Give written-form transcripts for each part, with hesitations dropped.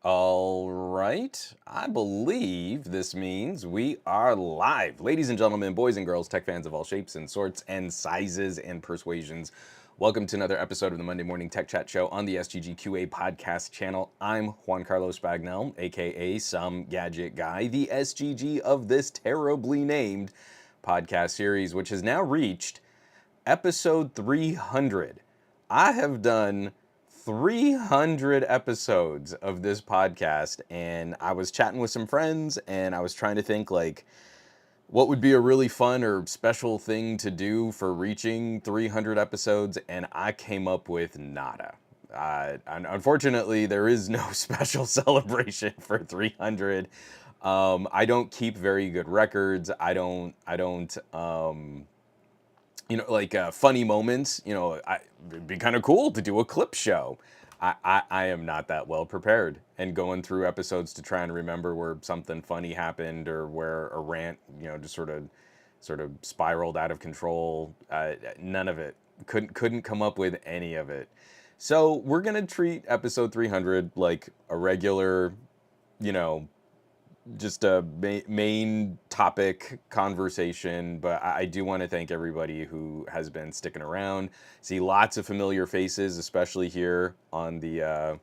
All right. I believe this means we are live. Ladies and gentlemen, boys and girls, tech fans of all shapes and sorts and sizes and persuasions. Welcome to another episode of the Monday Morning Tech Chat Show on the SGGQA podcast channel. I'm Juan Carlos Bagnell, aka Some Gadget Guy, the SGG of this terribly named podcast series, which has now reached episode 300. I have done 300 episodes of this podcast, and I was chatting with some friends and I was trying to think like what would be a really fun or special thing to do for reaching 300 episodes, and I came up with nada. Unfortunately, there is no special celebration for 300. I don't keep very good records. Funny moments, it'd be kind of cool to do a clip show. I am not that well prepared, and going through episodes to try and remember where something funny happened or where a rant, just sort of spiraled out of control. None of it. Couldn't come up with any of it. So we're gonna treat episode 300 like a regular, you know, just a main topic conversation, but I do want to thank everybody who has been sticking around. See lots of familiar faces, especially here on the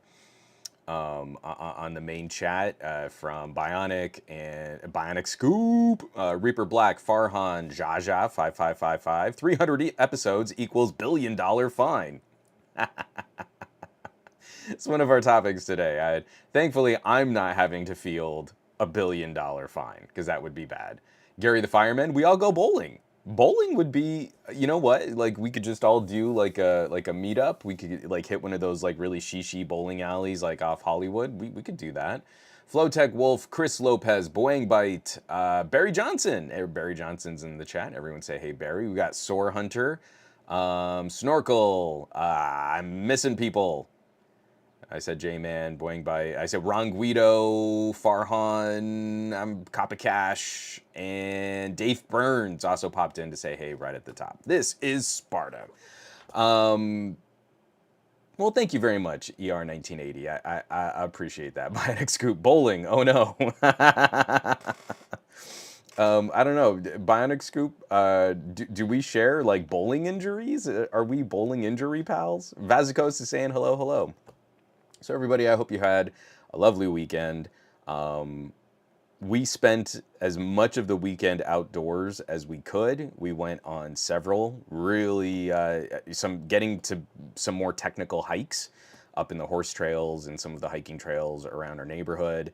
main chat, from Bionic and Bionic Scoop, Reaper Black, Farhan, Jaja 5555. 300 episodes equals $1 billion fine. It's one of our topics today. Thankfully, I'm not having to field $1 billion fine because that would be bad. Gary the Fireman, we all go bowling. Bowling would be, you know what? Like we could just all do like a meetup. We could like hit one of those like really shishi bowling alleys like off Hollywood. We could do that. Flowtech Wolf, Chris Lopez, Boang Bite, Barry Johnson. Barry Johnson's in the chat. Everyone say hey Barry. We got Soar Hunter, Snorkel. I'm missing people. I said J-Man, Boing by, I said Ron Guido, Farhan, I'm Coppa Cash, and Dave Burns also popped in to say hey right at the top. This is Sparta. Well, thank you very much, ER1980. I appreciate that. Bionic Scoop bowling. Oh no. I don't know. Bionic Scoop, do we share like bowling injuries? Are we bowling injury pals? Vazikos is saying hello, hello. So everybody, I hope you had a lovely weekend. We spent as much of the weekend outdoors as we could. We went on several really getting to some more technical hikes up in the horse trails and some of the hiking trails around our neighborhood.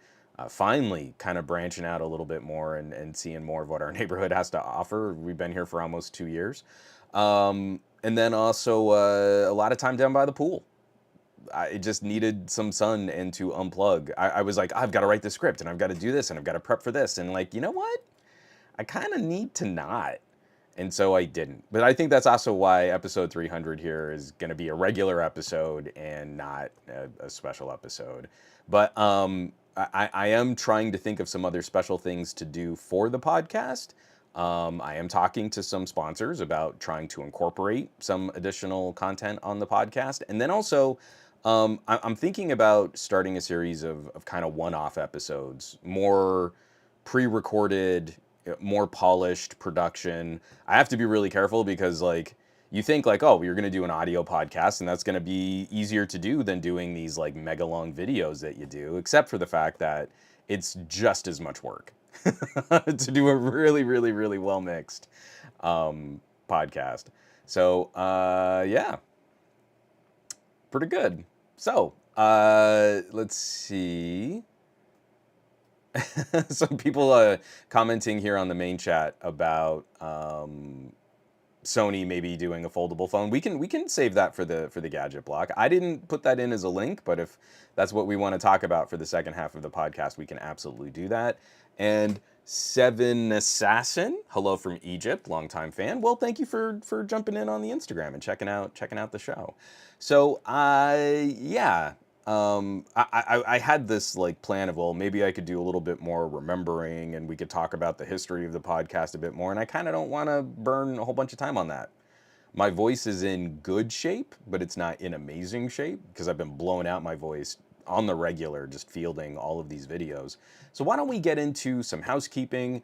Finally, kind of branching out a little bit more and seeing more of what our neighborhood has to offer. We've been here for almost 2 years. And then also a lot of time down by the pool. I just needed some sun and to unplug. I was like, I've got to write the script and I've got to do this and I've got to prep for this. And like, you know what? I kind of need to not. And so I didn't. But I think that's also why episode 300 here is going to be a regular episode and not a special episode. But I am trying to think of some other special things to do for the podcast. I am talking to some sponsors about trying to incorporate some additional content on the podcast. And then also, I'm thinking about starting a series of kind of one-off episodes, more pre-recorded, more polished production. I have to be really careful because like you think like, oh, you're going to do an audio podcast and that's going to be easier to do than doing these like mega long videos that you do, except for the fact that it's just as much work to do a really, really, really well mixed podcast. So yeah, pretty good. So let's see. Some people commenting here on the main chat about Sony maybe doing a foldable phone. We can save that for the gadget block. I didn't put that in as a link, but if that's what we want to talk about for the second half of the podcast, we can absolutely do that. And Seven Assassin, hello from Egypt, longtime fan. Well, thank you for jumping in on the Instagram and checking out the show. So yeah. I had this like plan of, well, maybe I could do a little bit more remembering and we could talk about the history of the podcast a bit more. And I kind of don't want to burn a whole bunch of time on that. My voice is in good shape, but it's not in amazing shape because I've been blowing out my voice on the regular, just fielding all of these videos. So why don't we get into some housekeeping?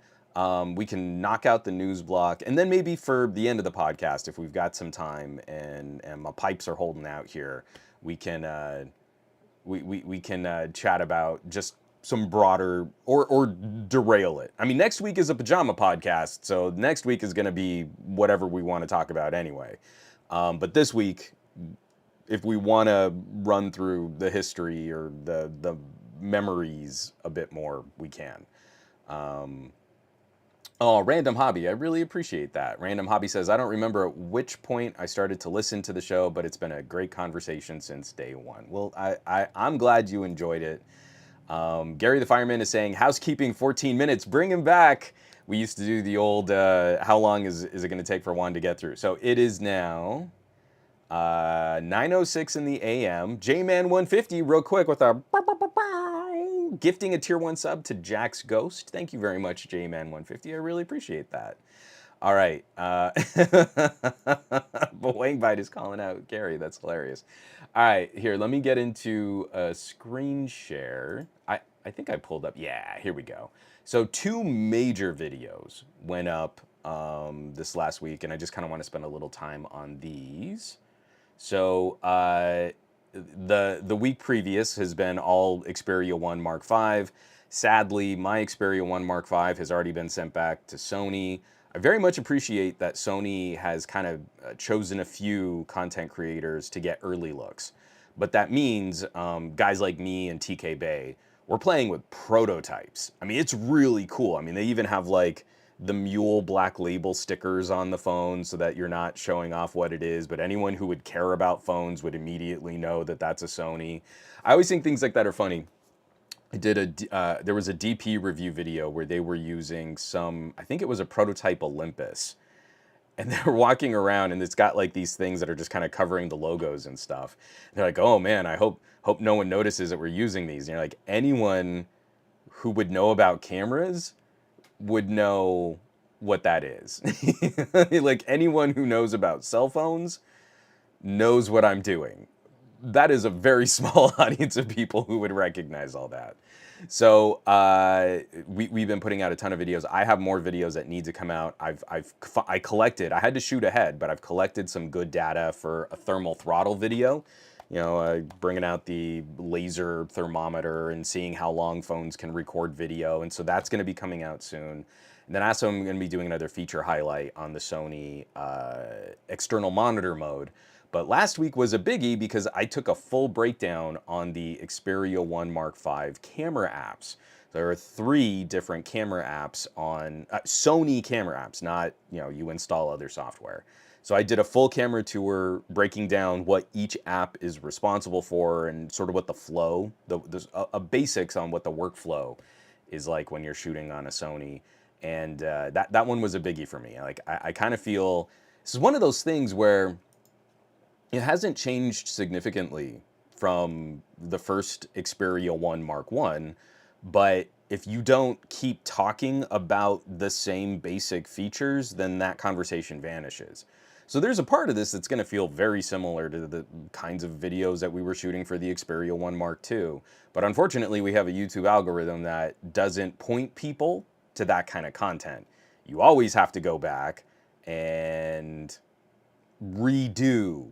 We can knock out the news block, and then maybe for the end of the podcast, if we've got some time and my pipes are holding out here, we can we can chat about just some broader or derail it. I mean, next week is a pajama podcast, so next week is going to be whatever we want to talk about anyway. But this week, if we want to run through the history or the memories a bit more, we can. Oh, Random Hobby, I really appreciate that. Random Hobby says, I don't remember at which point I started to listen to the show, but it's been a great conversation since day one. Well, I'm glad you enjoyed it. Gary the Fireman is saying, housekeeping 14 minutes, bring him back. We used to do the old, how long is it going to take for one to get through? So it is now 9:06 in the AM. J-Man150, real quick, with our gifting a tier 1 sub to Jack's Ghost. Thank you very much, J-Man150. I really appreciate that. All right. But Wang Bite is calling out Gary. That's hilarious. All right, here, let me get into a screen share. I think I pulled up. Yeah, here we go. So 2 major videos went up this last week, and I just kind of want to spend a little time on these. So the week previous has been all Xperia 1 Mark V. Sadly, my Xperia 1 Mark V has already been sent back to Sony. I very much appreciate that Sony has kind of chosen a few content creators to get early looks. But that means guys like me and TK Bay, we're playing with prototypes. I mean, it's really cool. I mean, they even have like the Mule Black Label stickers on the phone so that you're not showing off what it is, but anyone who would care about phones would immediately know that that's a Sony. I always think things like that are funny. I did there was a DP review video where they were using some, I think it was a prototype Olympus, and they're walking around and it's got like these things that are just kind of covering the logos and stuff. And they're like, oh man, I hope no one notices that we're using these. And you're like, anyone who would know about cameras would know what that is. Like anyone who knows about cell phones knows what I'm doing. That is a very small audience of people who would recognize all that. So we've been putting out a ton of videos. I have more videos that need to come out. I collected, I had to shoot ahead, but I've collected some good data for a thermal throttle video. You know, bringing out the laser thermometer and seeing how long phones can record video. And so that's going to be coming out soon. And then also I'm going to be doing another feature highlight on the Sony external monitor mode. But last week was a biggie because I took a full breakdown on the Xperia 1 Mark V camera apps. There are 3 different camera apps on Sony camera apps, not, you know, you install other software. So I did a full camera tour breaking down what each app is responsible for and sort of what the flow, there's a basics on what the workflow is like when you're shooting on a Sony. And that one was a biggie for me. Like I kind of feel this is one of those things where it hasn't changed significantly from the first Xperia 1 Mark I, but if you don't keep talking about the same basic features, then that conversation vanishes. So there's a part of this that's going to feel very similar to the kinds of videos that we were shooting for the Xperia 1 Mark II. But unfortunately, we have a YouTube algorithm that doesn't point people to that kind of content. You always have to go back and redo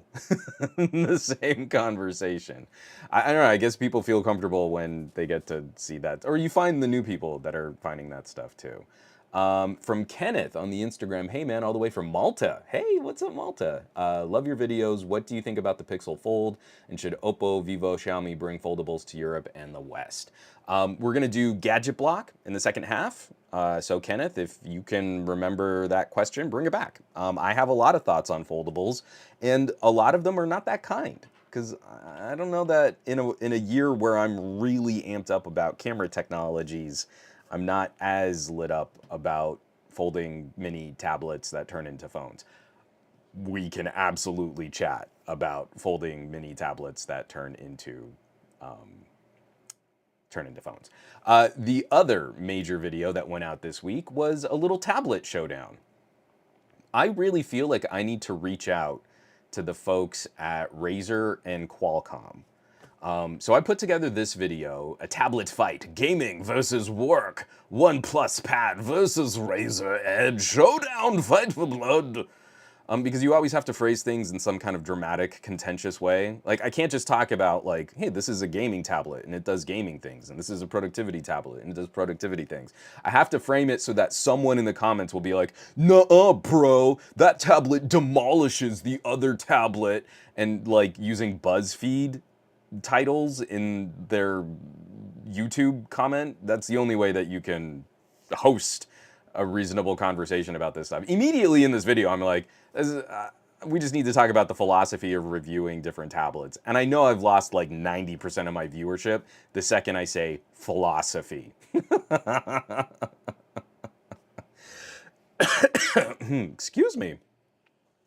the same conversation. I don't know, I guess people feel comfortable when they get to see that. Or you find the new people that are finding that stuff too. From Kenneth on the Instagram, hey man, all the way from Malta. Hey, what's up, Malta? Love your videos. What do you think about the Pixel Fold? And should Oppo, Vivo, Xiaomi bring foldables to Europe and the West? We're gonna do Gadget Block in the second half. So Kenneth, if you can remember that question, bring it back. I have a lot of thoughts on foldables, and a lot of them are not that kind. Because I don't know that in a year where I'm really amped up about camera technologies, I'm not as lit up about folding mini tablets that turn into phones. We can absolutely chat about folding mini tablets that turn into phones. The other major video that went out this week was a little tablet showdown. I really feel like I need to reach out to the folks at Razer and Qualcomm. So I put together this video, a tablet fight, gaming versus work, OnePlus Pad versus Razer Edge, showdown, fight for blood. Because you always have to phrase things in some kind of dramatic, contentious way. Like, I can't just talk about, like, hey, this is a gaming tablet and it does gaming things, and this is a productivity tablet and it does productivity things. I have to frame it so that someone in the comments will be like, nuh-uh, bro, that tablet demolishes the other tablet, and, like, using BuzzFeed titles in their YouTube comment. That's the only way that you can host a reasonable conversation about this stuff. Immediately in this video, I'm like, we just need to talk about the philosophy of reviewing different tablets. And I know I've lost like 90% of my viewership the second I say philosophy. Excuse me.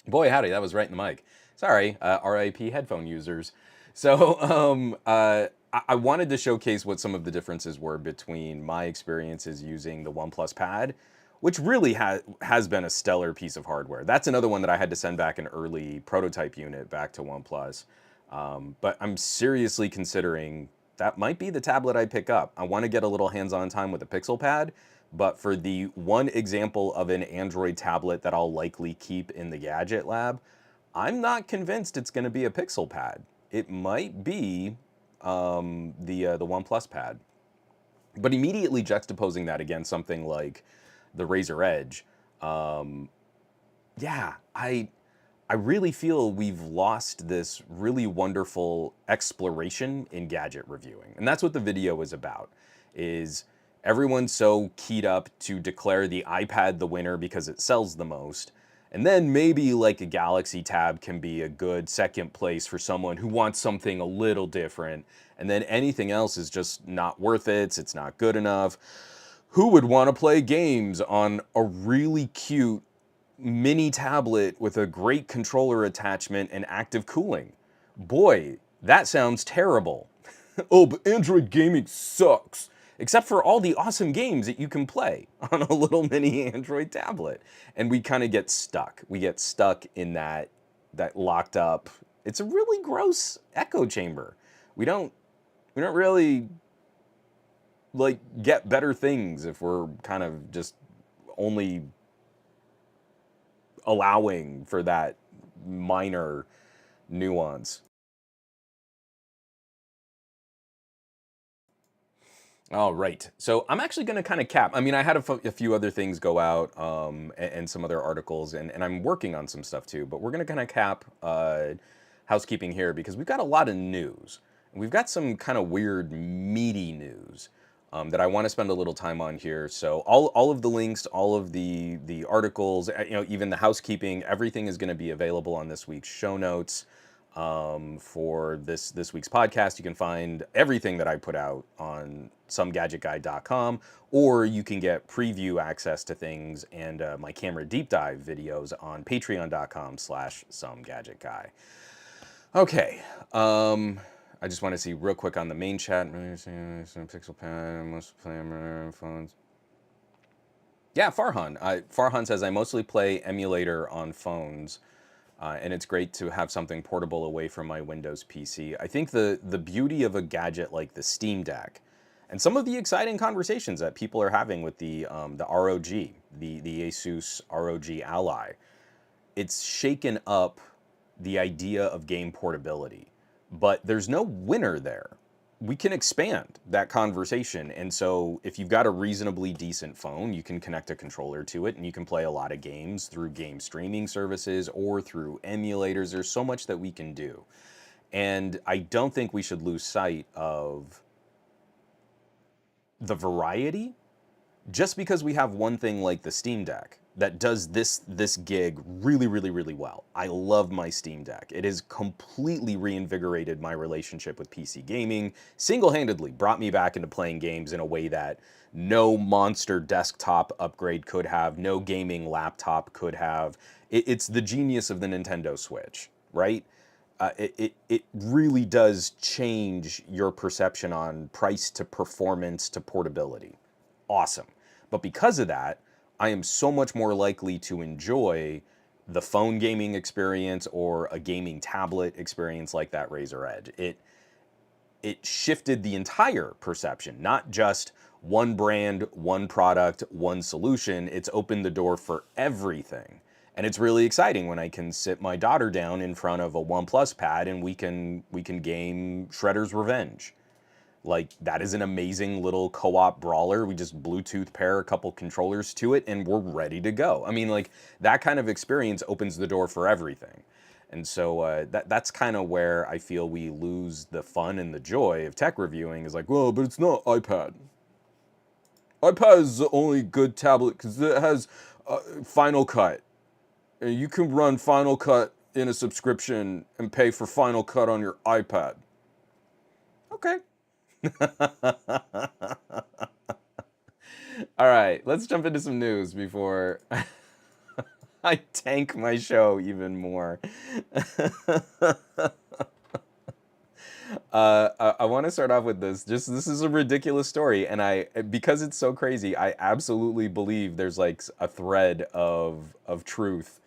Boy, howdy, that was right in the mic. Sorry, RIP headphone users. So I wanted to showcase what some of the differences were between my experiences using the OnePlus Pad, which really has been a stellar piece of hardware. That's another one that I had to send back an early prototype unit back to OnePlus. But I'm seriously considering that might be the tablet I pick up. I want to get a little hands-on time with the Pixel Pad, but for the one example of an Android tablet that I'll likely keep in the Gadget Lab, I'm not convinced it's going to be a Pixel Pad. It might be the OnePlus Pad. But immediately juxtaposing that against something like the Razer Edge, yeah, I really feel we've lost this really wonderful exploration in gadget reviewing. And that's what the video is about, is everyone's so keyed up to declare the iPad the winner because it sells the most. And then maybe like a Galaxy Tab can be a good second place for someone who wants something a little different. And then anything else is just not worth it. It's not good enough. Who would want to play games on a really cute mini tablet with a great controller attachment and active cooling? Boy, that sounds terrible. Oh, but Android gaming sucks. Except for all the awesome games that you can play on a little mini Android tablet. And we kind of get stuck. We get stuck in that locked up. It's a really gross echo chamber. We don't really like get better things if we're kind of just only allowing for that minor nuance. All right. So I'm actually going to kind of cap. I mean, I had a few other things go out and some other articles, and I'm working on some stuff too. But we're going to kind of cap housekeeping here because we've got a lot of news. And we've got some kind of weird, meaty news that I want to spend a little time on here. So all of the links, all of the articles, even the housekeeping, everything is going to be available on this week's show notes. For this week's podcast, you can find everything that I put out on somegadgetguy.com, or you can get preview access to things and my camera deep dive videos on patreon.com/somegadgetguy. Okay, I just want to see real quick on the main chat. Pixel Pad, most play phones. Yeah, Farhan says I mostly play emulator on phones. And it's great to have something portable away from my Windows PC. I think the beauty of a gadget like the Steam Deck, and some of the exciting conversations that people are having with the ROG, the Asus ROG Ally, it's shaken up the idea of game portability. But there's no winner there. We can expand that conversation. And so if you've got a reasonably decent phone, you can connect a controller to it and you can play a lot of games through game streaming services or through emulators. There's so much that we can do. And I don't think we should lose sight of the variety just because we have one thing like the Steam Deck that does this gig really, really, really well. I love my Steam Deck. It has completely reinvigorated my relationship with PC gaming, single-handedly brought me back into playing games in a way that no monster desktop upgrade could have, no gaming laptop could have. It's the genius of the Nintendo Switch, right? It really does change your perception on price to performance to portability. Awesome. But because of that, I am so much more likely to enjoy the phone gaming experience or a gaming tablet experience like that Razer Edge. it shifted the entire perception, not just one brand, one product, one solution. It's opened the door for everything. And it's really exciting when I can sit my daughter down in front of a OnePlus pad and we can game Shredder's Revenge. Like, that is an amazing little co-op brawler. We just Bluetooth pair a couple controllers to it and we're ready to go. I mean, like, that kind of experience opens the door for everything. And so that's kind of where I feel we lose the fun and the joy of tech reviewing, is like, well, but it's not iPad. iPad is the only good tablet because it has Final Cut. And you can run Final Cut in a subscription and pay for Final Cut on your iPad. Okay. All right, let's jump into some news before I tank my show even more. I want to start off with this. Just, this is a ridiculous story, and because it's so crazy, I absolutely believe there's like a thread of truth.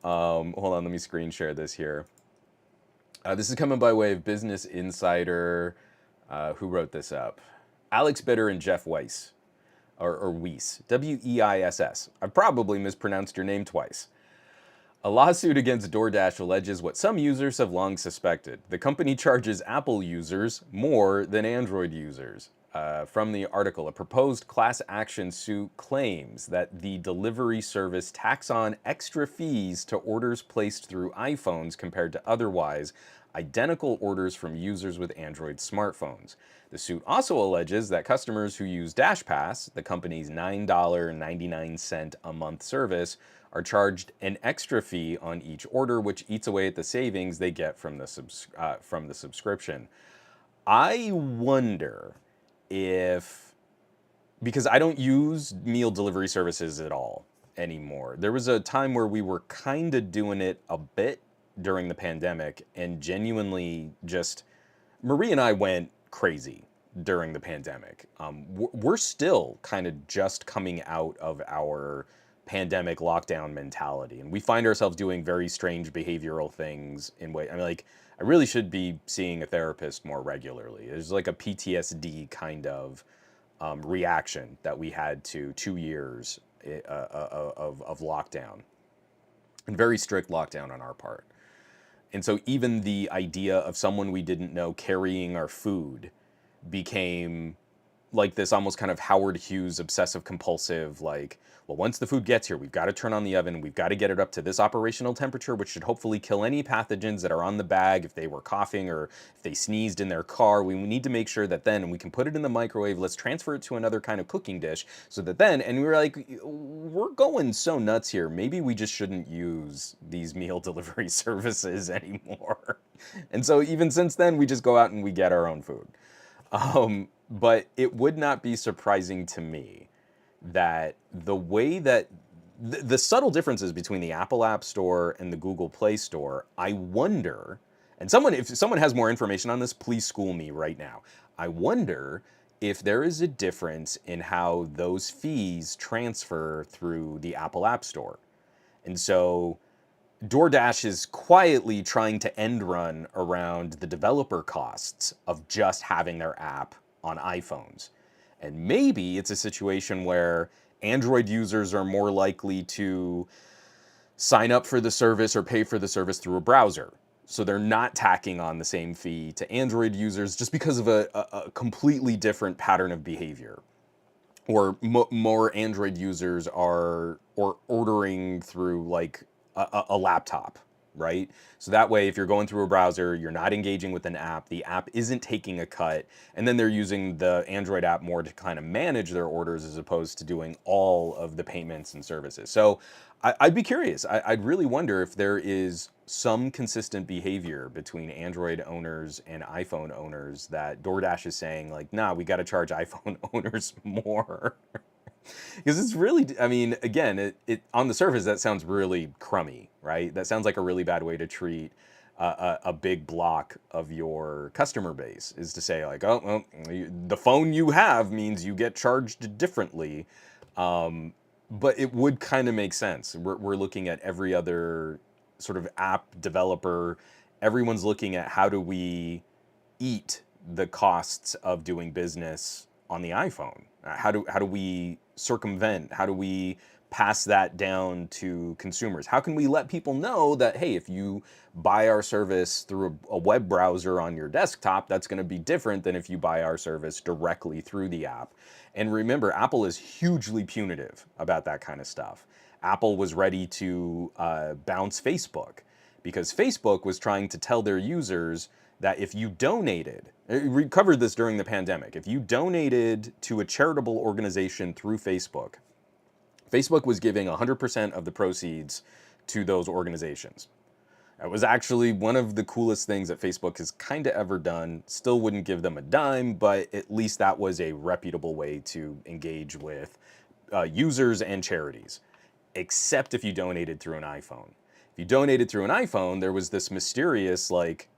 Hold on, let me screen share this here. This is coming by way of Business Insider. Who wrote this up? Alex Bitter and Jeff Weiss, or Weiss, Weiss. I probably mispronounced your name twice. A lawsuit against DoorDash alleges what some users have long suspected. The company charges Apple users more than Android users. From the article, a proposed class action suit claims that the delivery service tacks on extra fees to orders placed through iPhones compared to otherwise identical orders from users with Android smartphones. The suit also alleges that customers who use DashPass, the company's $9.99 a month service, are charged an extra fee on each order, which eats away at the savings they get from the subscription. I wonder if, because I don't use meal delivery services at all anymore. There was a time where we were kind of doing it a bit during the pandemic, and genuinely just, Marie and I went crazy during the pandemic. We're still kind of just coming out of our pandemic lockdown mentality, and we find ourselves doing very strange behavioral things in way. I mean, like, I really should be seeing a therapist more regularly. There's like a PTSD kind of reaction that we had to 2 years of lockdown, and very strict lockdown on our part. And so even the idea of someone we didn't know carrying our food became like this almost kind of Howard Hughes obsessive compulsive, like, well, once the food gets here, we've got to turn on the oven, we've got to get it up to this operational temperature, which should hopefully kill any pathogens that are on the bag if they were coughing or if they sneezed in their car. We need to make sure that then we can put it in the microwave, let's transfer it to another kind of cooking dish so that then, and we were like, we're going so nuts here, maybe we just shouldn't use these meal delivery services anymore. And so even since then, we just go out and we get our own food. But it would not be surprising to me that the way that the subtle differences between the Apple App Store and the Google Play Store, I wonder, and if someone has more information on this, please school me right now. I wonder if there is a difference in how those fees transfer through the Apple App Store. And so DoorDash is quietly trying to end run around the developer costs of just having their app on iPhones. And maybe it's a situation where Android users are more likely to sign up for the service or pay for the service through a browser. So they're not tacking on the same fee to Android users just because of a completely different pattern of behavior. Or more Android users are ordering through like a laptop, right? So that way, if you're going through a browser, you're not engaging with an app, the app isn't taking a cut, and then they're using the Android app more to kind of manage their orders as opposed to doing all of the payments and services. So I'd be curious. I'd really wonder if there is some consistent behavior between Android owners and iPhone owners that DoorDash is saying, like, nah, we got to charge iPhone owners more. Because it's really, I mean, again, it on the surface, that sounds really crummy, right? That sounds like a really bad way to treat a big block of your customer base, is to say, like, oh, well, the phone you have means you get charged differently. But it would kind of make sense. We're looking at every other sort of app developer. Everyone's looking at how do we eat the costs of doing business on the iPhone? How do we circumvent? How do we pass that down to consumers? How can we let people know that, hey, if you buy our service through a web browser on your desktop, that's going to be different than if you buy our service directly through the app? And remember, Apple is hugely punitive about that kind of stuff. Apple was ready to bounce Facebook because Facebook was trying to tell their users that if you donated, we covered this during the pandemic, if you donated to a charitable organization through Facebook, Facebook was giving 100% of the proceeds to those organizations. That was actually one of the coolest things that Facebook has kind of ever done. Still wouldn't give them a dime, but at least that was a reputable way to engage with users and charities, except if you donated through an iPhone. If you donated through an iPhone, there was this mysterious, like,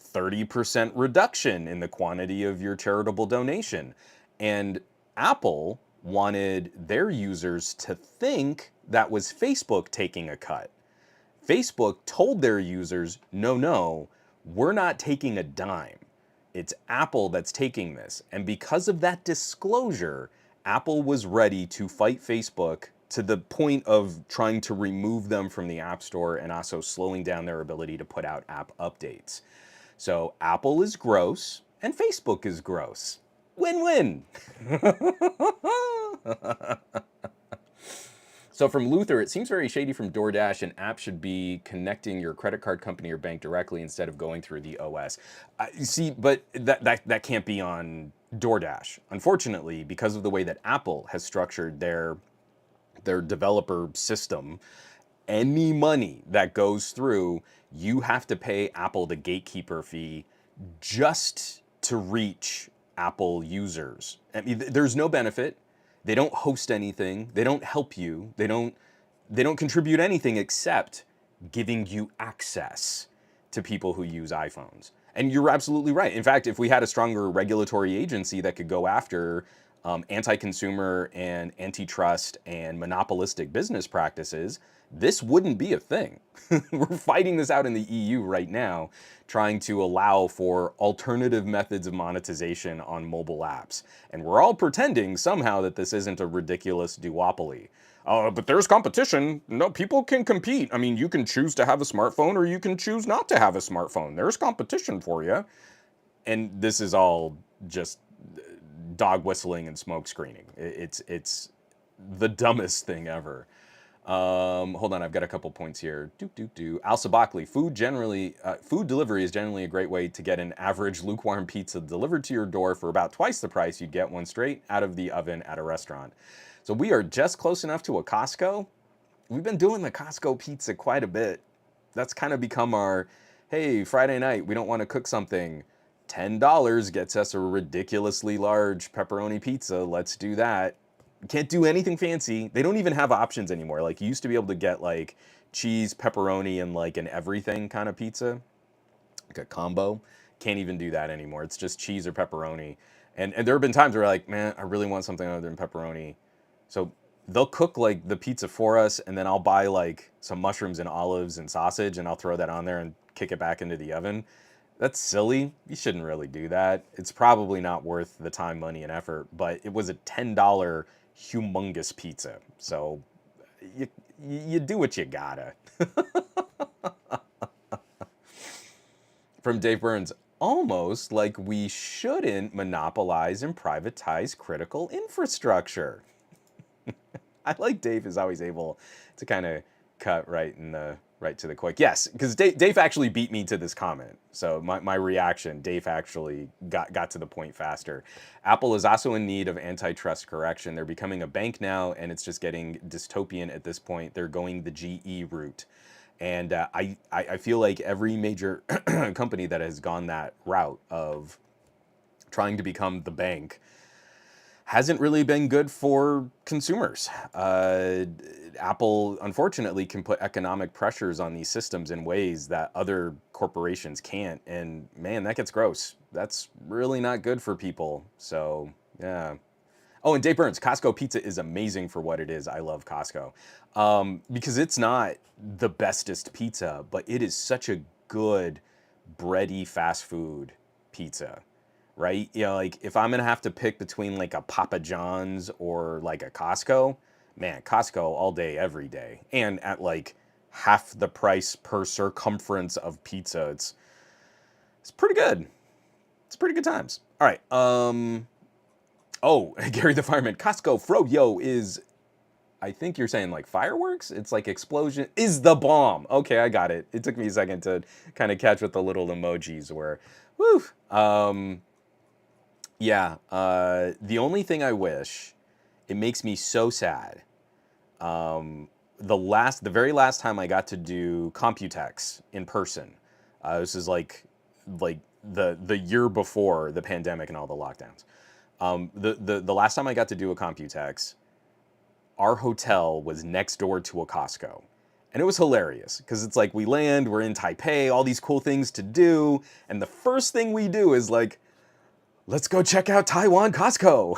30% reduction in the quantity of your charitable donation. And Apple wanted their users to think that was Facebook taking a cut. Facebook told their users, no, we're not taking a dime. It's Apple that's taking this. And because of that disclosure, Apple was ready to fight Facebook to the point of trying to remove them from the App Store and also slowing down their ability to put out app updates. So Apple is gross and Facebook is gross. Win-win. So from Luther, it seems very shady from DoorDash. An app should be connecting your credit card company or bank directly instead of going through the OS. You see, but that can't be on DoorDash. Unfortunately, because of the way that Apple has structured their developer system, any money that goes through, you have to pay Apple the gatekeeper fee just to reach Apple users. I mean, there's no benefit. They don't host anything. They don't help you. They don't contribute anything except giving you access to people who use iPhones. And you're absolutely right. In fact, if we had a stronger regulatory agency that could go after anti-consumer and antitrust and monopolistic business practices, this wouldn't be a thing. We're fighting this out in the EU right now, trying to allow for alternative methods of monetization on mobile apps. And we're all pretending somehow that this isn't a ridiculous duopoly. But there's competition. No, people can compete. I mean, you can choose to have a smartphone or you can choose not to have a smartphone. There's competition for you. And this is all just dog whistling and smoke screening. It's the dumbest thing ever. Hold on, I've got a couple points here. Al Sabakli, food delivery is generally a great way to get an average lukewarm pizza delivered to your door for about twice the price you'd get one straight out of the oven at a restaurant. So we are just close enough to a Costco. We've been doing the Costco pizza quite a bit. That's kind of become our, hey, Friday night, we don't want to cook something. $10 gets us a ridiculously large pepperoni pizza. Let's do that. Can't do anything fancy. They don't even have options anymore. Like, you used to be able to get like cheese, pepperoni, and like an everything kind of pizza, like a combo. Can't even do that anymore. It's just cheese or pepperoni. And there have been times where like, man, I really want something other than pepperoni. So they'll cook like the pizza for us, and then I'll buy like some mushrooms and olives and sausage, and I'll throw that on there and kick it back into the oven. That's silly. You shouldn't really do that. It's probably not worth the time, money, and effort, but it was a $10 humongous pizza. So you do what you gotta. From Dave Burns, almost like we shouldn't monopolize and privatize critical infrastructure. I like Dave is always able to kind of cut right to the quick. Yes, because Dave actually beat me to this comment. So my reaction, Dave actually got to the point faster. Apple is also in need of antitrust correction. They're becoming a bank now, and it's just getting dystopian at this point. They're going the GE route. And I feel like every major company that has gone that route of trying to become the bank hasn't really been good for consumers. Apple, unfortunately, can put economic pressures on these systems in ways that other corporations can't. And man, that gets gross. That's really not good for people. So, yeah. Oh, and Dave Burns, Costco pizza is amazing for what it is. I love Costco. Because it's not the bestest pizza, but it is such a good bready fast food pizza. right? You know, like if I'm gonna have to pick between like a Papa John's or like a Costco, man, Costco all day, every day, and at like half the price per circumference of pizza. It's pretty good. It's pretty good times. All right. Oh, Gary the Fireman, Costco Froyo is, I think you're saying like fireworks? It's like explosion is the bomb. Okay, I got it. It took me a second to kind of catch what the little emojis were. Woo. Yeah. The only thing I wish, it makes me so sad. The very last time I got to do Computex in person, this is like the year before the pandemic and all the lockdowns. The last time I got to do a Computex, our hotel was next door to a Costco. And it was hilarious because it's like we land, we're in Taipei, all these cool things to do. And the first thing we do is like, let's go check out Taiwan Costco.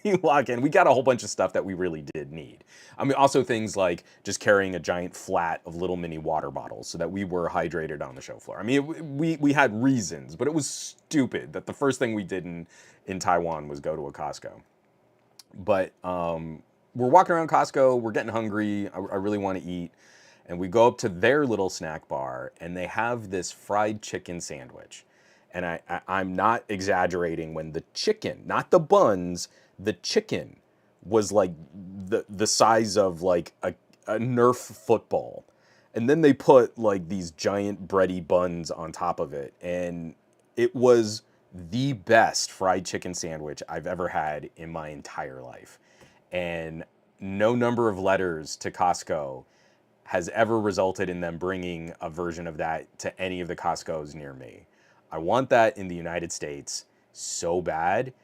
You walk in, we got a whole bunch of stuff that we really did need. I mean, also things like just carrying a giant flat of little mini water bottles so that we were hydrated on the show floor. I mean, we had reasons, but it was stupid that the first thing we did in Taiwan was go to a Costco. But we're walking around Costco, we're getting hungry, I really want to eat. And we go up to their little snack bar, and they have this fried chicken sandwich. And I'm not exaggerating when the chicken, not the buns, the chicken was like the size of like a Nerf football. And then they put like these giant bready buns on top of it. And it was the best fried chicken sandwich I've ever had in my entire life. And no number of letters to Costco has ever resulted in them bringing a version of that to any of the Costco's near me. I want that in the United States so bad.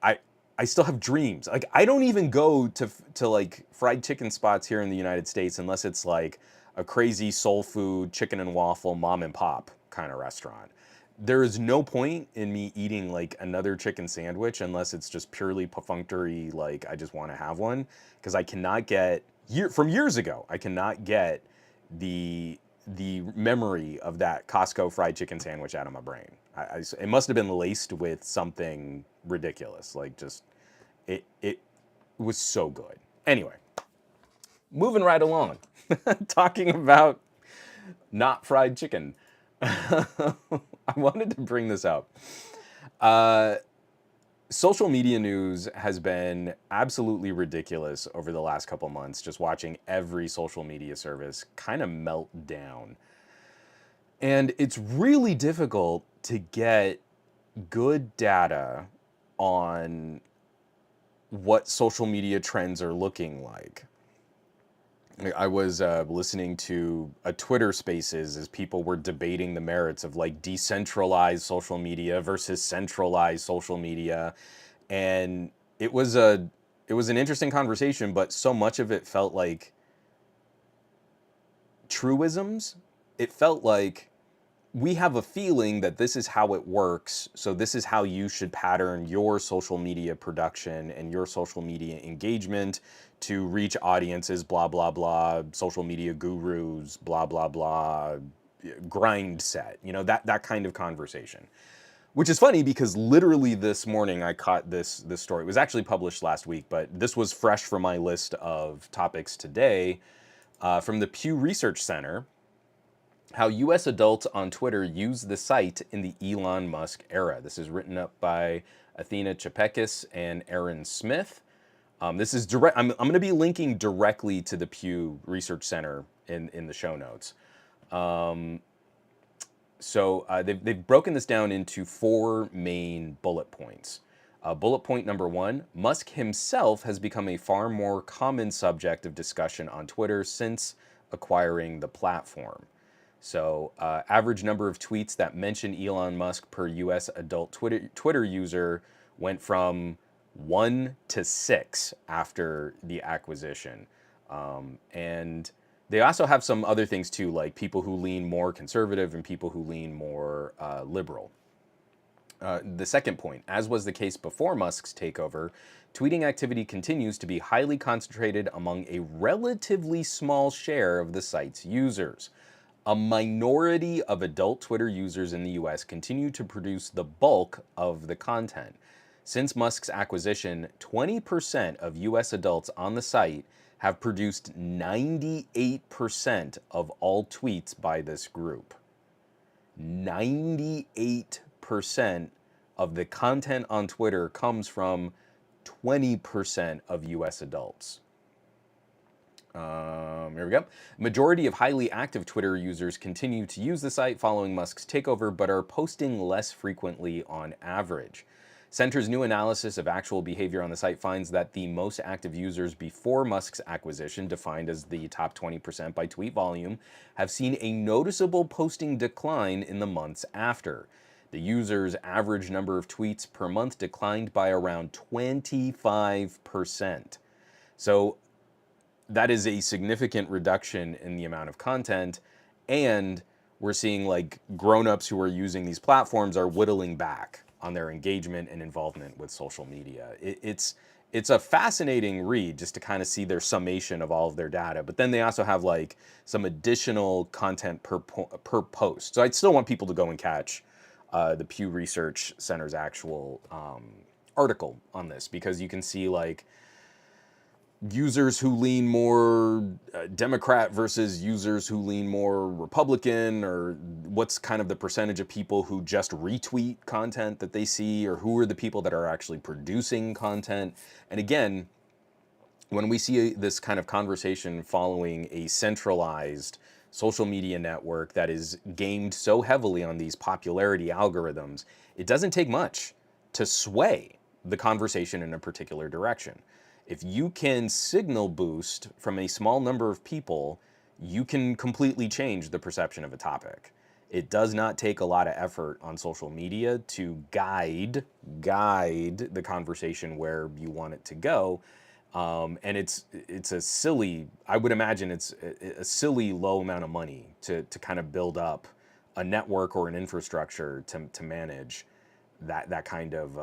I I still have dreams. Like I don't even go to like fried chicken spots here in the United States unless it's like a crazy soul food chicken and waffle mom and pop kind of restaurant. There is no point in me eating like another chicken sandwich unless it's just purely perfunctory, like I just want to have one, because I cannot get from years ago. I cannot get the the memory of that Costco fried chicken sandwich out of my brain. It must have been laced with something ridiculous. Like just it was so good. Anyway, moving right along, talking about not fried chicken. I wanted to bring this up. Uh, Social media news has been absolutely ridiculous over the last couple months, just watching every social media service kind of melt down. And it's really difficult to get good data on what social media trends are looking like. I was listening to a Twitter Spaces as people were debating the merits of like decentralized social media versus centralized social media, and it was an interesting conversation, but so much of it felt like truisms. It felt like we have a feeling that this is how it works, so this is how you should pattern your social media production and your social media engagement to reach audiences, blah, blah, blah, social media gurus, blah, blah, blah, grind set, you know, that kind of conversation. Which is funny because literally this morning I caught this story. It was actually published last week, but this was fresh from my list of topics today, from the Pew Research Center. How U.S. adults on Twitter use the site in the Elon Musk era. This is written up by Athena Chapekis and Aaron Smith. This is direct. I'm going to be linking directly to the Pew Research Center in the show notes. They've broken this down into 4 main bullet points. Bullet point number 1, Musk himself has become a far more common subject of discussion on Twitter since acquiring the platform. So, average number of tweets that mention Elon Musk per U.S. adult Twitter user went from 1 to 6 after the acquisition. And they also have some other things too, like people who lean more conservative and people who lean more liberal. The second point, as was the case before Musk's takeover, tweeting activity continues to be highly concentrated among a relatively small share of the site's users. A minority of adult Twitter users in the US continue to produce the bulk of the content. Since Musk's acquisition, 20% of US adults on the site have produced 98% of all tweets by this group. 98% of the content on Twitter comes from 20% of US adults. Here we go. Majority of highly active Twitter users continue to use the site following Musk's takeover, but are posting less frequently on average. Center's new analysis of actual behavior on the site finds that the most active users before Musk's acquisition, defined as the top 20% by tweet volume, have seen a noticeable posting decline in the months after. The users' average number of tweets per month declined by around 25%. So that is a significant reduction in the amount of content, and we're seeing like grown-ups who are using these platforms are whittling back on their engagement and involvement with social media. It's a fascinating read just to kind of see their summation of all of their data, but then they also have like some additional content per post. So I'd still want people to go and catch the Pew Research Center's actual article on this, because you can see like users who lean more Democrat versus users who lean more Republican, or what's kind of the percentage of people who just retweet content that they see, or who are the people that are actually producing content. And again, when we see this kind of conversation following a centralized social media network that is gamed so heavily on these popularity algorithms, it doesn't take much to sway the conversation in a particular direction. If you can signal boost from a small number of people, you can completely change the perception of a topic. It does not take a lot of effort on social media to guide the conversation where you want it to go. And it's a silly, I would imagine it's a silly low amount of money to kind of build up a network or an infrastructure to manage that kind of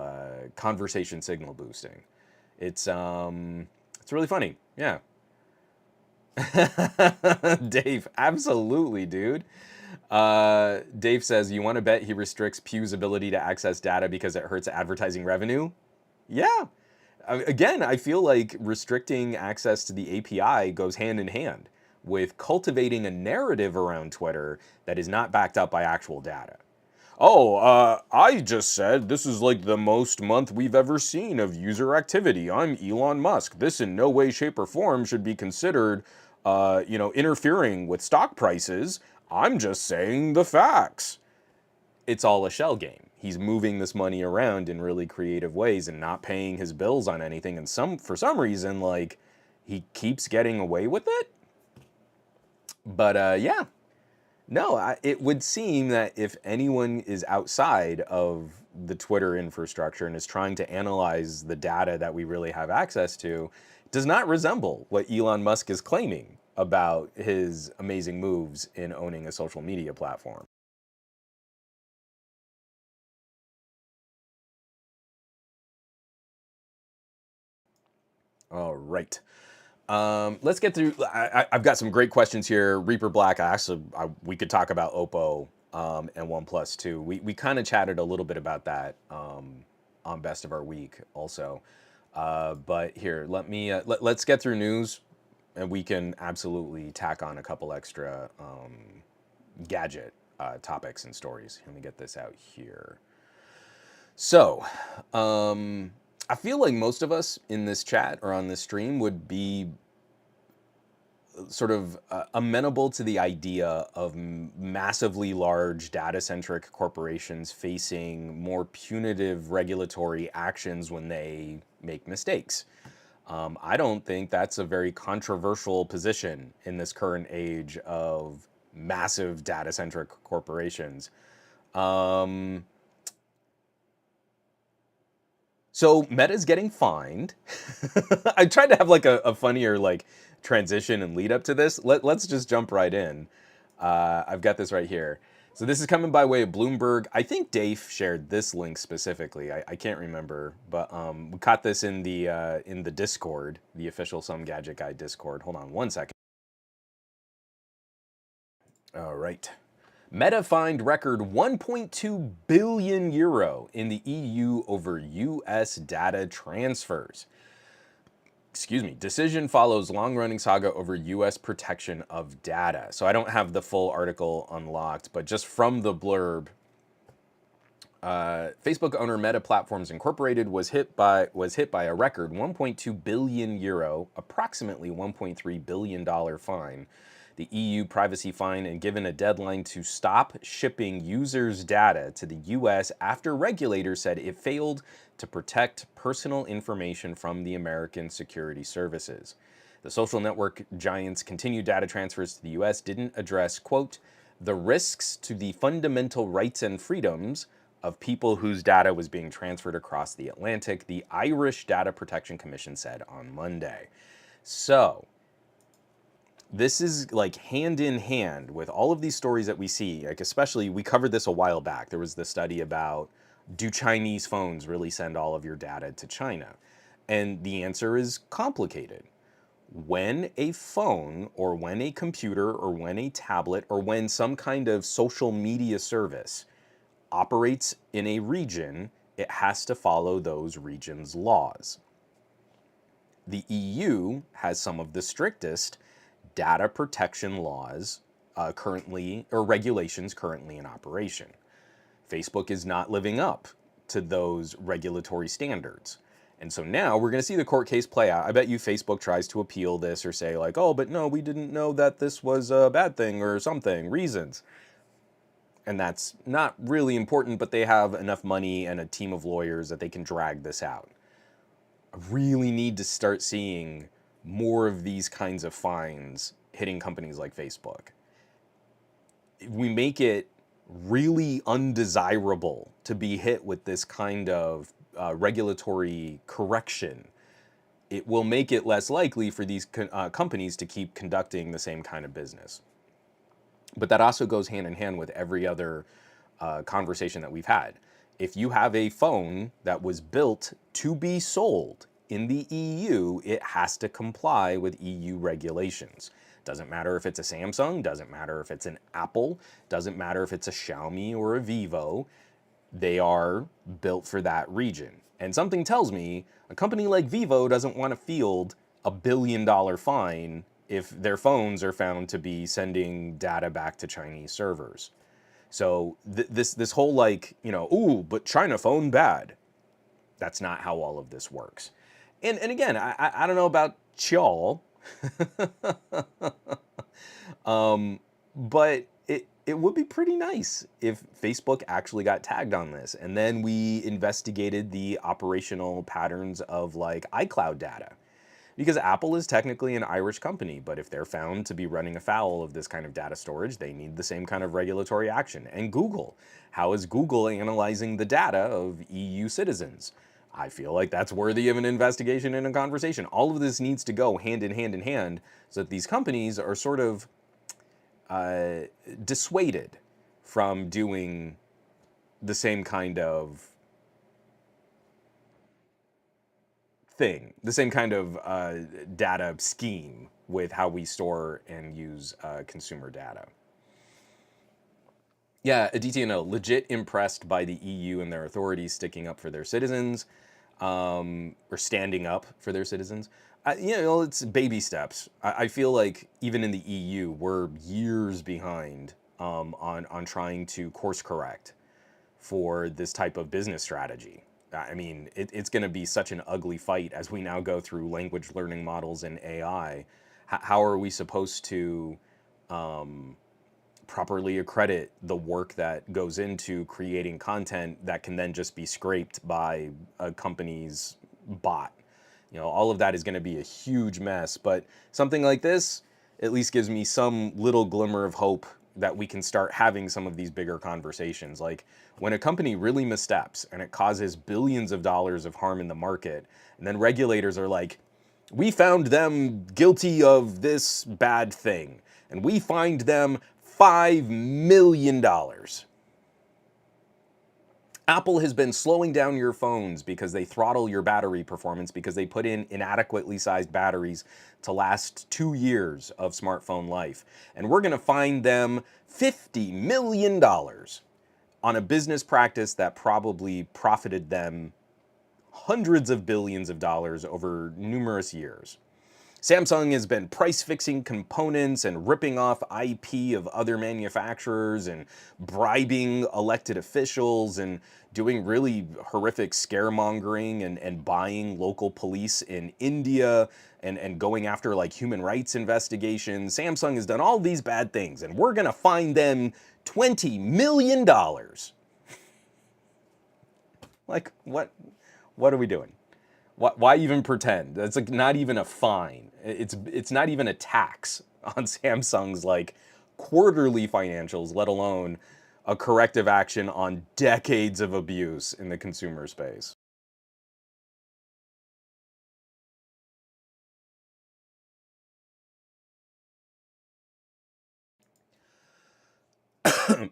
conversation signal boosting. It's really funny. Yeah. Dave, absolutely, dude. Dave says, you want to bet he restricts Pew's ability to access data because it hurts advertising revenue? Yeah. Again, I feel like restricting access to the API goes hand in hand with cultivating a narrative around Twitter that is not backed up by actual data. Oh, I just said this is like the most month we've ever seen of user activity. I'm Elon Musk. This in no way, shape, or form should be considered, interfering with stock prices. I'm just saying the facts. It's all a shell game. He's moving this money around in really creative ways and not paying his bills on anything. And for some reason, like, he keeps getting away with it. But yeah. No, it would seem that if anyone is outside of the Twitter infrastructure and is trying to analyze the data that we really have access to, it does not resemble what Elon Musk is claiming about his amazing moves in owning a social media platform. All right. Let's get through. I've got some great questions here. Reaper Black asked, we could talk about Oppo and OnePlus too. We kind of chatted a little bit about that on Best of Our Week also. But here, let's get through news, and we can absolutely tack on a couple extra gadget topics and stories. Let me get this out here. So, I feel like most of us in this chat or on this stream would be sort of amenable to the idea of massively large data-centric corporations facing more punitive regulatory actions when they make mistakes. I don't think that's a very controversial position in this current age of massive data-centric corporations. So Meta's getting fined. I tried to have like a funnier like transition and lead up to this. Let's just jump right in. I've got this right here. So this is coming by way of Bloomberg. I think Dave shared this link specifically. I can't remember, but we caught this in the Discord, the official Some Gadget Guy Discord. Hold on one second. All right. Meta fined record 1.2 billion euro in the EU over US data transfers. Excuse me. Decision follows long-running saga over US protection of data. So I don't have the full article unlocked, but just from the blurb, Facebook owner Meta Platforms Incorporated was hit by a record 1.2 billion euro, approximately 1.3 billion dollar fine. The EU privacy fine, and given a deadline to stop shipping users' data to the US after regulators said it failed to protect personal information from the American security services. The social network giant's continued data transfers to the US didn't address, quote, the risks to the fundamental rights and freedoms of people whose data was being transferred across the Atlantic, the Irish Data Protection Commission said on Monday. So, this is like hand in hand with all of these stories that we see, like especially, we covered this a while back. There was the study about, do Chinese phones really send all of your data to China? And the answer is complicated. When a phone or when a computer or when a tablet or when some kind of social media service operates in a region, it has to follow those regions' laws. The EU has some of the strictest data protection laws currently, or regulations currently in operation. Facebook is not living up to those regulatory standards. And so now we're going to see the court case play out. I bet you Facebook tries to appeal this or say like, oh, but no, we didn't know that this was a bad thing or something, reasons. And that's not really important, but they have enough money and a team of lawyers that they can drag this out. I really need to start seeing more of these kinds of fines hitting companies like Facebook. If we make it really undesirable to be hit with this kind of regulatory correction, it will make it less likely for these companies to keep conducting the same kind of business. But that also goes hand in hand with every other conversation that we've had. If you have a phone that was built to be sold in the EU, it has to comply with EU regulations. Doesn't matter if it's a Samsung, doesn't matter if it's an Apple, doesn't matter if it's a Xiaomi or a Vivo. They are built for that region. And something tells me a company like Vivo doesn't want to field $1 billion fine if their phones are found to be sending data back to Chinese servers. So this whole like, you know, ooh, but China phone bad. That's not how all of this works. And again, I don't know about y'all, but it would be pretty nice if Facebook actually got tagged on this, and then we investigated the operational patterns of like iCloud data. Because Apple is technically an Irish company, but if they're found to be running afoul of this kind of data storage, they need the same kind of regulatory action. And Google, how is Google analyzing the data of EU citizens? I feel like that's worthy of an investigation and a conversation. All of this needs to go hand in hand so that these companies are sort of dissuaded from doing the same kind of thing, the same kind of data scheme with how we store and use consumer data. Yeah, Aditya, legit impressed by the EU and their authorities sticking up for their citizens, or standing up for their citizens. It's baby steps. I feel like even in the EU, we're years behind on trying to course correct for this type of business strategy. I mean, it's going to be such an ugly fight as we now go through language learning models and AI. How are we supposed to properly accredit the work that goes into creating content that can then just be scraped by a company's bot? All of that is going to be a huge mess, but something like this at least gives me some little glimmer of hope that we can start having some of these bigger conversations. Like when a company really missteps and it causes billions of dollars of harm in the market, and then regulators are like, we found them guilty of this bad thing, and we fined them $5 million. Apple has been slowing down your phones because they throttle your battery performance because they put in inadequately sized batteries to last 2 years of smartphone life. And we're going to fine them $50 million on a business practice that probably profited them hundreds of billions of dollars over numerous years. Samsung has been price fixing components and ripping off IP of other manufacturers and bribing elected officials and doing really horrific scaremongering and buying local police in India and going after like human rights investigations. Samsung has done all these bad things and we're gonna fine them $20 million. Like what are we doing? Why even pretend? It's like not even a fine. It's not even a tax on Samsung's like quarterly financials, let alone a corrective action on decades of abuse in the consumer space.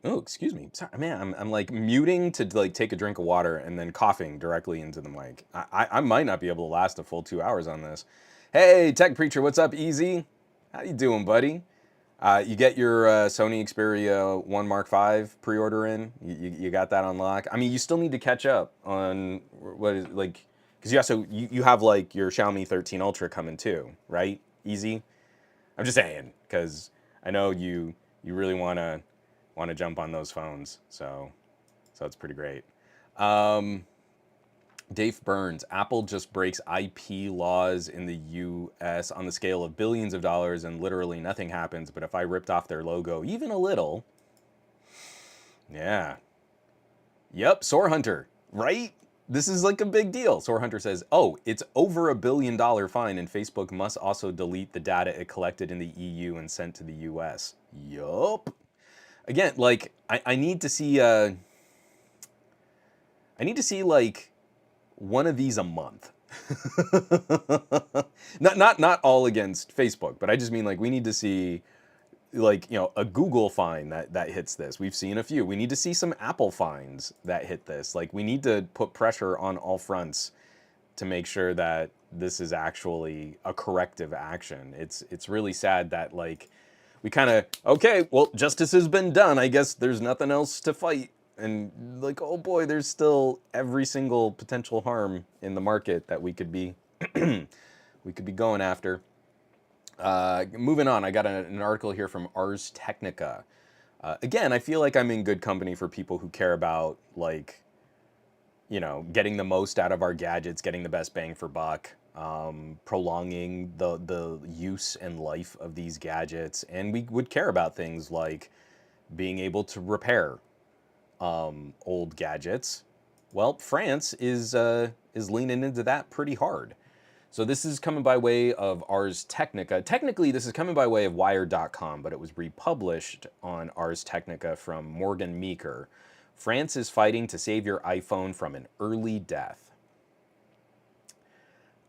Oh, excuse me. Sorry, man. I'm like muting to like take a drink of water and then coughing directly into the mic. I might not be able to last a full 2 hours on this. Hey, Tech Preacher, what's up, Easy? How you doing, buddy? You get your Sony Xperia 1 Mark V pre-order in. You got that on lock. I mean, you still need to catch up on what is like, because you have like your Xiaomi 13 Ultra coming too, right? Easy. I'm just saying because I know you really wanna jump on those phones, so it's pretty great. Um, Dave Burns, Apple just breaks IP laws in the US on the scale of billions of dollars and literally nothing happens. But if I ripped off their logo even a little, yeah. Yep, Soar Hunter, right? This is like a big deal. Soar Hunter says, oh, it's over $1 billion fine, and Facebook must also delete the data it collected in the EU and sent to the US. Yup. Again, like, I need to see, I need to see like one of these a month. Not all against Facebook, but I just mean like we need to see like a Google fine that hits this. We've seen a few. We need to see some Apple fines that hit this. Like we need to put pressure on all fronts to make sure that this is actually a corrective action. It's really sad that like we kind of okay, well justice has been done. I guess there's nothing else to fight. And like oh boy, there's still every single potential harm in the market that we could be going after. Moving on, I got an article here from Ars Technica. Again, I feel like I'm in good company for people who care about like, getting the most out of our gadgets, getting the best bang for buck, prolonging the use and life of these gadgets, and we would care about things like being able to repair old gadgets. Well, France is leaning into that pretty hard. So this is coming by way of Ars Technica. Technically, this is coming by way of Wired.com, but it was republished on Ars Technica from Morgan Meeker. France is fighting to save your iPhone from an early death.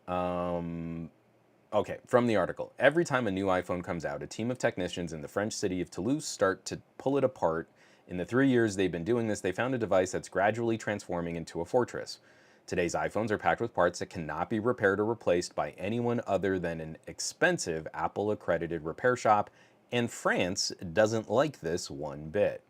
Okay, from the article. Every time a new iPhone comes out, a team of technicians in the French city of Toulouse start to pull it apart. In the 3 years they've been doing this, they found a device that's gradually transforming into a fortress. Today's iPhones are packed with parts that cannot be repaired or replaced by anyone other than an expensive Apple-accredited repair shop, and France doesn't like this one bit.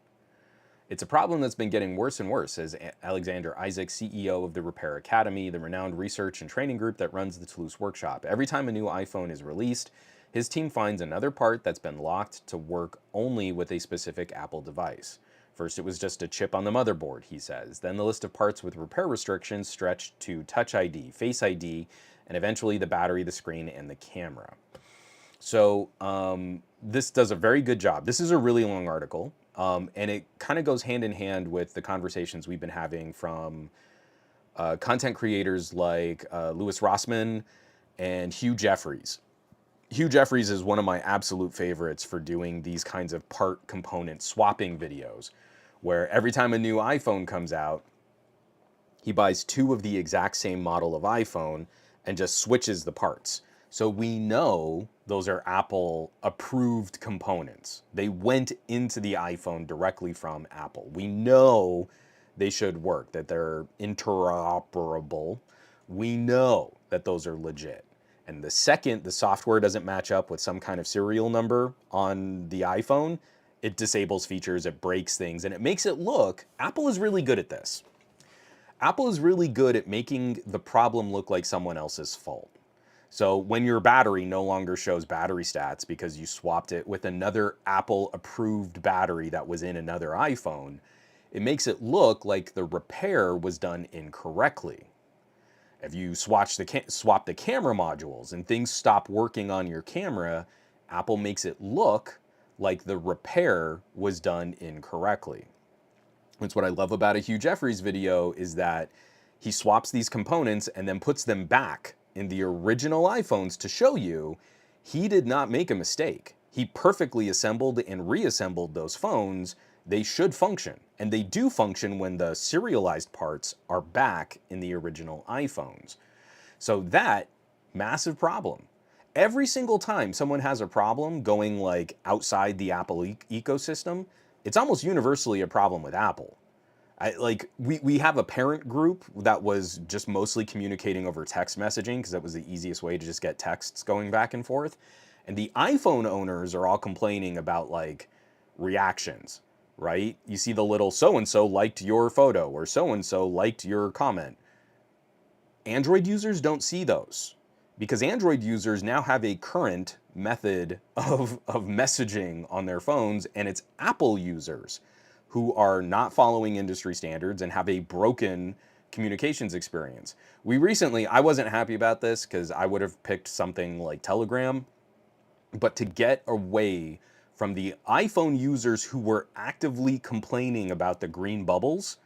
It's a problem that's been getting worse and worse, says Alexander Isaac, CEO of the Repair Academy, the renowned research and training group that runs the Toulouse workshop. Every time a new iPhone is released, his team finds another part that's been locked to work only with a specific Apple device. First, it was just a chip on the motherboard, he says. Then the list of parts with repair restrictions stretched to Touch ID, Face ID, and eventually the battery, the screen, and the camera. So this does a very good job. This is a really long article, and it kind of goes hand in hand with the conversations we've been having from content creators like Louis Rossmann and Hugh Jeffries. Hugh Jeffries is one of my absolute favorites for doing these kinds of part component swapping videos, where every time a new iPhone comes out, he buys two of the exact same model of iPhone and just switches the parts. So we know those are Apple approved components. They went into the iPhone directly from Apple. We know they should work, that they're interoperable. We know that those are legit. And the second the software doesn't match up with some kind of serial number on the iPhone, it disables features, it breaks things, and it makes it look, Apple is really good at this. Apple is really good at making the problem look like someone else's fault. So when your battery no longer shows battery stats because you swapped it with another Apple approved battery that was in another iPhone, it makes it look like the repair was done incorrectly. If you swap the camera modules and things stop working on your camera, Apple makes it look like the repair was done incorrectly. That's what I love about a Hugh Jeffries video, is that he swaps these components and then puts them back in the original iPhones to show you he did not make a mistake. He perfectly assembled and reassembled those phones. They should function, and they do function when the serialized parts are back in the original iPhones. So that, massive problem. Every single time someone has a problem going like outside the Apple ecosystem, it's almost universally a problem with Apple. We have a parent group that was just mostly communicating over text messaging because that was the easiest way to just get texts going back and forth. And the iPhone owners are all complaining about like reactions, right? You see the little so-and-so liked your photo or so-and-so liked your comment. Android users don't see those because Android users now have a current method of messaging on their phones, and it's Apple users who are not following industry standards and have a broken communications experience. I wasn't happy about this because I would have picked something like Telegram, but to get away from the iPhone users who were actively complaining about the green bubbles,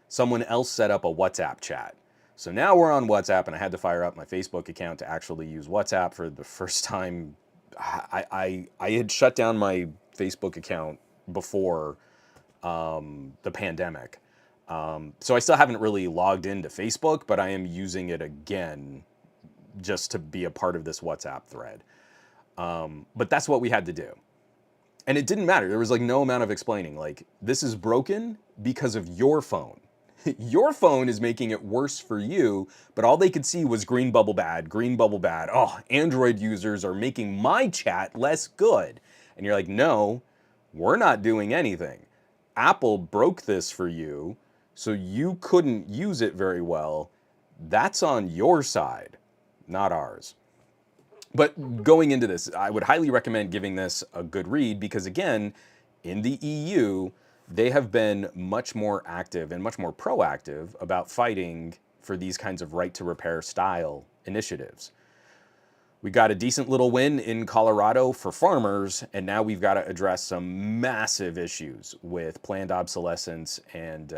someone else set up a WhatsApp chat. So now we're on WhatsApp, and I had to fire up my Facebook account to actually use WhatsApp for the first time. I had shut down my Facebook account before the pandemic. So I still haven't really logged into Facebook, but I am using it again just to be a part of this WhatsApp thread. But that's what we had to do. And it didn't matter. There was like no amount of explaining. Like, this is broken because of your phone. Your phone is making it worse for you, but all they could see was green bubble bad, green bubble bad. Oh, Android users are making my chat less good. And you're like, no, we're not doing anything. Apple broke this for you, so you couldn't use it very well. That's on your side, not ours. But going into this, I would highly recommend giving this a good read because, again, in the EU, they have been much more active and much more proactive about fighting for these kinds of right to repair style initiatives. We got a decent little win in Colorado for farmers, and now we've got to address some massive issues with planned obsolescence and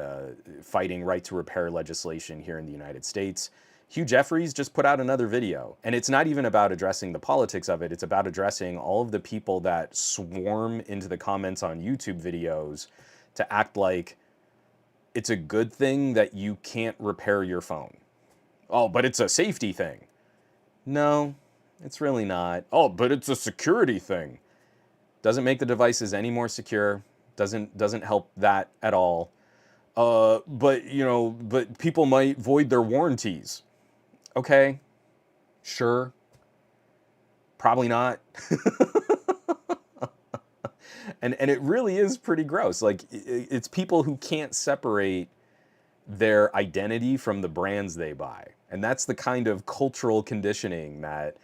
fighting right to repair legislation here in the United States. Hugh Jeffries just put out another video, and it's not even about addressing the politics of it. It's about addressing all of the people that swarm into the comments on YouTube videos to act like it's a good thing that you can't repair your phone. Oh, but it's a safety thing. No, it's really not. Oh, but it's a security thing. Doesn't make the devices any more secure. Doesn't help that at all. But people might void their warranties. Okay, sure. Probably not. And it really is pretty gross. Like, it's people who can't separate their identity from the brands they buy. And that's the kind of cultural conditioning that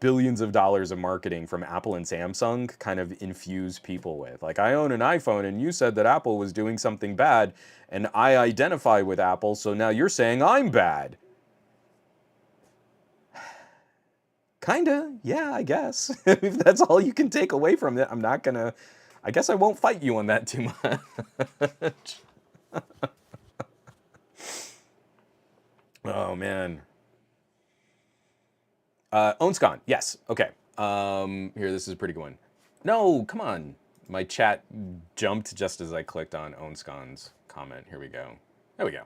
billions of dollars of marketing from Apple and Samsung kind of infuse people with. Like, I own an iPhone and you said that Apple was doing something bad and I identify with Apple, so now you're saying I'm bad. Kinda, yeah, I guess. If that's all you can take away from it, I guess I won't fight you on that too much. Oh, man. Onscon, yes, okay. Here, this is a pretty good one. No, come on. My chat jumped just as I clicked on Onscon's comment. Here we go. There we go.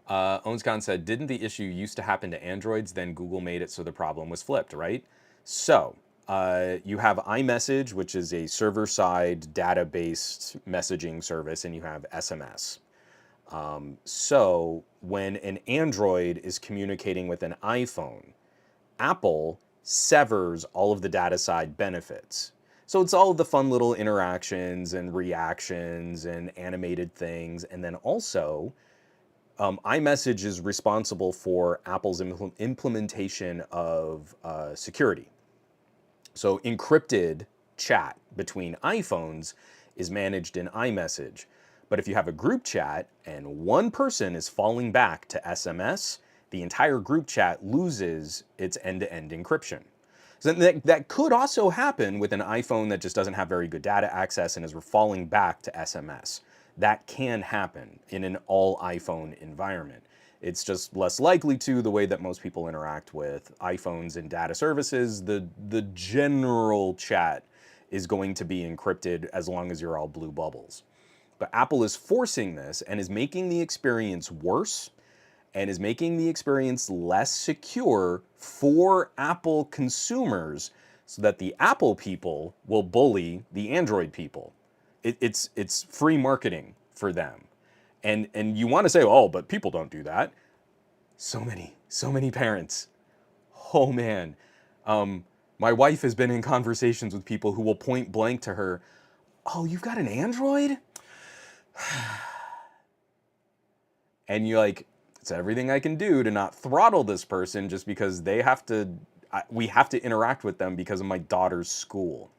Onscon said, didn't the issue used to happen to Androids, then Google made it so the problem was flipped, right? So, you have iMessage, which is a server-side data-based messaging service, and you have SMS. So when an Android is communicating with an iPhone, Apple severs all of the data side benefits. So it's all of the fun little interactions and reactions and animated things. And then also, iMessage is responsible for Apple's implementation of security. So encrypted chat between iPhones is managed in iMessage. But if you have a group chat and one person is falling back to SMS, the entire group chat loses its end-to-end encryption. So that could also happen with an iPhone that just doesn't have very good data access and is falling back to SMS. That can happen in an all iPhone environment. It's just less likely to the way that most people interact with iPhones and data services. The general chat is going to be encrypted as long as you're all blue bubbles. But Apple is forcing this and is making the experience worse and is making the experience less secure for Apple consumers so that the Apple people will bully the Android people. It's free marketing for them. And you want to say, oh, but people don't do that. So many parents. Oh man. My wife has been in conversations with people who will point blank to her, oh, you've got an Android? And you're like, it's everything I can do to not throttle this person just because we have to interact with them because of my daughter's school.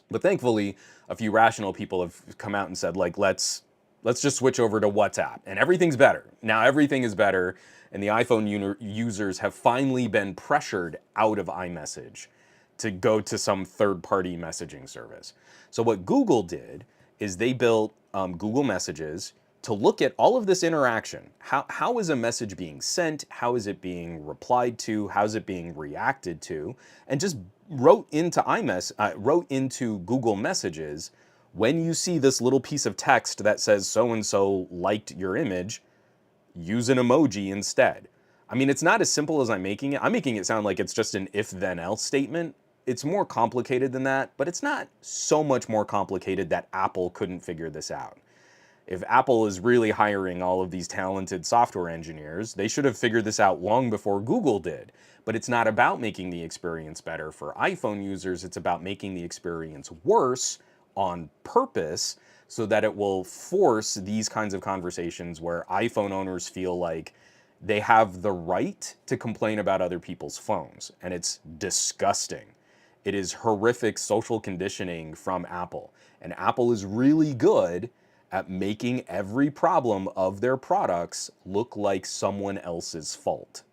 But thankfully, a few rational people have come out and said, like, let's just switch over to WhatsApp, and everything's better. Now everything is better, and the iPhone users have finally been pressured out of iMessage to go to some third-party messaging service. So what Google did is they built Google Messages to look at all of this interaction. How is a message being sent? How is it being replied to? How is it being reacted to? And just wrote into Google Messages, when you see this little piece of text that says so-and-so liked your image, use an emoji instead. I mean, it's not as simple as I'm making it. I'm making it sound like it's just an if-then-else statement. It's more complicated than that, but it's not so much more complicated that Apple couldn't figure this out. If Apple is really hiring all of these talented software engineers, they should have figured this out long before Google did. But it's not about making the experience better for iPhone users, it's about making the experience worse on purpose so that it will force these kinds of conversations where iPhone owners feel like they have the right to complain about other people's phones. And it's disgusting. It is horrific social conditioning from Apple. And Apple is really good at making every problem of their products look like someone else's fault.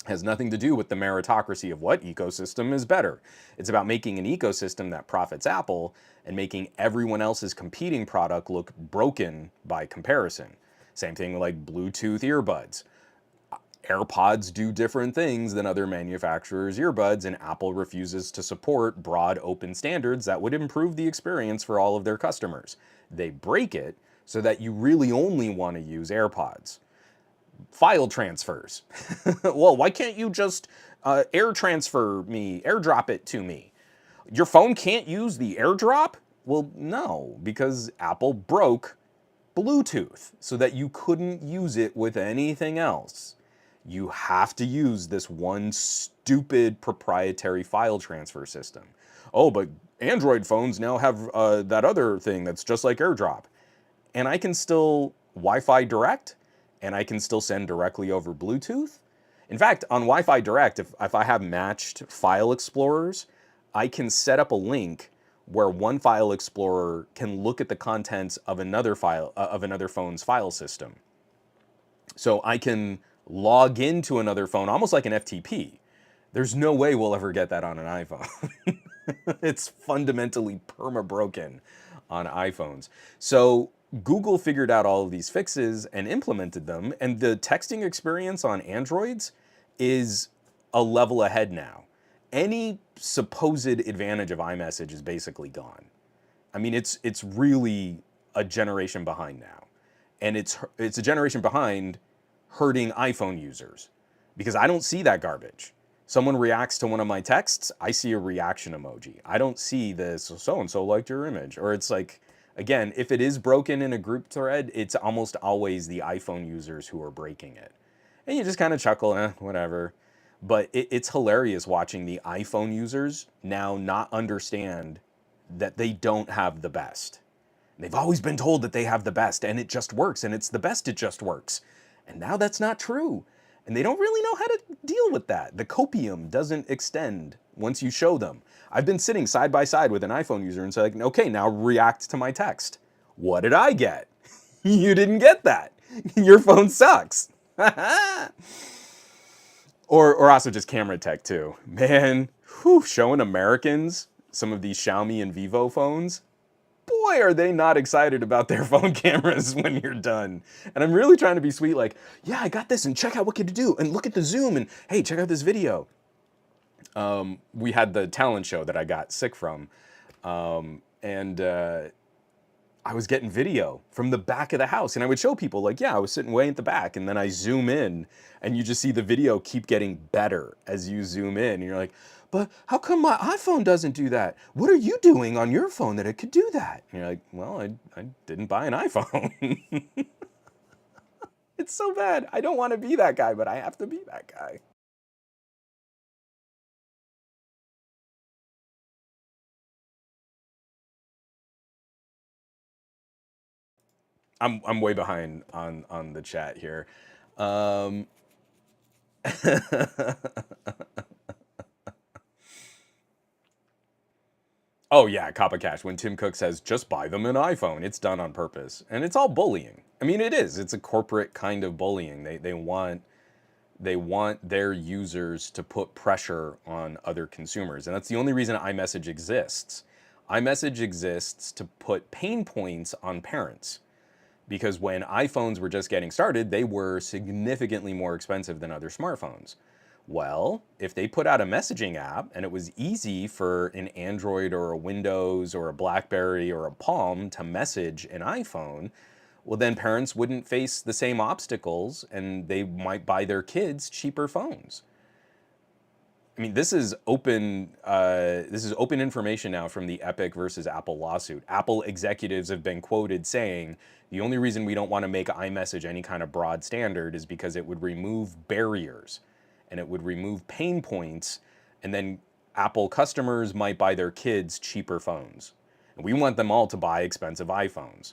It has nothing to do with the meritocracy of what ecosystem is better. It's about making an ecosystem that profits Apple and making everyone else's competing product look broken by comparison. Same thing like Bluetooth earbuds. AirPods do different things than other manufacturers' earbuds, and Apple refuses to support broad open standards that would improve the experience for all of their customers. They break it so that you really only want to use AirPods. File transfers. Well, why can't you just airdrop it to me? Your phone can't use the AirDrop? Well, no, because Apple broke Bluetooth so that you couldn't use it with anything else. You have to use this one stupid proprietary file transfer system. Oh, but Android phones now have that other thing that's just like AirDrop. And I can still Wi-Fi direct, and I can still send directly over Bluetooth. In fact, on Wi-Fi direct, if I have matched file explorers, I can set up a link where one file explorer can look at the contents of another phone's file system. So I can log into another phone, almost like an FTP. There's no way we'll ever get that on an iPhone. It's fundamentally perma-broken on iPhones. So Google figured out all of these fixes and implemented them, and the texting experience on Androids is a level ahead now. Any supposed advantage of iMessage is basically gone. I mean, it's really a generation behind now. And it's a generation behind hurting iPhone users, because I don't see that garbage. Someone reacts to one of my texts, I see a reaction emoji. I don't see this, so-and-so liked your image. Or it's like, Again, if it is broken in a group thread, it's almost always the iPhone users who are breaking it. And you just kind of chuckle, whatever. But it's hilarious watching the iPhone users now not understand that they don't have the best. They've always been told that they have the best and it just works and it's the best, it just works. And now that's not true. And they don't really know how to deal with that. The copium doesn't extend once you show them. I've been sitting side by side with an iPhone user and say, like, okay, now react to my text. What did I get? You didn't get that. Your phone sucks. Or also just camera tech too. Man, showing Americans some of these Xiaomi and Vivo phones, boy, are they not excited about their phone cameras when you're done. And I'm really trying to be sweet, like, yeah, I got this, and check out what can you do, and look at the zoom, and hey, check out this video. We had the talent show that I got sick from, and I was getting video from the back of the house, and I would show people, like, yeah, I was sitting way at the back, and then I zoom in, and you just see the video keep getting better as you zoom in, and you're like, but how come my iPhone doesn't do that? What are you doing on your phone that it could do that? And you're like, well, I didn't buy an iPhone. It's so bad. I don't want to be that guy, but I have to be that guy. I'm way behind on the chat here. Um, Oh yeah, Coppa Cash. When Tim Cook says just buy them an iPhone, it's done on purpose, and it's all bullying. I mean, it is. It's a corporate kind of bullying. They want their users to put pressure on other consumers, and that's the only reason iMessage exists. iMessage exists to put pain points on parents, because when iPhones were just getting started, they were significantly more expensive than other smartphones. Well, if they put out a messaging app and it was easy for an Android or a Windows or a BlackBerry or a Palm to message an iPhone, well, then parents wouldn't face the same obstacles and they might buy their kids cheaper phones. I mean, this is open. This is open information now from the Epic versus Apple lawsuit. Apple executives have been quoted saying the only reason we don't want to make iMessage any kind of broad standard is because it would remove barriers and it would remove pain points, and then Apple customers might buy their kids cheaper phones. And we want them all to buy expensive iPhones.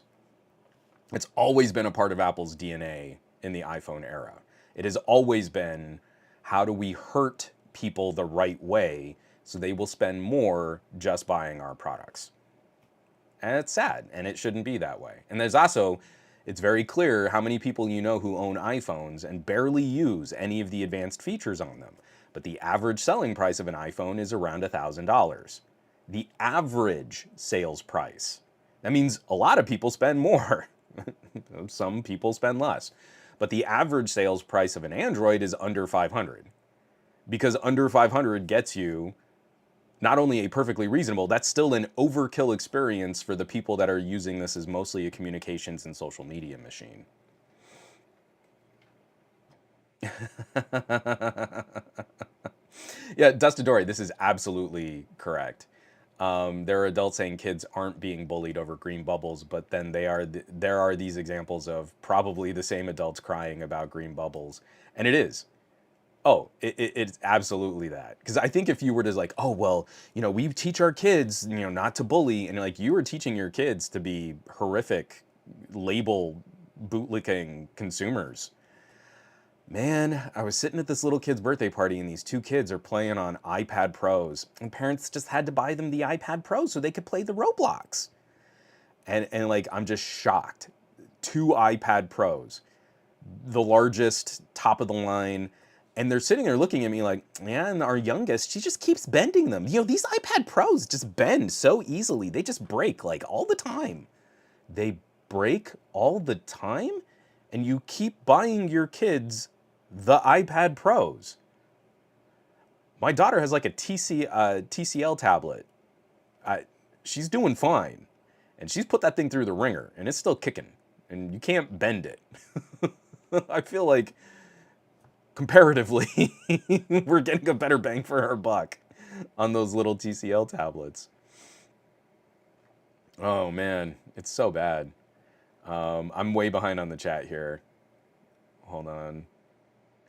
It's always been a part of Apple's DNA in the iPhone era. It has always been, how do we hurt people the right way so they will spend more just buying our products? And it's sad, and it shouldn't be that way. And there's also, it's very clear how many people you know who own iPhones and barely use any of the advanced features on them. But the average selling price of an iPhone is around $1,000. The average sales price. That means a lot of people spend more. Some people spend less. But the average sales price of an Android is under 500. Because under 500 gets you not only a perfectly reasonable, that's still an overkill experience for the people that are using this as mostly a communications and social media machine. Yeah, Dustadori, this is absolutely correct. There are adults saying kids aren't being bullied over green bubbles, but then there are these examples of probably the same adults crying about green bubbles, and it is. Oh, it's absolutely that. Because I think if you were to like, oh, well, we teach our kids, not to bully, and like you were teaching your kids to be horrific, label bootlicking consumers. Man, I was sitting at this little kid's birthday party, and these two kids are playing on iPad Pros, and parents just had to buy them the iPad Pros so they could play the Roblox. And like, I'm just shocked. Two iPad Pros, the largest, top of the line. And they're sitting there looking at me like, man, our youngest, she just keeps bending them. These iPad Pros just bend so easily. They just break like all the time. They break all the time? And you keep buying your kids the iPad Pros. My daughter has like a TCL tablet. She's doing fine. And she's put that thing through the ringer, and it's still kicking. And you can't bend it. I feel like comparatively, we're getting a better bang for our buck on those little TCL tablets. Oh man, it's so bad. I'm way behind on the chat here. Hold on.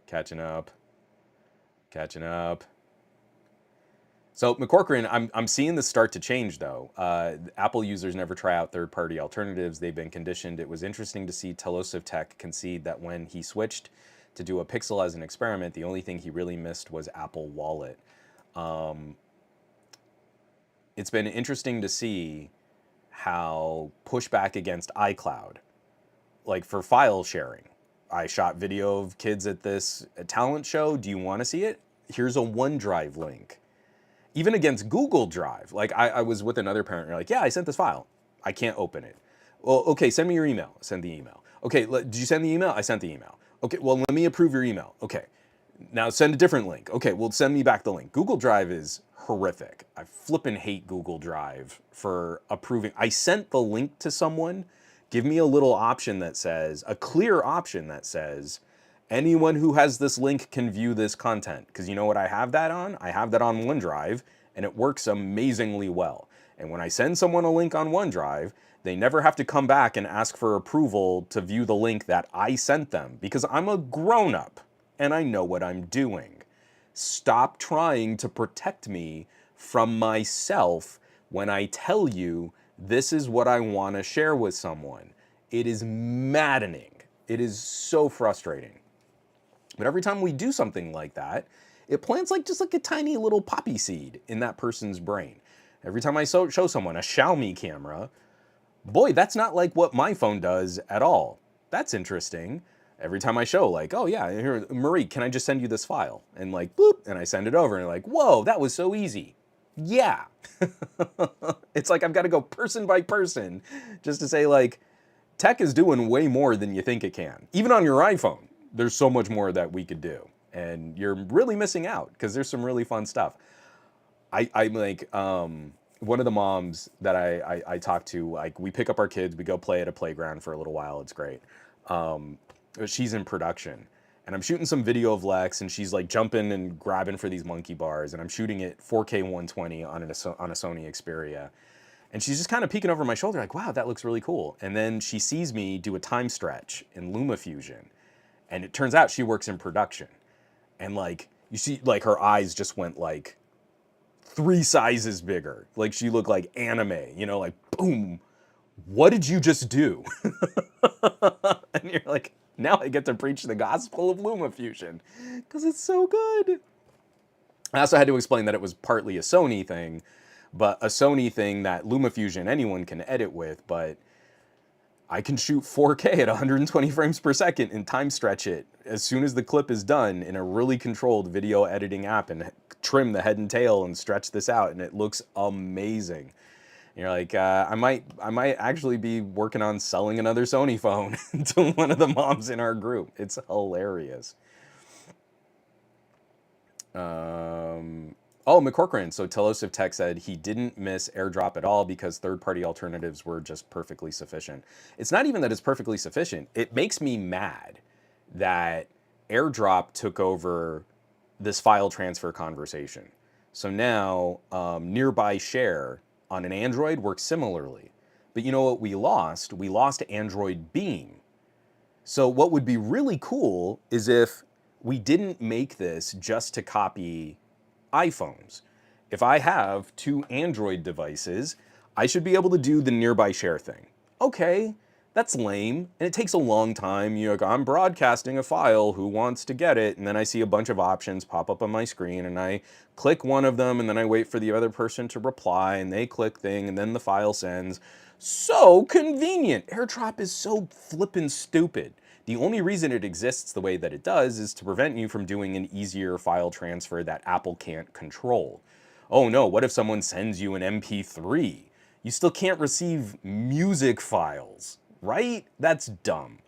Catching up. Catching up. So McCorcoran, I'm seeing this start to change though. Apple users never try out third-party alternatives. They've been conditioned. It was interesting to see Telos of Tech concede that when he switched to do a Pixel as an experiment, the only thing he really missed was Apple Wallet. It's been interesting to see how pushback against iCloud, like for file sharing. I shot video of kids at this talent show. Do you want to see it? Here's a OneDrive link. Even against Google Drive. Like I was with another parent, you're like, yeah, I sent this file. I can't open it. Well, okay, send me your email. Send the email. Okay, did you send the email? I sent the email. Okay, well, let me approve your email. Okay, now send a different link. Okay, well, send me back the link. Google Drive is horrific. I flippin' hate Google Drive for approving. I sent the link to someone. Give me a little option that says, a clear option that says, anyone who has this link can view this content. Because you know what I have that on? I have that on OneDrive, and it works amazingly well. And when I send someone a link on OneDrive, they never have to come back and ask for approval to view the link that I sent them, because I'm a grown-up and I know what I'm doing. Stop trying to protect me from myself when I tell you this is what I want to share with someone. It is maddening. It is so frustrating. But every time we do something like that, it plants like just like a tiny little poppy seed in that person's brain. Every time I show someone a Xiaomi camera, boy, that's not like what my phone does at all. That's interesting. Every time I show, like, oh yeah, here, Marie, can I just send you this file? And like, boop, and I send it over, and like, whoa, that was so easy. Yeah. It's like I've got to go person by person just to say, like, tech is doing way more than you think it can. Even on your iPhone, there's so much more that we could do. And you're really missing out because there's some really fun stuff. I'm like, one of the moms that I talk to, like, we pick up our kids, we go play at a playground for a little while. It's great. She's in production. And I'm shooting some video of Lex, and she's like jumping and grabbing for these monkey bars. And I'm shooting it 4K 120 on a Sony Xperia. And she's just kind of peeking over my shoulder like, wow, that looks really cool. And then she sees me do a time stretch in LumaFusion. And it turns out she works in production. And like, you see, like her eyes just went like 3 sizes bigger. Like she looked like anime, you know, like boom. What did you just do? And you're like, now I get to preach the gospel of LumaFusion because it's so good. I also had to explain that it was partly a Sony thing, but a Sony thing that LumaFusion anyone can edit with, but I can shoot 4K at 120 frames per second and time stretch it as soon as the clip is done in a really controlled video editing app and trim the head and tail and stretch this out, and it looks amazing. And you're like, I might actually be working on selling another Sony phone to one of the moms in our group. It's hilarious. Oh, McCorcoran. So Telos of Tech said he didn't miss AirDrop at all because third-party alternatives were just perfectly sufficient. It's not even that it's perfectly sufficient. It makes me mad that AirDrop took over this file transfer conversation. So now Nearby Share on an Android works similarly. But you know what we lost? We lost Android Beam. So what would be really cool is if we didn't make this just to copy iPhones. If I have 2 Android devices, I should be able to do the Nearby Share thing. Okay, that's lame, and it takes a long time. You're like, I'm broadcasting a file, who wants to get it? And then I see a bunch of options pop up on my screen, and I click one of them, and then I wait for the other person to reply, and they click thing, and then the file sends. So convenient. AirDrop is so flippin' stupid. The only reason it exists the way that it does is to prevent you from doing an easier file transfer that Apple can't control. Oh no, what if someone sends you an MP3? You still can't receive music files, right? That's dumb.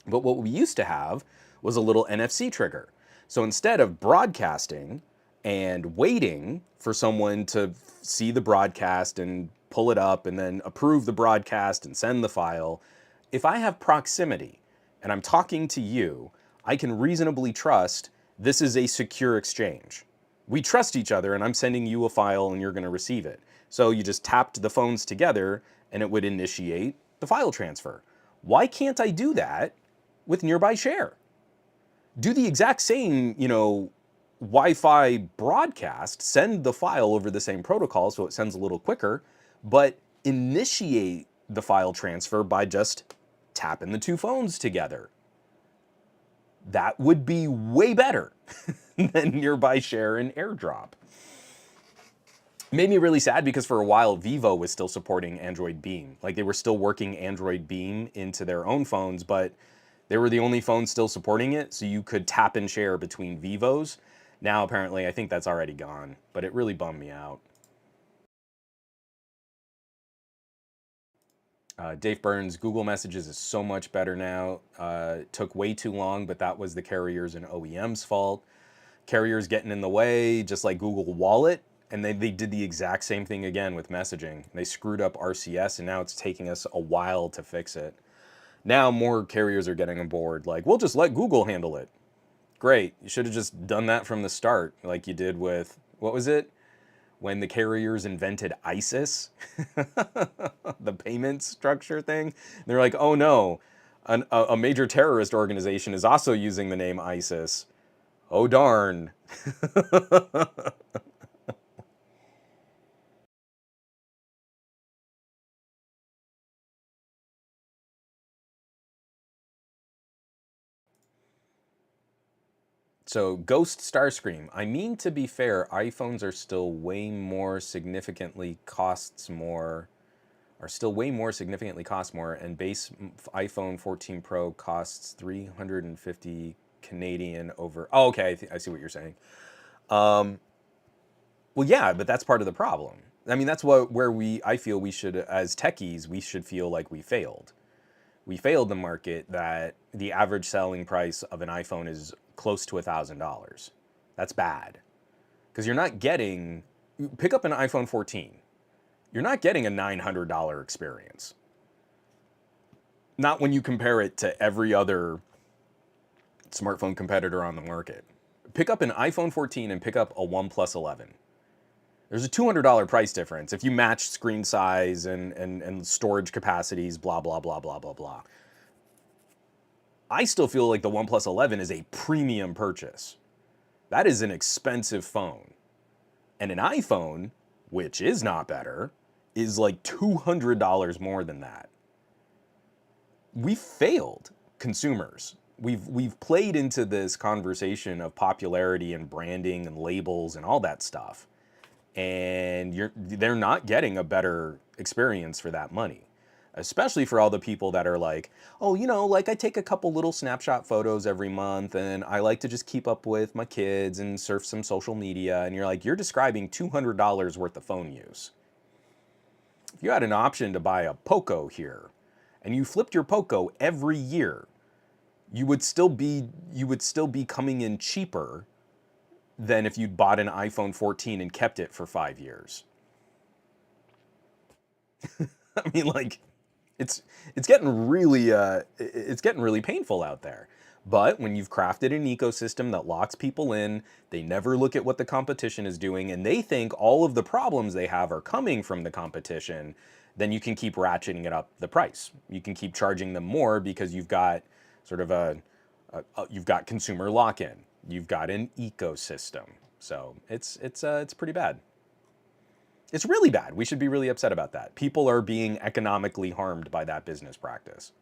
But what we used to have was a little NFC trigger. So instead of broadcasting and waiting for someone to see the broadcast and pull it up and then approve the broadcast and send the file, if I have proximity and I'm talking to you, I can reasonably trust this is a secure exchange. We trust each other, and I'm sending you a file and you're going to receive it. So you just tapped the phones together and it would initiate the file transfer. Why can't I do that with Nearby Share? Do the exact same, Wi-Fi broadcast, send the file over the same protocol so it sends a little quicker, but initiate the file transfer by just tapping the two phones together. That would be way better than Nearby Share and AirDrop. Made me really sad because for a while Vivo was still supporting Android Beam. Like they were still working Android Beam into their own phones, but they were the only phones still supporting it, so you could tap and share between Vivos. Now apparently I think that's already gone, but it really bummed me out. Dave Burns, Google Messages is so much better now. It took way too long, but that was the carriers and OEM's fault. Carriers getting in the way, just like Google Wallet, and they did the exact same thing again with messaging. They screwed up RCS, and now it's taking us a while to fix it. Now more carriers are getting on board, like, we'll just let Google handle it. Great, you should have just done that from the start, like you did with, what was it? When the carriers invented ISIS, the payment structure thing. They're like, oh no, a major terrorist organization is also using the name ISIS. Oh darn. So Ghost Starscream, I mean, to be fair, iPhones are still way more significantly costs more, are still way more significantly cost more, and base iPhone 14 Pro costs 350 Canadian over. Oh, okay, I see what you're saying. Well, yeah, but that's part of the problem. I mean, that's where I feel we should, as techies, we should feel like we failed. We failed the market that the average selling price of an iPhone is close to $1,000. That's bad. Because you're not getting, pick up an iPhone 14. You're not getting a $900 experience. Not when you compare it to every other smartphone competitor on the market. Pick up an iPhone 14 and pick up a OnePlus 11. There's a $200 price difference if you match screen size and storage capacities, blah, blah, blah, blah, blah, blah. I still feel like the OnePlus 11 is a premium purchase. That is an expensive phone. And an iPhone, which is not better, is like $200 more than that. We failed consumers. We've played into this conversation of popularity and branding and labels and all that stuff. And they're not getting a better experience for that money. Especially for all the people that are like, oh, like I take a couple little snapshot photos every month and I like to just keep up with my kids and surf some social media. And you're like, you're describing $200 worth of phone use. If you had an option to buy a Poco here and you flipped your Poco every year, you would still be coming in cheaper than if you'd bought an iPhone 14 and kept it for 5 years. I mean, like, it's getting really painful out there. But when you've crafted an ecosystem that locks people in, they never look at what the competition is doing, and they think all of the problems they have are coming from the competition, then you can keep ratcheting it up the price. You can keep charging them more because you've got sort of you've got consumer lock-in. You've got an ecosystem. So it's pretty bad. It's really bad. We should be really upset about that. People are being economically harmed by that business practice.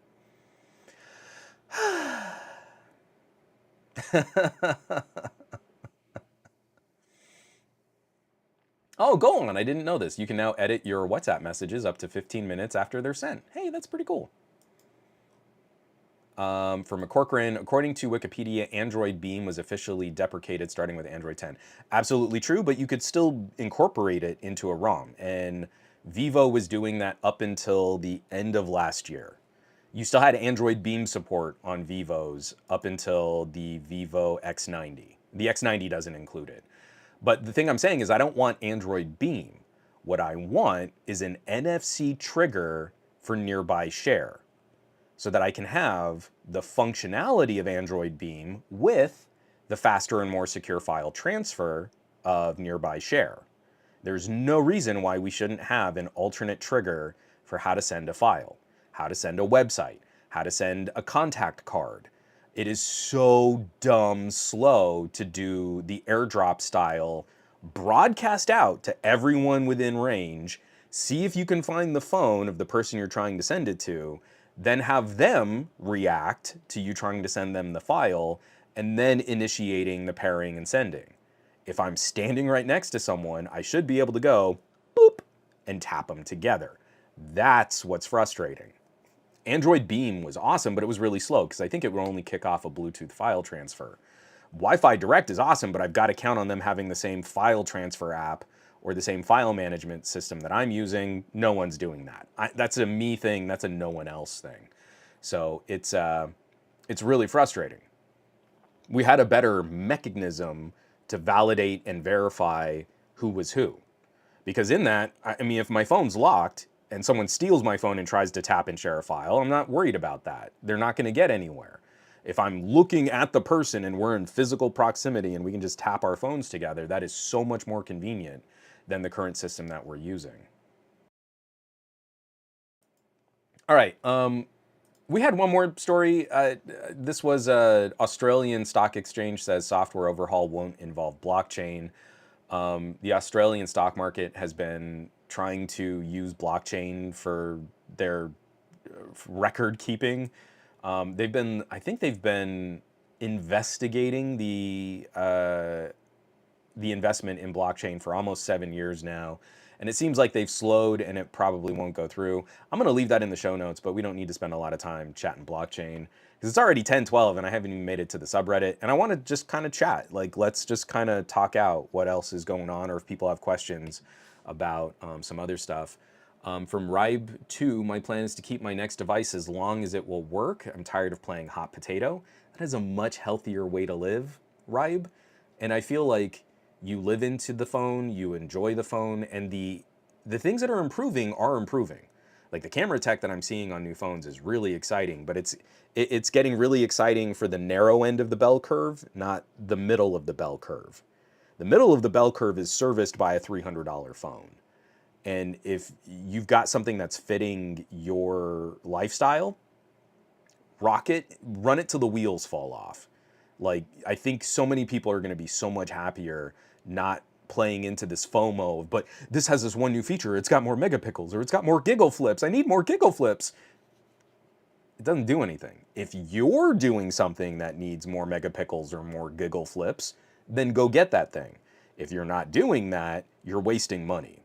Oh, go on. I didn't know this. You can now edit your WhatsApp messages up to 15 minutes after they're sent. Hey, that's pretty cool. From McCorcoran, according to Wikipedia, Android Beam was officially deprecated starting with Android 10. Absolutely true, but you could still incorporate it into a ROM. And Vivo was doing that up until the end of last year. You still had Android Beam support on Vivos up until the Vivo X90. The X90 doesn't include it. But the thing I'm saying is I don't want Android Beam. What I want is an NFC trigger for Nearby Share, so that I can have the functionality of Android Beam with the faster and more secure file transfer of Nearby Share. There's no reason why we shouldn't have an alternate trigger for how to send a file, how to send a website, how to send a contact card. It is so dumb slow to do the airdrop style, broadcast out to everyone within range, see if you can find the phone of the person you're trying to send it to, then have them react to you trying to send them the file, and then initiating the pairing and sending. If I'm standing right next to someone, I should be able to go boop and tap them together. That's what's frustrating. Android Beam was awesome, but it was really slow because I think it would only kick off a Bluetooth file transfer. Wi-Fi Direct is awesome, but I've got to count on them having the same file transfer app or the same file management system that I'm using. No one's doing that. That's a me thing. That's a no one else thing. So it's really frustrating. We had a better mechanism to validate and verify who was who. Because in that, I mean, if my phone's locked and someone steals my phone and tries to tap and share a file, I'm not worried about that. They're not going to get anywhere. If I'm looking at the person and we're in physical proximity and we can just tap our phones together, that is so much more convenient than the current system that we're using. All right. We had one more story. This was Australian stock exchange says software overhaul won't involve blockchain. The Australian stock market has been trying to use blockchain for their record keeping. I think they've been investigating the investment in blockchain for almost 7 years now. And it seems like they've slowed and it probably won't go through. I'm going to leave that in the show notes, but we don't need to spend a lot of time chatting blockchain because it's already 10:12 and I haven't even made it to the subreddit. And I want to just kind of chat. Like, let's just kind of talk out what else is going on or if people have questions about some other stuff. From Ribe2, my plan is to keep my next device as long as it will work. I'm tired of playing hot potato. That is a much healthier way to live, Ribe. And I feel like you live into the phone, you enjoy the phone, and the things that are improving are improving. Like the camera tech that I'm seeing on new phones is really exciting, but it's getting really exciting for the narrow end of the bell curve, not the middle of the bell curve. The middle of the bell curve is serviced by a $300 phone. And if you've got something that's fitting your lifestyle, rock it, run it till the wheels fall off. Like, I think so many people are going to be so much happier not playing into this FOMO, but this has this one new feature. It's got more megapixels or it's got more giggle flips. I need more giggle flips. It doesn't do anything. If you're doing something that needs more megapixels or more giggle flips, then go get that thing. If you're not doing that, you're wasting money.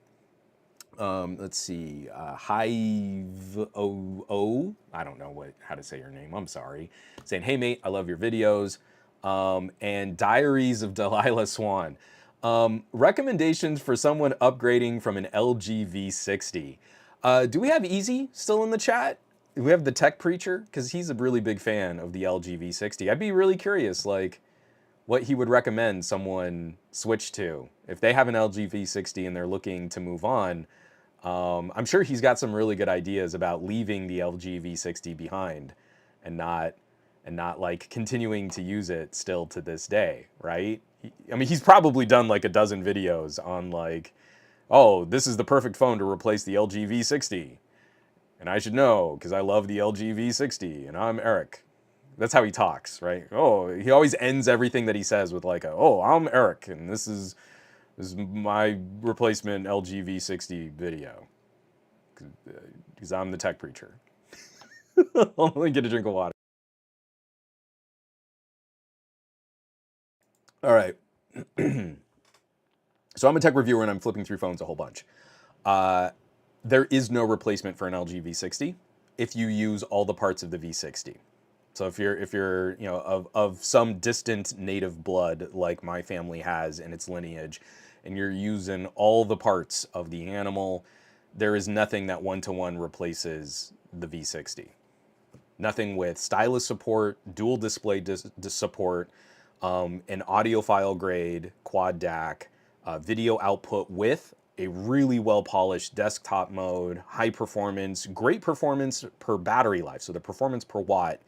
Let's see, Hive O. I don't know how to say your name. I'm sorry. Saying, hey mate, I love your videos. And Diaries of Delilah Swan. Recommendations for someone upgrading from an LG V60. Do we have Easy still in the chat? Do we have the tech preacher? Because he's a really big fan of the LG V60. I'd be really curious, like, what he would recommend someone switch to. If they have an LG V60 and they're looking to move on, I'm sure he's got some really good ideas about leaving the LG V60 behind and not like continuing to use it still to this day, right? I mean, he's probably done like a dozen videos on like, oh, this is the perfect phone to replace the LG V60. And I should know because I love the LG V60 and I'm Eric. That's how he talks, right? Oh, he always ends everything that he says with like, oh, I'm Eric and this is my replacement LG V60 video because I'm the tech preacher. Let me get a drink of water. All right. So I'm a tech reviewer and I'm flipping through phones a whole bunch. There is no replacement for an LG V60 if you use all the parts of the V60. So if you're you know of some distant native blood like my family has in its lineage, and you're using all the parts of the animal, there is nothing that one-to-one replaces the V60. Nothing with stylus support, dual display support, an audiophile grade quad DAC, video output with a really well-polished desktop mode, high performance, great performance per battery life. So the performance per watt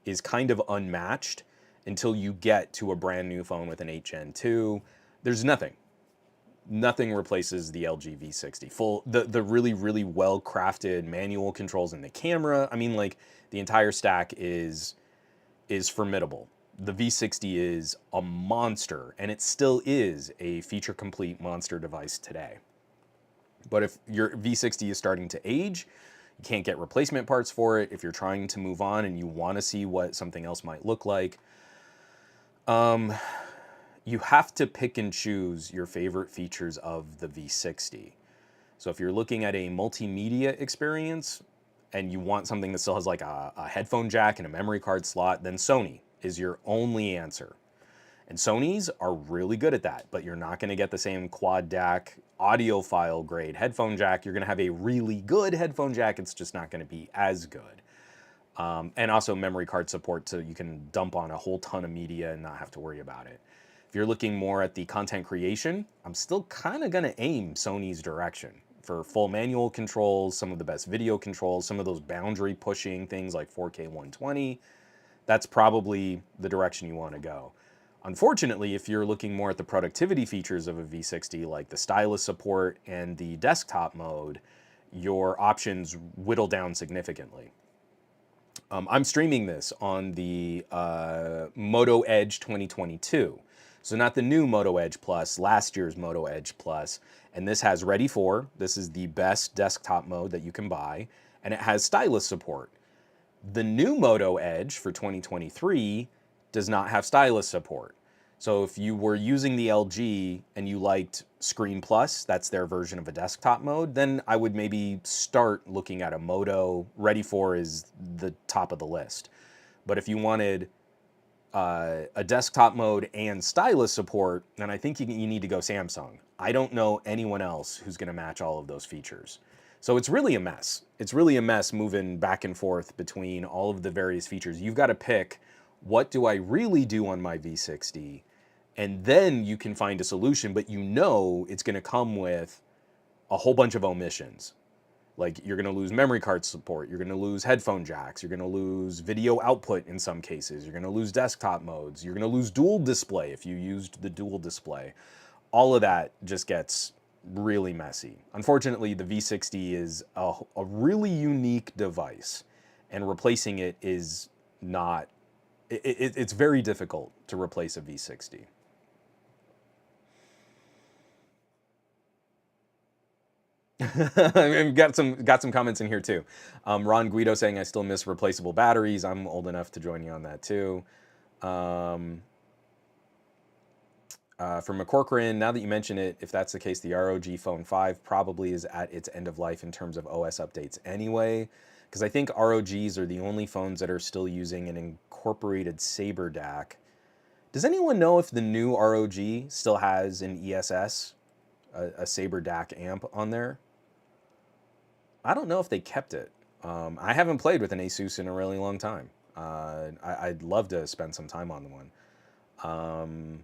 is kind of unmatched until you get to a brand new phone with an 8 Gen 2. There's nothing. Nothing replaces the LG V60. The really, really well crafted manual controls in the camera. I mean, like, the entire stack is formidable. The V60 is a monster, and it still is a feature complete monster device today. But if your V60 is starting to age, you can't get replacement parts for it. If you're trying to move on and you want to see what something else might look like, you have to pick and choose your favorite features of the V60. So if you're looking at a multimedia experience and you want something that still has like a headphone jack and a memory card slot, then Sony is your only answer. And Sony's are really good at that, but you're not going to get the same quad DAC audiophile grade headphone jack. You're going to have a really good headphone jack. It's just not going to be as good. And also memory card support, so you can dump on a whole ton of media and not have to worry about it. If you're looking more at the content creation, I'm still kind of going to aim Sony's direction for full manual controls, some of the best video controls, some of those boundary pushing things like 4K 120. That's probably the direction you want to go. Unfortunately, if you're looking more at the productivity features of a V60, like the stylus support and the desktop mode, your options whittle down significantly. I'm streaming this on the Moto Edge 2022. So not the new Moto Edge Plus, last year's Moto Edge Plus. And this has Ready For. This is the best desktop mode that you can buy. And it has stylus support. The new Moto Edge for 2023 does not have stylus support. So if you were using the LG and you liked Screen Plus, that's their version of a desktop mode, then I would maybe start looking at a Moto. Ready For is the top of the list. But if you wanted a desktop mode and stylus support, then I think you need to go Samsung. I don't know anyone else who's going to match all of those features. So it's really a mess. It's really a mess moving back and forth between all of the various features. You've got to pick, what do I really do on my V60? And then you can find a solution, but you know it's going to come with a whole bunch of omissions. Like, you're going to lose memory card support, you're going to lose headphone jacks, you're going to lose video output in some cases, you're going to lose desktop modes, you're going to lose dual display if you used the dual display. All of that just gets really messy. Unfortunately, the V60 is a really unique device, and replacing it is not, it's very difficult to replace a V60. I've got some comments in here too. Ron Guido saying, I still miss replaceable batteries. I'm old enough to join you on that too. From McCorcoran, now that you mention it, if that's the case, the ROG Phone 5 probably is at its end of life in terms of OS updates anyway, because I think ROGs are the only phones that are still using an incorporated Saber DAC. Does anyone know if the new ROG still has an ESS, a Saber DAC amp on there? I don't know if they kept it. I haven't played with an Asus in a really long time. I'd love to spend some time on the one.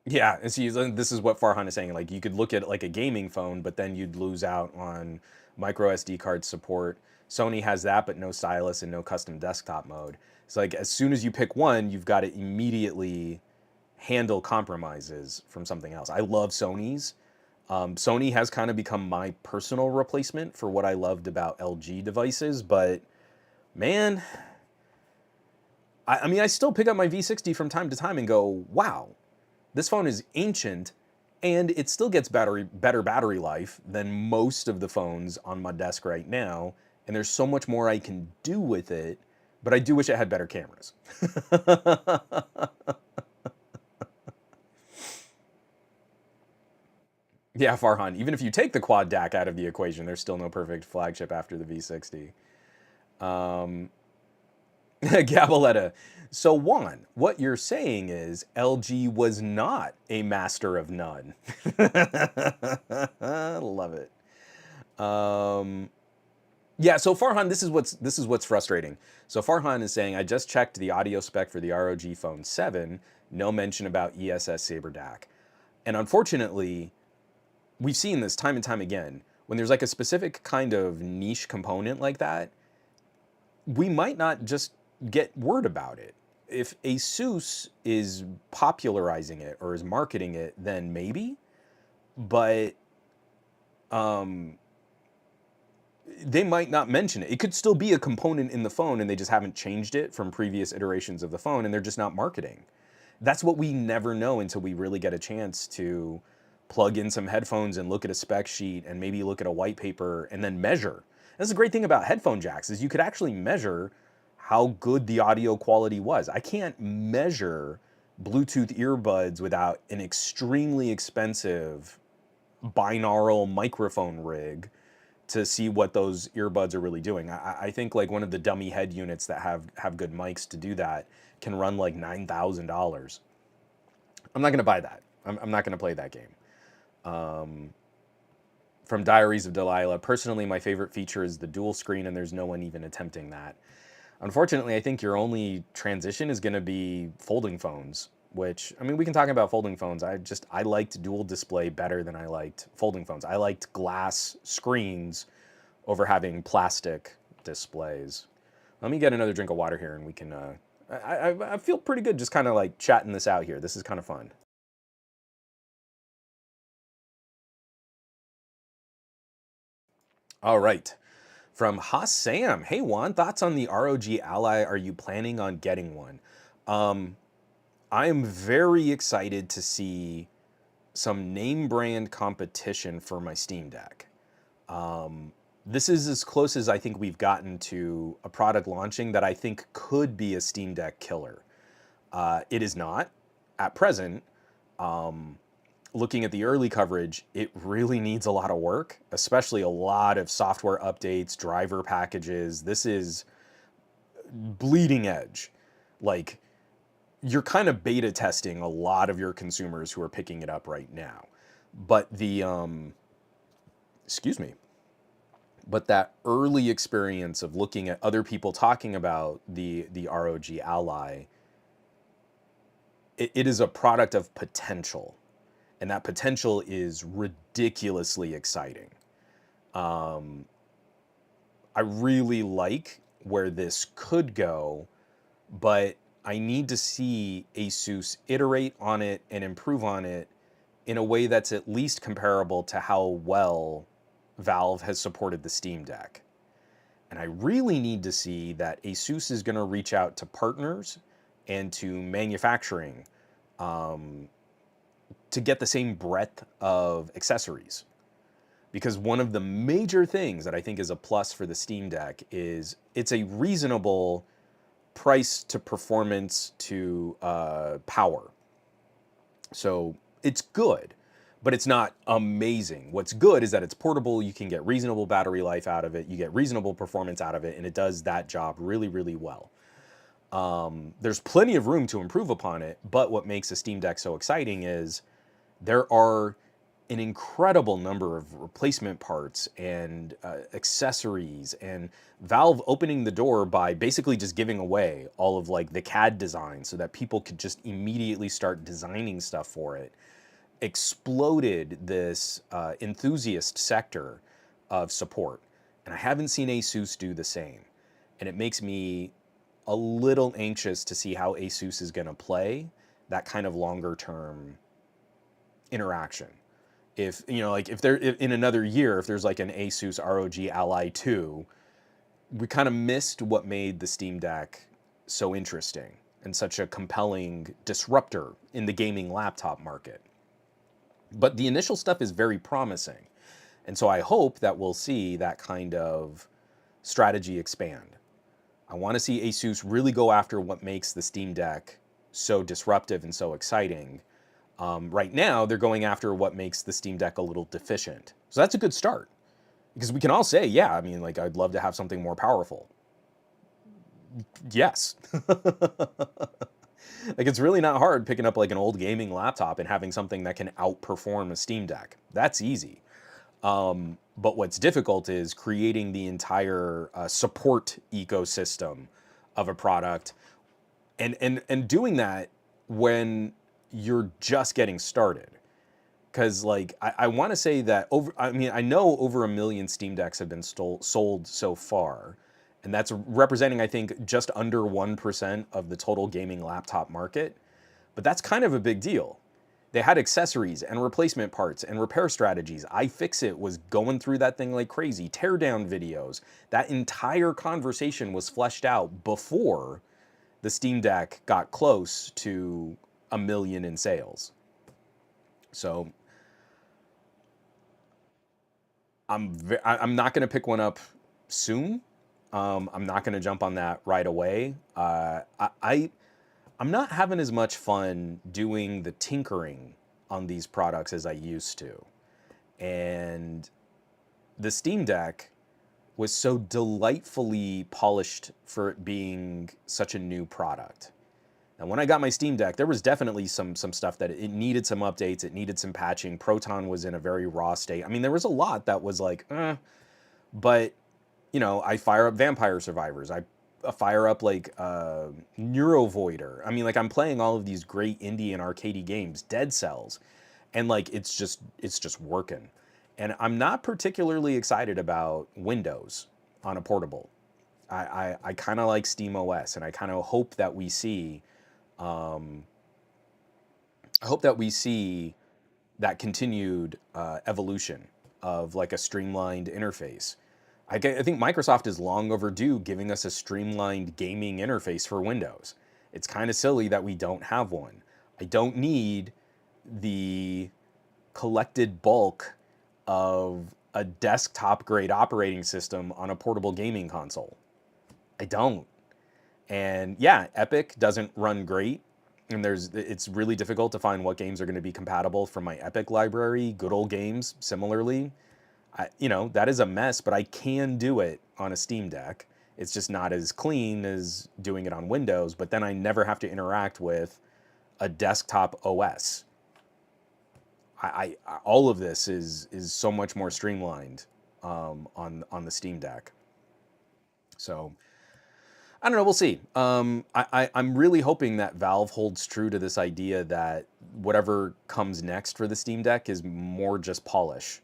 Yeah, and see, this is what Farhan is saying. Like, you could look at like a gaming phone, but then you'd lose out on micro SD card support. Sony has that, but no stylus and no custom desktop mode. It's like, as soon as you pick one, you've got to immediately handle compromises from something else. I love Sony's. Sony has kind of become my personal replacement for what I loved about LG devices, but man, I mean, I still pick up my V60 from time to time and go, wow, this phone is ancient, and it still gets better battery life than most of the phones on my desk right now, and there's so much more I can do with it, but I do wish it had better cameras. Yeah, Farhan, even if you take the quad DAC out of the equation, there's still no perfect flagship after the V60. Gabaletta. So Juan, what you're saying is LG was not a master of none. Love it. Yeah, so Farhan, this is what's frustrating. So Farhan is saying, I just checked the audio spec for the ROG Phone 7, no mention about ESS Saber DAC. And unfortunately, we've seen this time and time again. When there's like a specific kind of niche component like that, we might not just get word about it. if ASUS is popularizing it or is marketing it, then maybe. But um, they might not mention it. It could still be a component in the phone, and they just haven't changed it from previous iterations of the phone, and they're just not marketing. That's what we never know until we really get a chance to plug in some headphones and look at a spec sheet and maybe look at a white paper and then measure. That's the great thing about headphone jacks is you could actually measure how good the audio quality was. I can't measure Bluetooth earbuds without an extremely expensive binaural microphone rig to see what those earbuds are really doing. I think like one of the dummy head units that have good mics to do that can run like $9,000. I'm not gonna buy that. I'm not gonna play that game. From Diaries of Delilah, personally, my favorite feature is the dual screen, and there's no one even attempting that. Unfortunately, I think your only transition is gonna be folding phones, which, I mean, we can talk about folding phones. I liked dual display better than I liked folding phones. I liked glass screens over having plastic displays. Let me get another drink of water here and we can, I feel pretty good just kind of like chatting this out here. This is kind of fun. All right. From Haas Sam. Hey Juan, thoughts on the ROG Ally? Are you planning on getting one? Um, I am very excited to see some name brand competition for my Steam Deck. This is as close as I think we've gotten to a product launching that I think could be a Steam Deck killer. It is not at present. Looking at the early coverage, it really needs a lot of work, especially a lot of software updates, driver packages. This is bleeding edge. Like, you're kind of beta testing a lot of your consumers who are picking it up right now. But excuse me, but that early experience of looking at other people talking about the ROG Ally, it is a product of potential. And that potential is ridiculously exciting. I really like where this could go, but I need to see ASUS iterate on it and improve on it in a way that's at least comparable to how well Valve has supported the Steam Deck. And I really need to see that ASUS is going to reach out to partners and to manufacturing to get the same breadth of accessories. Because one of the major things that I think is a plus for the Steam Deck is it's a reasonable price to performance to power. So it's good, but it's not amazing. What's good is that it's portable. You can get reasonable battery life out of it. You get reasonable performance out of it, and it does that job really, really well. There's plenty of room to improve upon it, but what makes a Steam Deck so exciting is there are an incredible number of replacement parts and accessories, and Valve opening the door by basically just giving away all of like the CAD design so that people could just immediately start designing stuff for it, exploded this enthusiast sector of support. And I haven't seen ASUS do the same. And it makes me a little anxious to see how ASUS is going to play that kind of longer term interaction. If, you know, like if there, if in another year, if there's like an ASUS ROG Ally 2, we kind of missed what made the Steam Deck so interesting and such a compelling disruptor in the gaming laptop market. But the initial stuff is very promising. And so I hope that we'll see that kind of strategy expand. I want to see ASUS really go after what makes the Steam Deck so disruptive and so exciting. Right now, they're going after what makes the Steam Deck a little deficient. So that's a good start. Because we can all say, yeah, I mean, like, I'd love to have something more powerful. Yes. Like, it's really not hard picking up like an old gaming laptop and having something that can outperform a Steam Deck. That's easy. But what's difficult is creating the entire support ecosystem of a product and doing that when you're just getting started. Because like I want to say that I mean I know over 1 million Steam Decks have been sold so far, And that's representing, I think, just under 1% of the total gaming laptop market. But that's kind of a big deal. They had accessories and replacement parts and repair strategies. iFixit was going through that thing like crazy. Teardown videos. That entire conversation was fleshed out before the Steam Deck got close to 1 million in sales. So I'm not going to pick one up soon. I'm not going to jump on that right away. I'm not having as much fun doing the tinkering on these products as I used to. And the Steam Deck was so delightfully polished for it being such a new product. And when I got my Steam Deck, there was definitely some stuff that it needed some updates, it needed some patching. Proton was in a very raw state. I mean, there was a lot that was like, but you know, I fire up Vampire Survivors. I fire up like Neurovoider. I mean, like I'm playing all of these great indie and arcadey games, Dead Cells, and like it's just working. And I'm not particularly excited about Windows on a portable. I kind of like Steam OS, and I kind of hope that we see um, I hope that we see that continued evolution of like a streamlined interface. I think Microsoft is long overdue giving us a streamlined gaming interface for Windows. It's kind of silly that we don't have one. I don't need the collected bulk of a desktop grade operating system on a portable gaming console. I don't. And yeah, Epic doesn't run great. And it's really difficult to find what games are going to be compatible from my Epic library. Good old games, similarly. That is a mess, but I can do it on a Steam Deck. It's just not as clean as doing it on Windows, but then I never have to interact with a desktop OS. All of this is so much more streamlined on the Steam Deck. So I don't know. We'll see. I'm really hoping that Valve holds true to this idea that whatever comes next for the Steam Deck is more just polish.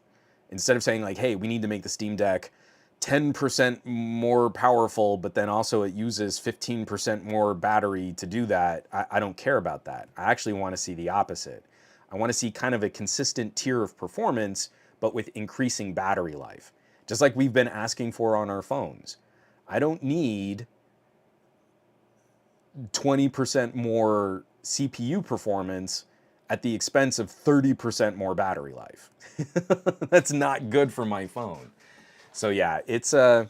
Instead of saying like, hey, we need to make the Steam Deck 10% more powerful, but then also it uses 15% more battery to do that, I don't care about that. I actually want to see the opposite. I want to see kind of a consistent tier of performance, but with increasing battery life, just like we've been asking for on our phones. I don't need 20% more CPU performance at the expense of 30% more battery life. That's not good for my phone. So yeah, it's going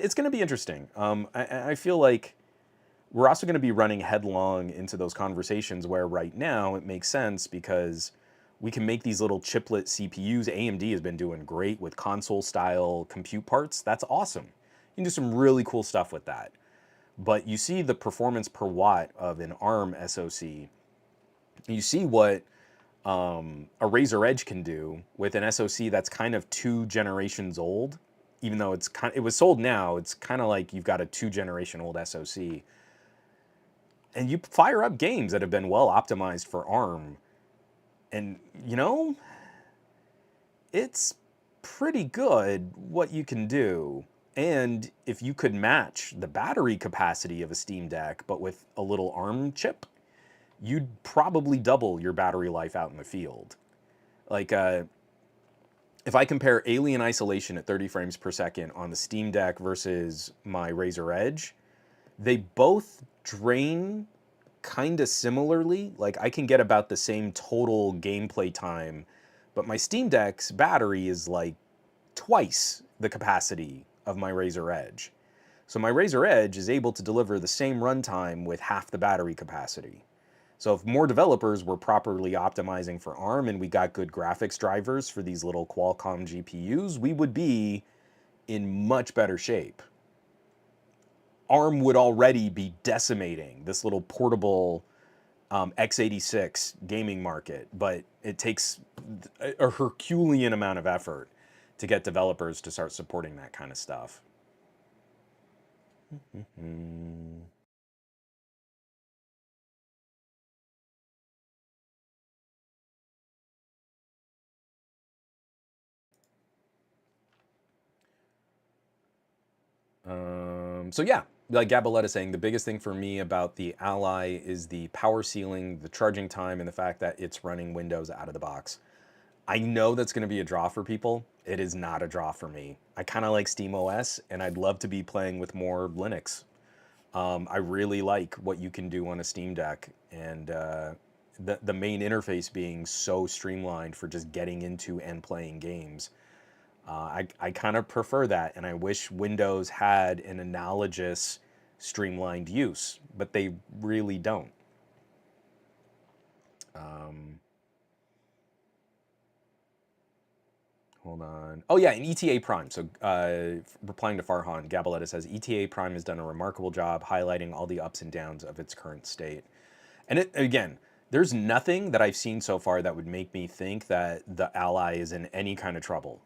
to be interesting. I feel like we're also going to be running headlong into those conversations where right now it makes sense because we can make these little chiplet CPUs. AMD has been doing great with console style compute parts. That's awesome. You can do some really cool stuff with that. But you see the performance per watt of an ARM SoC. You see what a Razer Edge can do with an SoC that's kind of 2 generations old. Even though it was sold now, it's kind of like you've got a 2-generation old SoC. And you fire up games that have been well optimized for ARM. And, it's pretty good what you can do. And if you could match the battery capacity of a Steam Deck, but with a little ARM chip, you'd probably double your battery life out in the field. Like, if I compare Alien Isolation at 30 frames per second on the Steam Deck versus my Razer Edge, they both drain kind of similarly. Like, I can get about the same total gameplay time, but my Steam Deck's battery is like twice the capacity of my Razer Edge. So my Razer Edge is able to deliver the same runtime with half the battery capacity. So if more developers were properly optimizing for ARM and we got good graphics drivers for these little Qualcomm GPUs, we would be in much better shape. ARM would already be decimating this little portable x86 gaming market, but it takes a Herculean amount of effort to get developers to start supporting that kind of stuff. So yeah, like Gabaletta saying, the biggest thing for me about the Ally is the power ceiling, the charging time, and the fact that it's running Windows out of the box. I know that's going to be a draw for people. It is not a draw for me. I kind of like SteamOS, and I'd love to be playing with more Linux. I really like what you can do on a Steam Deck, and the main interface being so streamlined for just getting into and playing games. I kind of prefer that, and I wish Windows had an analogous streamlined use, but they really don't. Um, Hold on. Oh yeah, and ETA Prime. So replying to Farhan, Gabaletta says ETA Prime has done a remarkable job highlighting all the ups and downs of its current state. And it, again, there's nothing that I've seen so far that would make me think that the Ally is in any kind of trouble.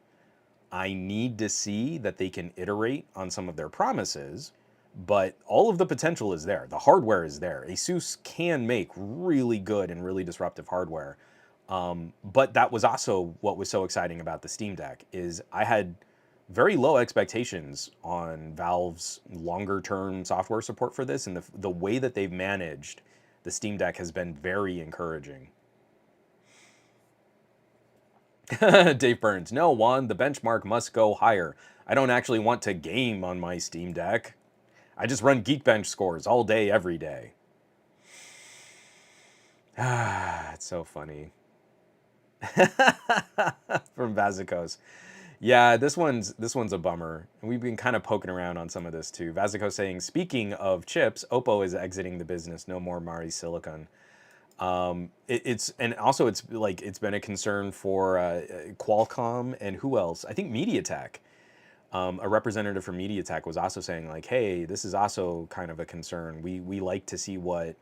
I need to see that they can iterate on some of their promises, but all of the potential is there. The hardware is there. ASUS can make really good and really disruptive hardware. But that was also what was so exciting about the Steam Deck is I had very low expectations on Valve's longer term software support for this, and the way that they've managed the Steam Deck has been very encouraging. Dave Burns, no, Juan, the benchmark must go higher. I don't actually want to game on my Steam Deck. I just run Geekbench scores all day, every day. Ah, it's so funny. From Vazikos. Yeah, this one's a bummer. And we've been kind of poking around on some of this too. Vazikos saying, speaking of chips, Oppo is exiting the business. No more Mari Silicon. It's and also it's like it's been a concern for Qualcomm and who else? I think MediaTek. A representative from MediaTek was also saying like, hey, this is also kind of a concern. We like to see what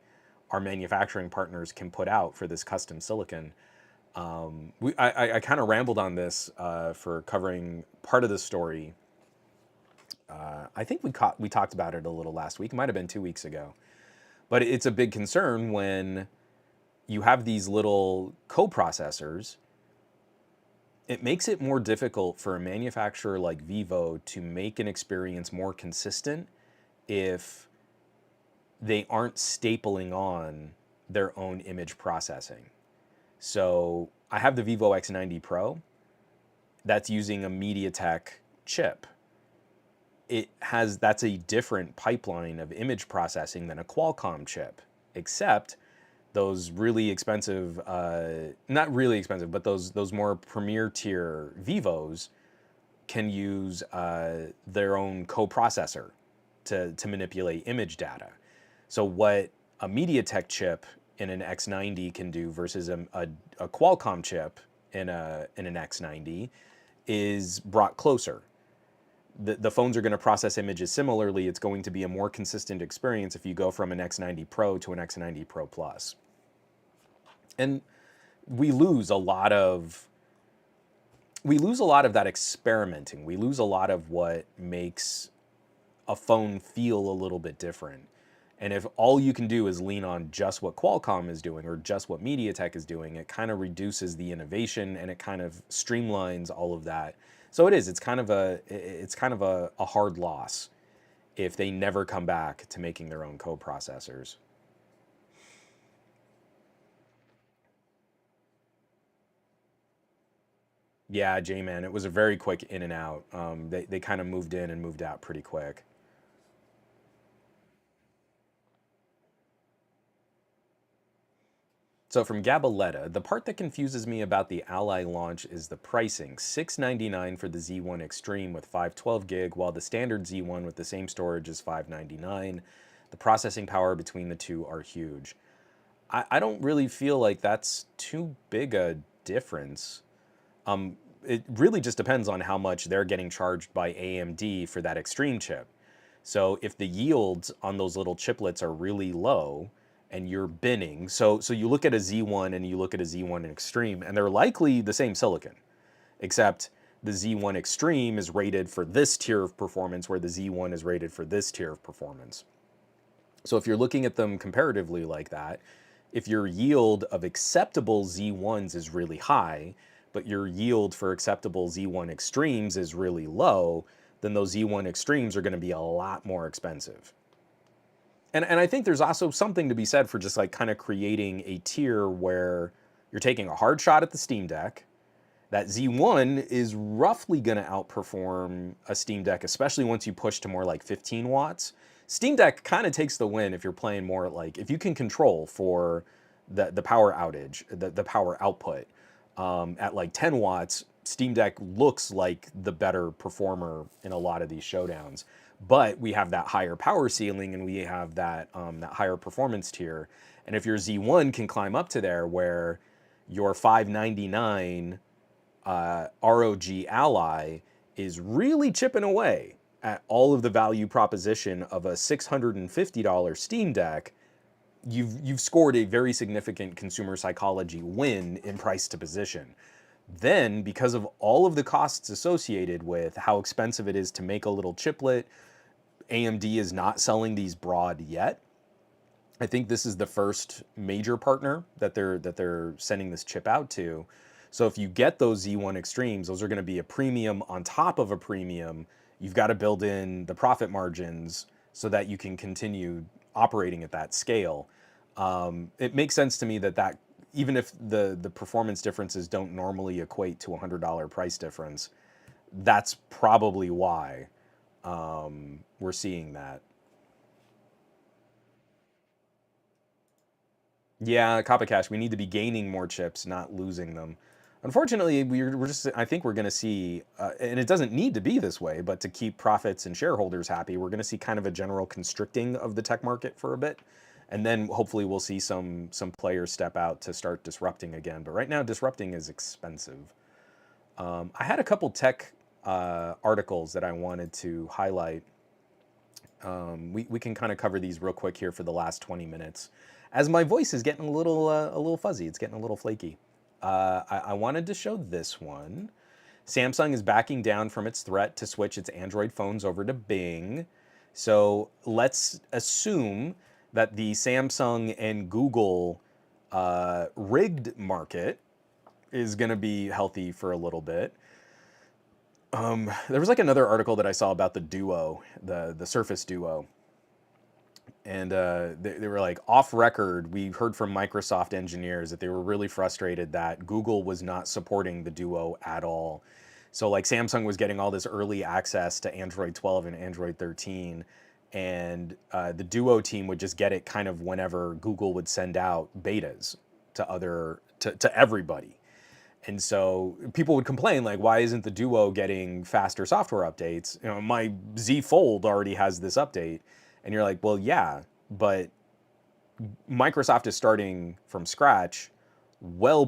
our manufacturing partners can put out for this custom silicon. I kind of rambled on this for covering part of the story. I think we talked about it a little last week. It might have been 2 weeks ago. But it's a big concern when you have these little coprocessors. It makes it more difficult for a manufacturer like Vivo to make an experience more consistent if they aren't stapling on their own image processing. So I have the Vivo X90 Pro that's using a MediaTek chip. That's a different pipeline of image processing than a Qualcomm chip, except those really expensive, not really expensive, but those more premier tier Vivos can use their own coprocessor to manipulate image data. So what a MediaTek chip in an X90 can do versus a Qualcomm chip in an X90 is brought closer. The phones are going to process images similarly. It's going to be a more consistent experience if you go from an X90 Pro to an X90 Pro Plus. And we lose a lot of that experimenting. We lose a lot of what makes a phone feel a little bit different. And if all you can do is lean on just what Qualcomm is doing or just what MediaTek is doing, it kind of reduces the innovation and it kind of streamlines all of that. So it's kind of a hard loss if they never come back to making their own coprocessors. Yeah, J-Man, it was a very quick in and out. They kind of moved in and moved out pretty quick. So from Gabaletta, the part that confuses me about the Ally launch is the pricing. $699 for the Z1 Extreme with 512 gig, while the standard Z1 with the same storage is $599. The processing power between the two are huge. I don't really feel like that's too big a difference. It really just depends on how much they're getting charged by AMD for that Extreme chip. So if the yields on those little chiplets are really low and you're binning, so you look at a Z1 and you look at a Z1 Extreme, and they're likely the same silicon, except the Z1 Extreme is rated for this tier of performance where the Z1 is rated for this tier of performance. So if you're looking at them comparatively like that, if your yield of acceptable Z1s is really high, but your yield for acceptable Z1 Extremes is really low, then those Z1 Extremes are going to be a lot more expensive. And I think there's also something to be said for just like kind of creating a tier where you're taking a hard shot at the Steam Deck. That Z1 is roughly going to outperform a Steam Deck, especially once you push to more like 15 watts. Steam Deck kind of takes the win if you're playing more like, if you can control for the power outage, the power output at like 10 watts, Steam Deck looks like the better performer in a lot of these showdowns. But we have that higher power ceiling and we have that higher performance tier. And if your Z1 can climb up to there where your 599 ROG Ally is really chipping away at all of the value proposition of a $650 Steam Deck, you've scored a very significant consumer psychology win in price to position. Then, because of all of the costs associated with how expensive it is to make a little chiplet, AMD is not selling these broad yet. I think this is the first major partner that they're sending this chip out to. So if you get those Z1 Extremes, those are going to be a premium on top of a premium. You've got to build in the profit margins so that you can continue operating at that scale. It makes sense to me that even if the performance differences don't normally equate to a $100 price difference, that's probably why we're seeing that. Yeah, Copy Cash, we need to be gaining more chips, not losing them. Unfortunately, I think we're going to see, and it doesn't need to be this way, but to keep profits and shareholders happy, we're going to see kind of a general constricting of the tech market for a bit. And then hopefully we'll see some players step out to start disrupting again. But right now, disrupting is expensive. I had a couple tech articles that I wanted to highlight. We can kind of cover these real quick here for the last 20 minutes. As my voice is getting a little fuzzy, it's getting a little flaky. I wanted to show this one. Samsung is backing down from its threat to switch its Android phones over to Bing. So let's assume that the Samsung and Google rigged market is going to be healthy for a little bit. There was like another article that I saw about the Duo, the Surface Duo. And they were like, off record, we heard from Microsoft engineers that they were really frustrated that Google was not supporting the Duo at all. So like Samsung was getting all this early access to Android 12 and Android 13. And the Duo team would just get it kind of whenever Google would send out betas to everybody. And so people would complain, like, why isn't the Duo getting faster software updates? You know, my Z Fold already has this update. And you're like, well, yeah, but Microsoft is starting from scratch well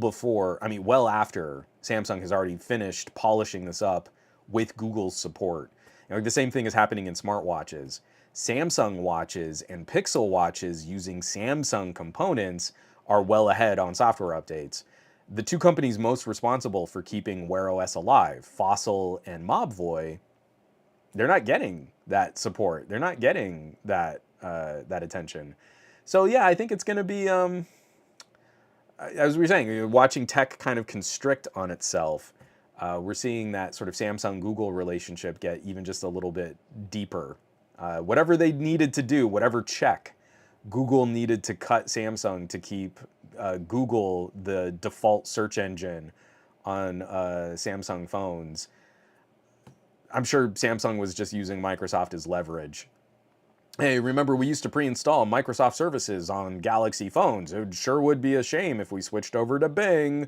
after Samsung has already finished polishing this up with Google's support. You know, the same thing is happening in smartwatches. Samsung watches and Pixel watches using Samsung components are well ahead on software updates. The two companies most responsible for keeping Wear OS alive, Fossil and Mobvoi, they're not getting that support. They're not getting that attention. So yeah, I think it's going to be, as we were saying, watching tech kind of constrict on itself. We're seeing that sort of Samsung-Google relationship get even just a little bit deeper. Whatever they needed to do, whatever check, Google needed to cut Samsung to keep Google the default search engine on Samsung phones. I'm sure Samsung was just using Microsoft as leverage. Hey, remember we used to pre-install Microsoft services on Galaxy phones. It sure would be a shame if we switched over to Bing.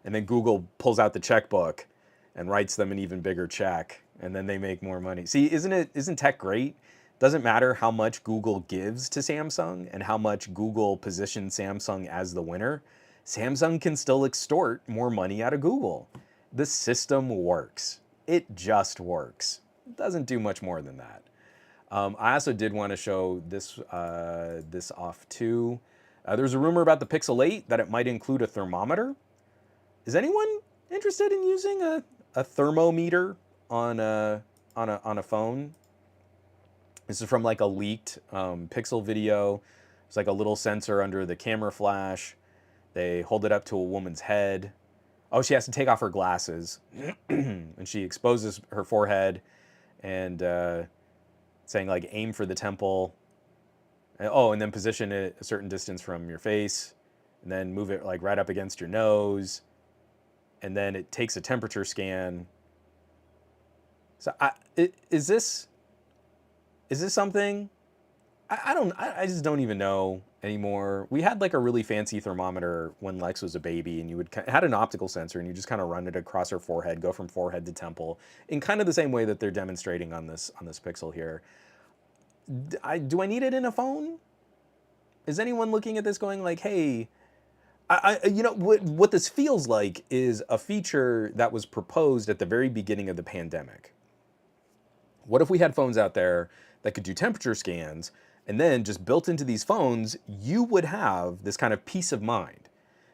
And then Google pulls out the checkbook and writes them an even bigger check. And then they make more money. See, isn't tech great? Doesn't matter how much Google gives to Samsung and how much Google positions Samsung as the winner. Samsung can still extort more money out of Google. The system works. It just works. It doesn't do much more than that. I also did want to show this off too. There's a rumor about the Pixel 8 that it might include a thermometer. Is anyone interested in using a thermometer on a phone? This is from like a leaked Pixel video. It's like a little sensor under the camera flash. They hold it up to a woman's head. Oh, she has to take off her glasses. And she exposes her forehead. and saying like aim for the temple. Oh, and then position it a certain distance from your face, and then move it like right up against your nose, and then it takes a temperature scan. So, is this something? I don't. I just don't even know anymore. We had like a really fancy thermometer when Lex was a baby, and you would it had an optical sensor, and you just kind of run it across her forehead, go from forehead to temple, in kind of the same way that they're demonstrating on this Pixel here. Do I need it in a phone? Is anyone looking at this going like, hey, you know what this feels like is a feature that was proposed at the very beginning of the pandemic. What if we had phones out there that could do temperature scans, and then just built into these phones, you would have this kind of peace of mind.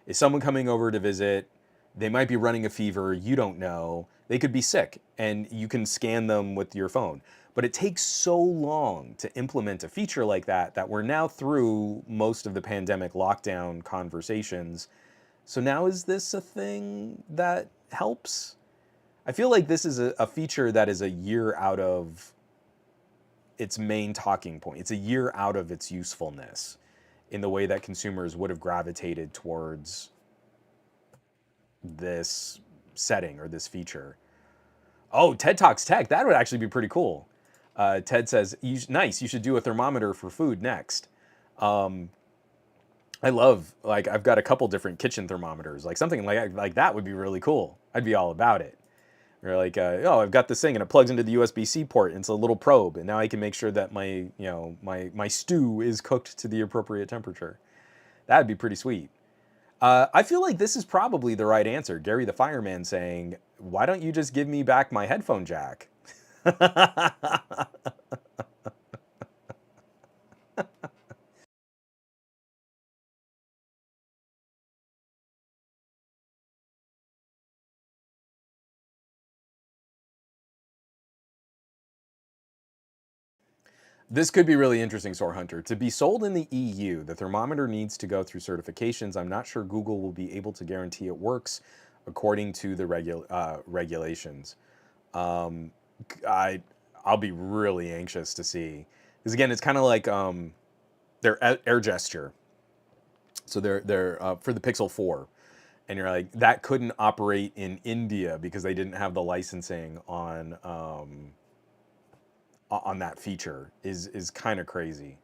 Is someone coming over to visit? They might be running a fever, you don't know. They could be sick, and you can scan them with your phone. But it takes so long to implement a feature like that that we're now through most of the pandemic lockdown conversations. So now is this a thing that helps? I feel like this is a feature that is a year out of its main talking point. It's a year out of its usefulness in the way that consumers would have gravitated towards this setting or this feature. Oh, TED Talks Tech. That would actually be pretty cool. Ted says, nice, you should do a thermometer for food next. I love, like, I've got a couple different kitchen thermometers. Like, something like that would be really cool. I'd be all about it. Or like, oh, I've got this thing and it plugs into the USB-C port and it's a little probe, and now I can make sure that my stew is cooked to the appropriate temperature. That'd be pretty sweet. I feel like this is probably the right answer. Gary the Fireman saying, why don't you just give me back my headphone jack? This could be really interesting, Soar Hunter. To be sold in the EU, the thermometer needs to go through certifications. I'm not sure Google will be able to guarantee it works according to the regulations. Um, I I'll be really anxious to see, because again, it's kind of like their air gesture. So they're for the Pixel 4, and you're like, that couldn't operate in India because they didn't have the licensing on that feature is kind of crazy.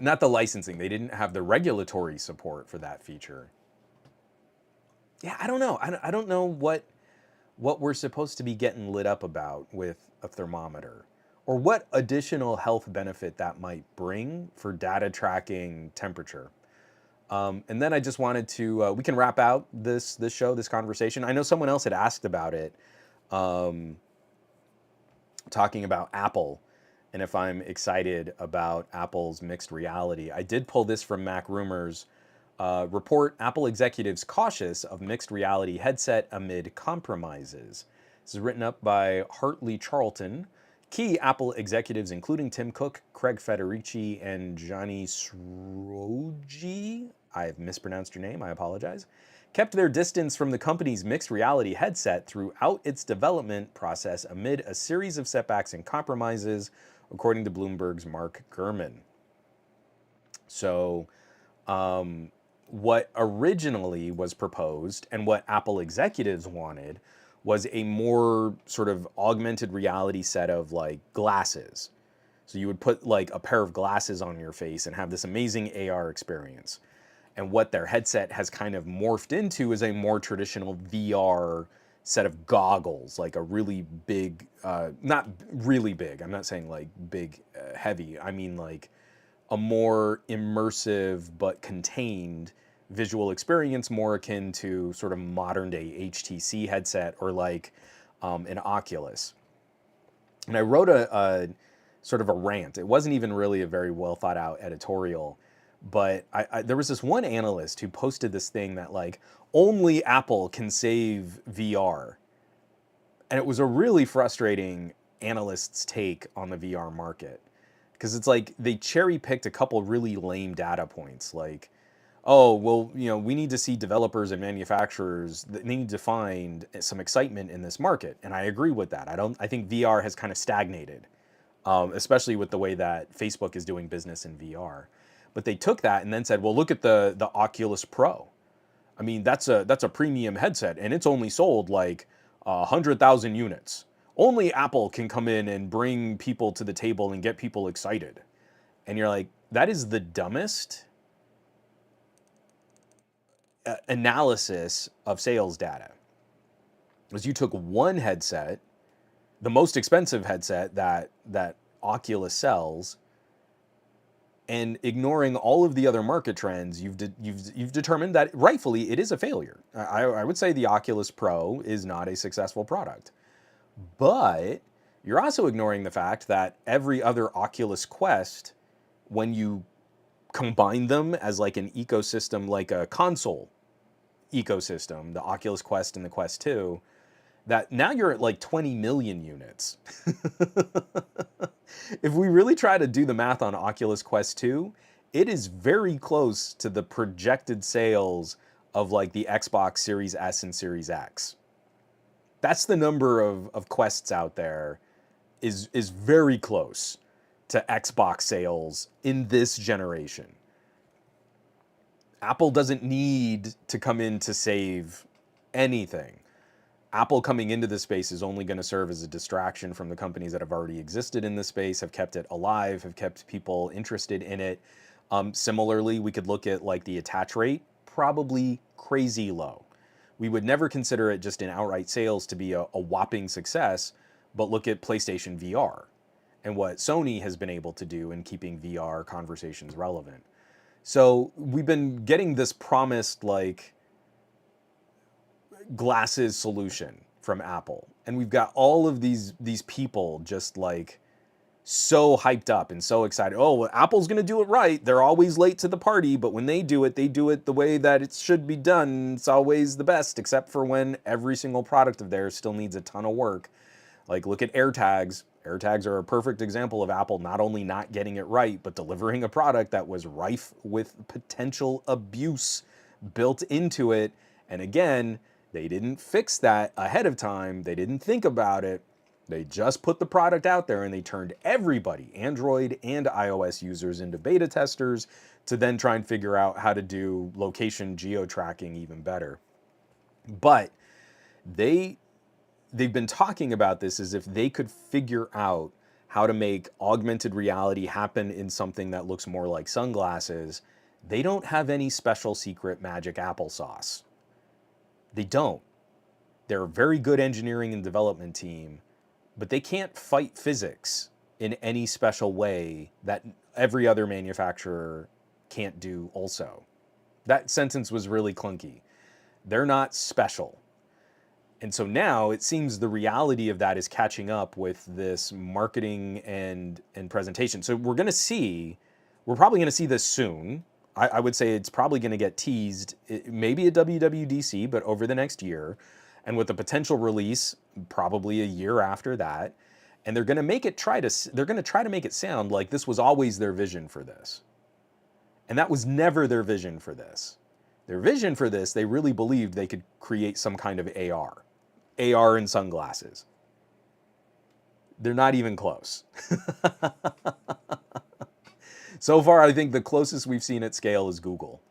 Not the licensing, they didn't have the regulatory support for that feature. Yeah, I don't know. I don't know what we're supposed to be getting lit up about with a thermometer, or what additional health benefit that might bring for data tracking temperature. And then I just wanted to, we can wrap out this show, this conversation. I know someone else had asked about it, um, talking about Apple and if I'm excited about Apple's mixed reality. I did pull this from Mac Rumors. Report Apple executives cautious of mixed reality headset amid compromises. This is written up by Hartley Charlton. Key Apple executives, including Tim Cook, Craig Federici, and Johnny Sroji, I've mispronounced your name, I apologize, kept their distance from the company's mixed reality headset throughout its development process amid a series of setbacks and compromises, according to Bloomberg's Mark Gurman. So, what originally was proposed and what Apple executives wanted was a more sort of augmented reality set of like glasses. So you would put like a pair of glasses on your face and have this amazing AR experience. And what their headset has kind of morphed into is a more traditional VR set of goggles, like a really big, not really big, I'm not saying like big, heavy, I mean like a more immersive but contained visual experience, more akin to sort of modern day HTC headset or like an Oculus. And I wrote a sort of a rant. It wasn't even really a very well thought out editorial, but there was this one analyst who posted this thing that like only Apple can save VR. And it was a really frustrating analyst's take on the VR market, because it's like they cherry picked a couple really lame data points, like oh, well, we need to see developers and manufacturers that need to find some excitement in this market. And I agree with that. I think VR has kind of stagnated, especially with the way that Facebook is doing business in VR. But they took that and then said, well, look at the Oculus Pro. I mean, that's a premium headset, and it's only sold like 100,000 units. Only Apple can come in and bring people to the table and get people excited. And you're like, that is the dumbest analysis of sales data. Was you took one headset, the most expensive headset that Oculus sells, and ignoring all of the other market trends, you've determined that rightfully it is a failure. I would say the Oculus Pro is not a successful product, but you're also ignoring the fact that every other Oculus Quest, when you combine them as like an ecosystem, like a console ecosystem, the Oculus Quest and the Quest 2, that now you're at like 20 million units. If we really try to do the math on Oculus Quest 2, it is very close to the projected sales of like the Xbox Series S and Series X. That's the number of Quests out there, is very close to Xbox sales in this generation. Apple doesn't need to come in to save anything. Apple coming into this space is only going to serve as a distraction from the companies that have already existed in this space, have kept it alive, have kept people interested in it. Similarly, we could look at like the attach rate, probably crazy low. We would never consider it just in outright sales to be a whopping success, but look at PlayStation VR and what Sony has been able to do in keeping VR conversations relevant. So we've been getting this promised like glasses solution from Apple, and we've got all of these people just like so hyped up and so excited. Oh, well, Apple's going to do it right. They're always late to the party, but when they do it the way that it should be done. It's always the best, except for when every single product of theirs still needs a ton of work. Like look at AirTags. AirTags are a perfect example of Apple not only not getting it right, but delivering a product that was rife with potential abuse built into it. And again, they didn't fix that ahead of time. They didn't think about it. They just put the product out there and they turned everybody, Android and iOS users, into beta testers to then try and figure out how to do location geo-tracking even better. But they've been talking about this as if they could figure out how to make augmented reality happen in something that looks more like sunglasses. They don't have any special secret magic applesauce. They don't. They're a very good engineering and development team, but they can't fight physics in any special way that every other manufacturer can't do also. That sentence was really clunky. They're not special. And so now it seems the reality of that is catching up with this marketing and presentation. So we're probably going to see this soon. I would say it's probably going to get teased, maybe at WWDC, but over the next year, and with a potential release probably a year after that. And they're going to try to make it sound like this was always their vision for this. And that was never their vision for this. Their vision for this, they really believed they could create some kind of AR and sunglasses. They're not even close. So far, I think the closest we've seen at scale is Google.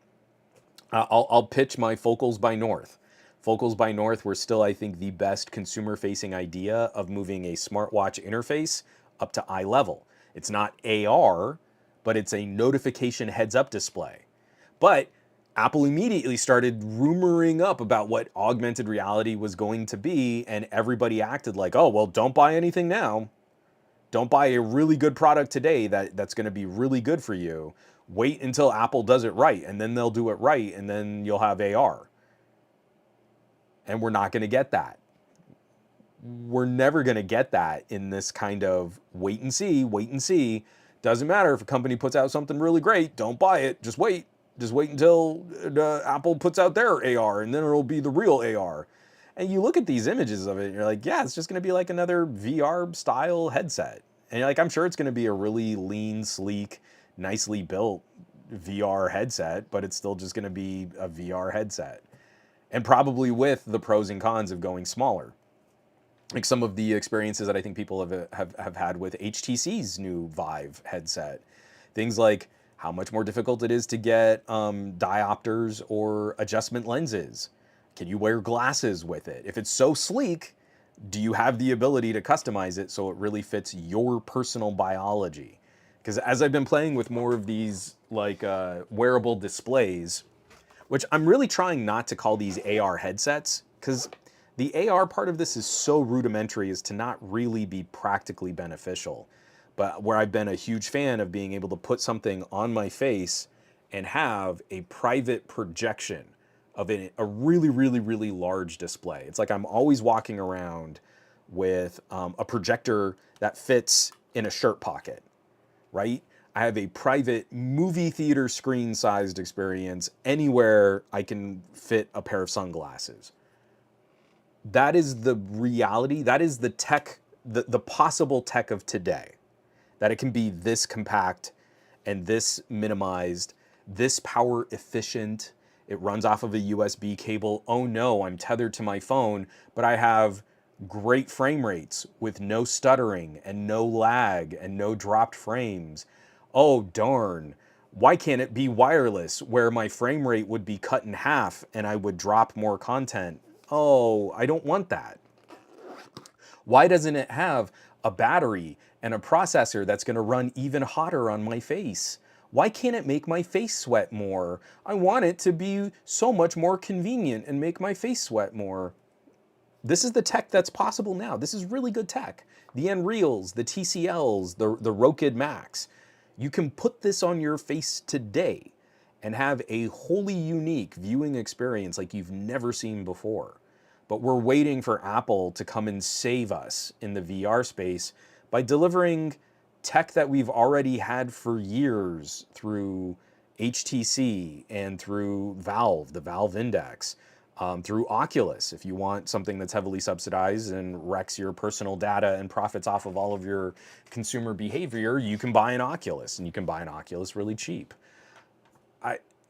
I'll pitch my Focals by North. Focals by North were still, I think, the best consumer-facing idea of moving a smartwatch interface up to eye level. It's not AR, but it's a notification heads-up display. But Apple immediately started rumoring up about what augmented reality was going to be, and everybody acted like, oh, well, don't buy anything now. Don't buy a really good product today that's going to be really good for you. Wait until Apple does it right, and then they'll do it right, and then you'll have AR. And we're not going to get that. We're never going to get that in this kind of wait and see. Doesn't matter if a company puts out something really great, don't buy it, just wait. Just wait until Apple puts out their AR, and then it'll be the real AR. And you look at these images of it, and you're like, yeah, it's just going to be like another VR-style headset. And you're like, I'm sure it's going to be a really lean, sleek, nicely built VR headset, but it's still just going to be a VR headset. And probably with the pros and cons of going smaller. Like some of the experiences that I think people have had with HTC's new Vive headset. Things like how much more difficult it is to get diopters or adjustment lenses. Can you wear glasses with it? If it's so sleek, do you have the ability to customize it so it really fits your personal biology? Because as I've been playing with more of these like wearable displays, which I'm really trying not to call these AR headsets, because the AR part of this is so rudimentary as to not really be practically beneficial. But where I've been a huge fan of being able to put something on my face and have a private projection of a really, really, really large display. It's like I'm always walking around with a projector that fits in a shirt pocket, right? I have a private movie theater screen sized experience anywhere I can fit a pair of sunglasses. That is the reality. That is the tech, the possible tech of today. That it can be this compact and this minimized, this power efficient. It runs off of a USB cable. Oh no, I'm tethered to my phone, but I have great frame rates with no stuttering and no lag and no dropped frames. Oh darn, why can't it be wireless where my frame rate would be cut in half and I would drop more content? Oh, I don't want that. Why doesn't it have a battery and a processor that's going to run even hotter on my face? Why can't it make my face sweat more? I want it to be so much more convenient and make my face sweat more. This is the tech that's possible now. This is really good tech. The Nreals, the TCLs, the Rokid Max. You can put this on your face today and have a wholly unique viewing experience like you've never seen before. But we're waiting for Apple to come and save us in the VR space by delivering tech that we've already had for years through HTC and through Valve, the Valve Index, through Oculus. If you want something that's heavily subsidized and wrecks your personal data and profits off of all of your consumer behavior, you can buy an Oculus, and you can buy an Oculus really cheap.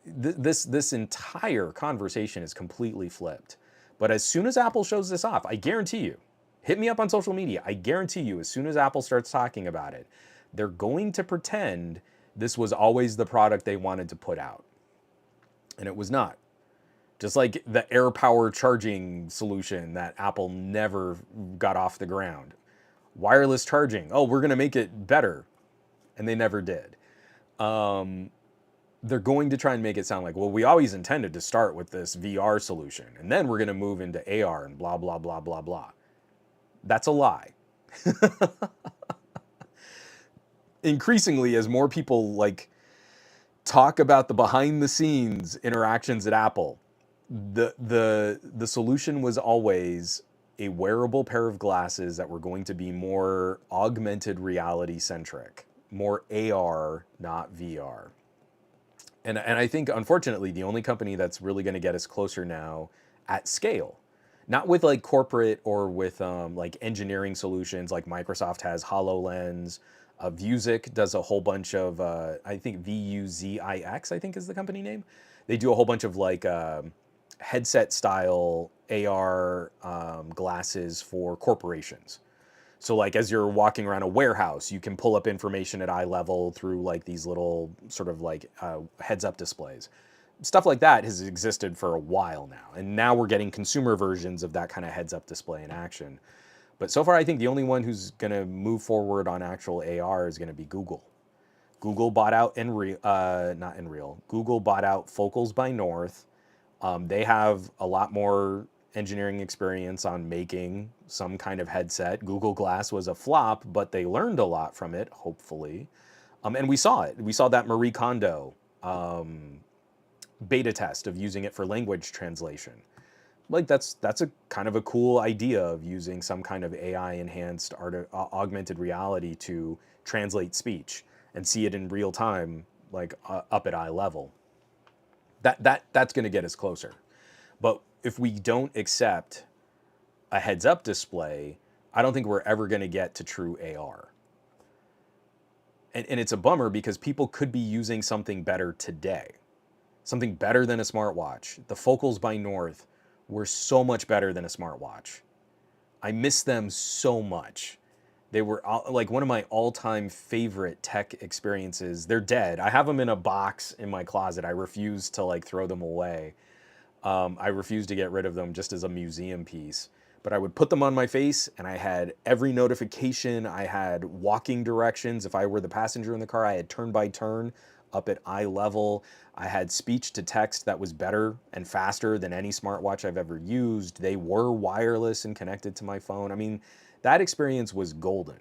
This entire conversation is completely flipped. But as soon as Apple shows this off, I guarantee you, hit me up on social media, I guarantee you, as soon as Apple starts talking about it, they're going to pretend this was always the product they wanted to put out. And it was not. Just like the AirPower charging solution that Apple never got off the ground. Wireless charging, oh, we're going to make it better. And they never did. They're going to try and make it sound like, well, we always intended to start with this VR solution, and then we're going to move into AR and blah, blah, blah, blah, blah. That's a lie. Increasingly, as more people like talk about the behind the scenes interactions at Apple, the solution was always a wearable pair of glasses that were going to be more augmented reality centric, more AR, not VR. And I think, unfortunately, the only company that's really going to get us closer now at scale, not with like corporate or with like engineering solutions like Microsoft has HoloLens, Vuzix does a whole bunch of, I think Vuzix, I think is the company name. They do a whole bunch of like headset style AR glasses for corporations. So like as you're walking around a warehouse, you can pull up information at eye level through like these little sort of like heads up displays. Stuff like that has existed for a while now. And now we're getting consumer versions of that kind of heads up display in action. But so far, I think the only one who's going to move forward on actual AR is going to be Google. Google bought out not Nreal. Google bought out Focals by North. They have a lot more engineering experience on making some kind of headset. Google Glass was a flop, but they learned a lot from it, hopefully. And we saw it. We saw that Marie Kondo beta test of using it for language translation. Like that's a kind of a cool idea of using some kind of AI enhanced augmented reality to translate speech and see it in real time, like up at eye level. That's going to get us closer. But if we don't accept a heads-up display, I don't think we're ever going to get to true AR. And it's a bummer because people could be using something better today, something better than a smartwatch. The Focals by North were so much better than a smartwatch. I miss them so much. They were like one of my all-time favorite tech experiences. They're dead. I have them in a box in my closet. I refuse to like throw them away. I refuse to get rid of them just as a museum piece. But I would put them on my face and I had every notification. I had walking directions. If I were the passenger in the car, I had turn by turn up at eye level. I had speech to text that was better and faster than any smartwatch I've ever used. They were wireless and connected to my phone. I mean, that experience was golden.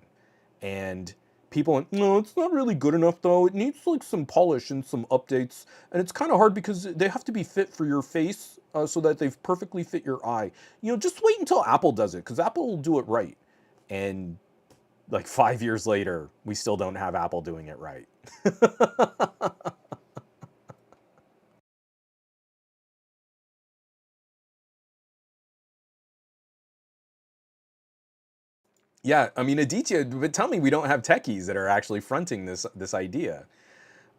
And people went, no, it's not really good enough though. It needs like some polish and some updates. And it's kind of hard because they have to be fit for your face so that they perfectly fit your eye. You know, just wait until Apple does it because Apple will do it right. And like 5 years later, we still don't have Apple doing it right. Yeah, I mean, Aditya, but tell me we don't have techies that are actually fronting this idea.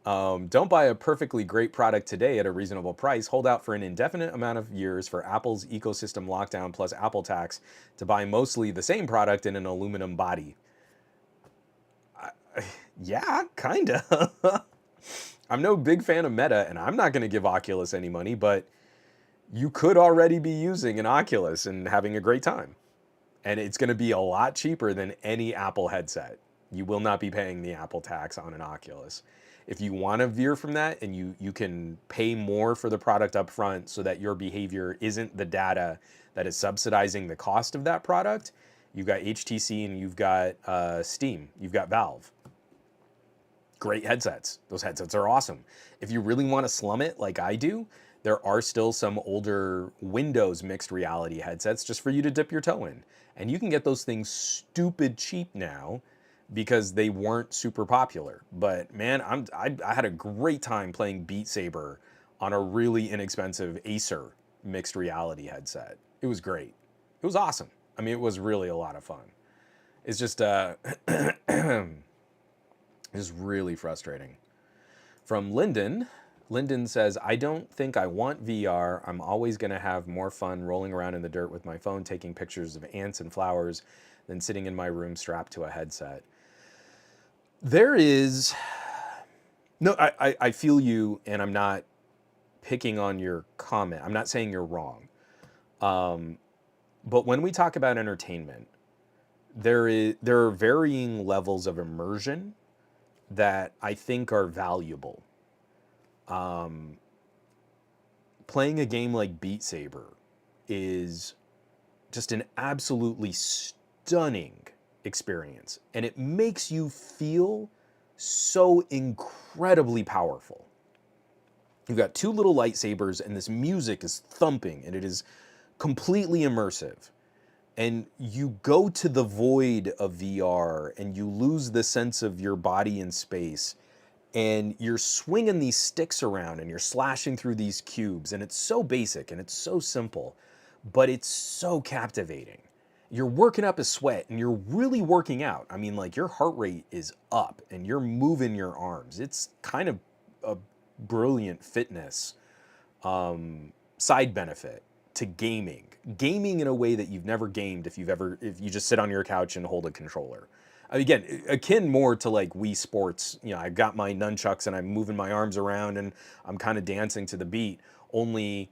Don't buy a perfectly great product today at a reasonable price. Hold out for an indefinite amount of years for Apple's ecosystem lockdown plus Apple tax to buy mostly the same product in an aluminum body. Yeah, kinda. I'm no big fan of Meta, and I'm not going to give Oculus any money, but you could already be using an Oculus and having a great time. And it's going to be a lot cheaper than any Apple headset. You will not be paying the Apple tax on an Oculus. If you want to veer from that and you can pay more for the product up front so that your behavior isn't the data that is subsidizing the cost of that product, you've got HTC and you've got Steam, you've got Valve. Great headsets. Those headsets are awesome. If you really want to slum it like I do, there are still some older Windows mixed reality headsets just for you to dip your toe in. And you can get those things stupid cheap now because they weren't super popular. But man, I had a great time playing Beat Saber on a really inexpensive Acer mixed reality headset. It was great. It was awesome. I mean, it was really a lot of fun. It's just it's really frustrating. From Lyndon, Lyndon says, I don't think I want VR. I'm always going to have more fun rolling around in the dirt with my phone, taking pictures of ants and flowers, than sitting in my room strapped to a headset. There is, no, I feel you, and I'm not picking on your comment. I'm not saying you're wrong. But when we talk about entertainment, there are varying levels of immersion that I think are valuable. Playing a game like Beat Saber is just an absolutely stunning experience, and it makes you feel so incredibly powerful. You've got two little lightsabers, and this music is thumping, and it is completely immersive. And you go to the void of VR, and you lose the sense of your body in space, and you're swinging these sticks around and you're slashing through these cubes, and it's so basic and it's so simple, but it's so captivating. You're working up a sweat and you're really working out. I mean, like, your heart rate is up and you're moving your arms. It's kind of a brilliant fitness side benefit to gaming in a way that you've never gamed if you just sit on your couch and hold a controller. Again, akin more to like Wii Sports. You know, I've got my nunchucks and I'm moving my arms around and I'm kind of dancing to the beat, only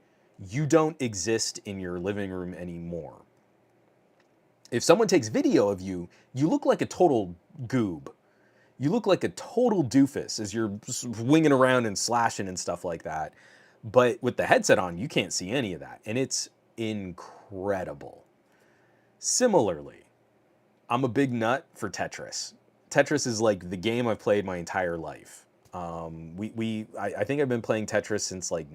you don't exist in your living room anymore. If someone takes video of you, you look like a total goob. You look like a total doofus as you're winging around and slashing and stuff like that. But with the headset on, you can't see any of that. And it's incredible. Similarly, I'm a big nut for Tetris. Tetris is like the game I've played my entire life. I think I've been playing Tetris since like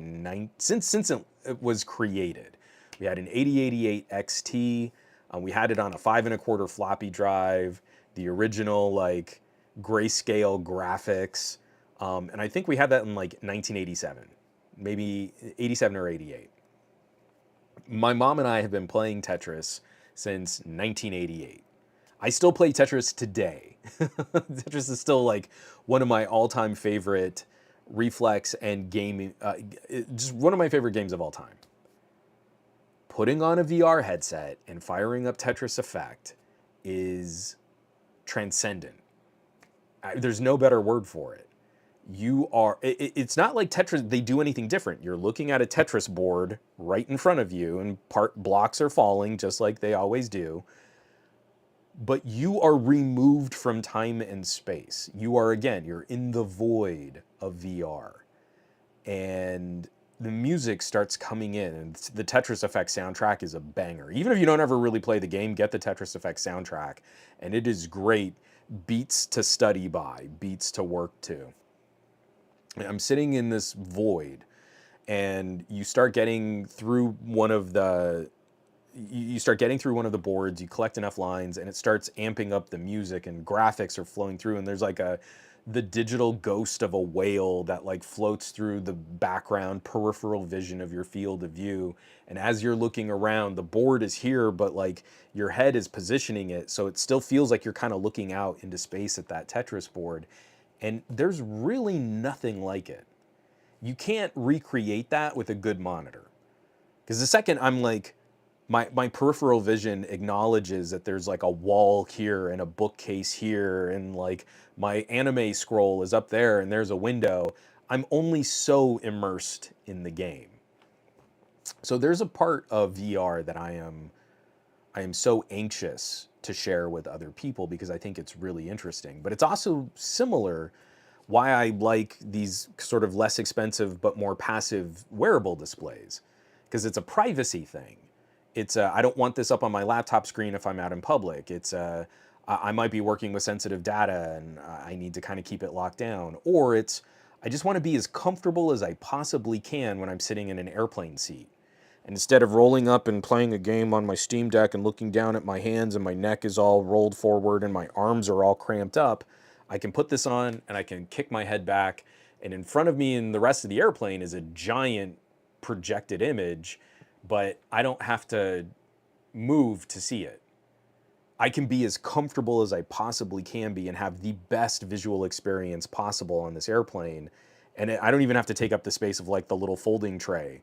since it was created. We had an 8088 XT. We had it on a 5 1/4 floppy drive, the original like grayscale graphics, and I think we had that in like 1987, maybe 87 or 88. My mom and I have been playing Tetris since 1988. I still play Tetris today. Tetris is still like one of my all-time favorite reflex and gaming, just one of my favorite games of all time. Putting on a VR headset and firing up Tetris Effect is transcendent. There's no better word for it. It's not like Tetris, they do anything different. You're looking at a Tetris board right in front of you, and blocks are falling just like they always do. But you are removed from time and space. You're in the void of VR. And the music starts coming in, and the Tetris Effect soundtrack is a banger. Even if you don't ever really play the game, get the Tetris Effect soundtrack, and it is great. Beats to study by, beats to work to. And I'm sitting in this void, and you start getting through one of the boards, you collect enough lines, and it starts amping up the music, and graphics are flowing through, and there's like the digital ghost of a whale that like floats through the background peripheral vision of your field of view. And as you're looking around, the board is here, but like your head is positioning it, so it still feels like you're kind of looking out into space at that Tetris board. And there's really nothing like it. You can't recreate that with a good monitor. Because the second I'm like, my peripheral vision acknowledges that there's like a wall here and a bookcase here, and like my anime scroll is up there and there's a window, I'm only so immersed in the game. So there's a part of VR that I am so anxious to share with other people because I think it's really interesting. But it's also similar why I like these sort of less expensive but more passive wearable displays, because it's a privacy thing. It's I don't want this up on my laptop screen if I'm out in public. I might be working with sensitive data and I need to kind of keep it locked down. Or I just want to be as comfortable as I possibly can when I'm sitting in an airplane seat. And instead of rolling up and playing a game on my Steam Deck and looking down at my hands and my neck is all rolled forward and my arms are all cramped up, I can put this on and I can kick my head back, and in front of me and the rest of the airplane is a giant projected image, but I don't have to move to see it. I can be as comfortable as I possibly can be and have the best visual experience possible on this airplane. And I don't even have to take up the space of like the little folding tray.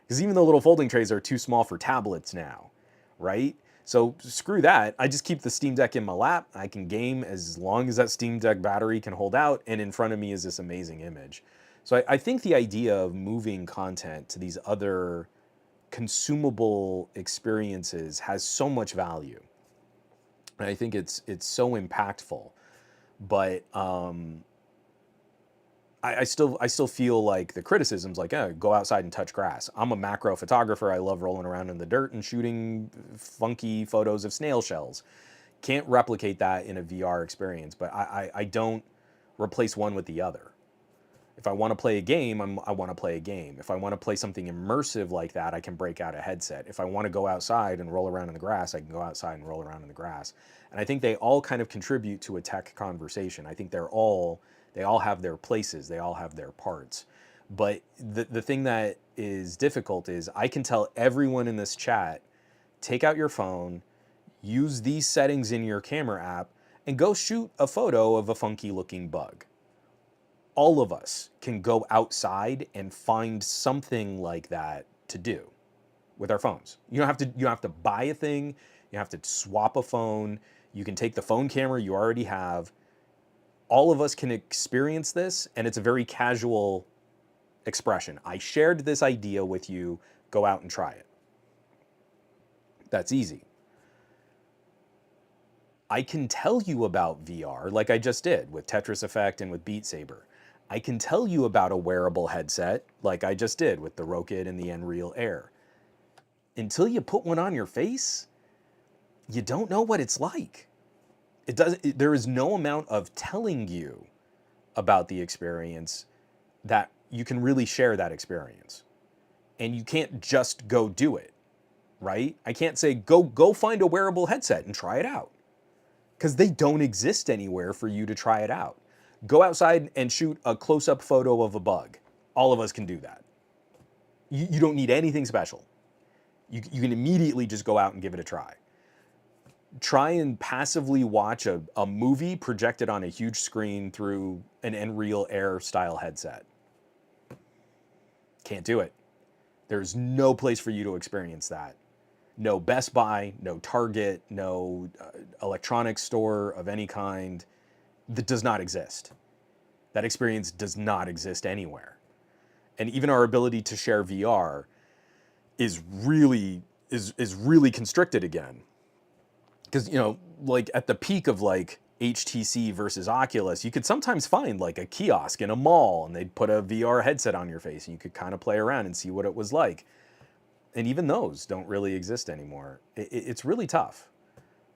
Because even the little folding trays are too small for tablets now, right? So screw that. I just keep the Steam Deck in my lap. I can game as long as that Steam Deck battery can hold out, and in front of me is this amazing image. So I think the idea of moving content to these other consumable experiences has so much value. And I think it's so impactful. But I still feel like the criticism's like, go outside and touch grass. I'm a macro photographer. I love rolling around in the dirt and shooting funky photos of snail shells. Can't replicate that in a VR experience, but I don't replace one with the other. If I want to play a game, I want to play a game. If I want to play something immersive like that, I can break out a headset. If I want to go outside and roll around in the grass, I can go outside and roll around in the grass. And I think they all kind of contribute to a tech conversation. I think they all have their places, they all have their parts. But the thing that is difficult is I can tell everyone in this chat, take out your phone, use these settings in your camera app, and go shoot a photo of a funky looking bug. All of us can go outside and find something like that to do with our phones. You don't have to buy a thing, you have to swap a phone, you can take the phone camera you already have. All of us can experience this, and it's a very casual expression. I shared this idea with you, go out and try it. That's easy. I can tell you about VR like I just did with Tetris Effect and with Beat Saber. I can tell you about a wearable headset like I just did with the Rokit and the Nreal Air. Until you put one on your face, you don't know what it's like. There is no amount of telling you about the experience that you can really share that experience. And you can't just go do it, right? I can't say, go find a wearable headset and try it out. Because they don't exist anywhere for you to try it out. Go outside and shoot a close-up photo of a bug. All of us can do that. You don't need anything special. You can immediately just go out and give it a try. try and passively watch a movie projected on a huge screen through an Nreal Air style headset. Can't do it. There's no place for you to experience that. No Best Buy, no Target, no electronics store of any kind. That does not exist. That experience does not exist anywhere. And even our ability to share VR is really constricted again. Because, like at the peak of like HTC versus Oculus, you could sometimes find like a kiosk in a mall and they'd put a VR headset on your face and you could kind of play around and see what it was like. And even those don't really exist anymore. It's really tough.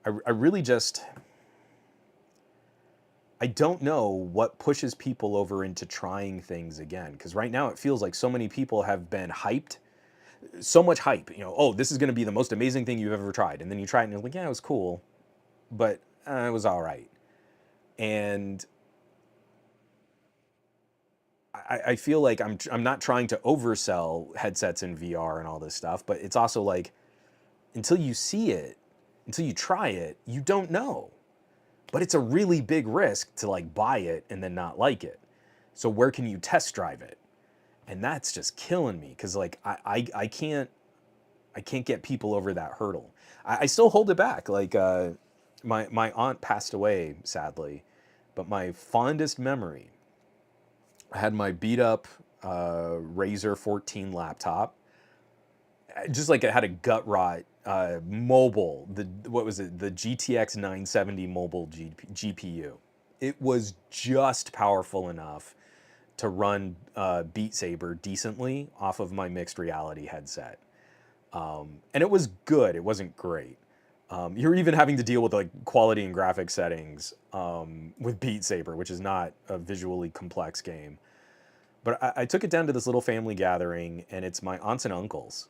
I really just, I don't know what pushes people over into trying things again. Because right now it feels like so many people have been hyped, so much hype. Oh, this is going to be the most amazing thing you've ever tried. And then you try it and you're like, yeah, it was cool, but it was all right. And I feel like I'm not trying to oversell headsets in VR and all this stuff, but it's also like until you see it, until you try it, you don't know. But it's a really big risk to like buy it and then not like it. So where can you test drive it? And that's just killing me because like I can't get people over that hurdle. I still hold it back. Like my aunt passed away sadly, but my fondest memory, I had my beat up Razer 14 laptop. Just like it had a gut rot mobile. What was it? The GTX 970 mobile GPU. It was just powerful enough to run Beat Saber decently off of my mixed reality headset. And it was good. It wasn't great. You're even having to deal with like quality and graphic settings with Beat Saber, which is not a visually complex game. But I took it down to this little family gathering, and it's my aunts and uncles.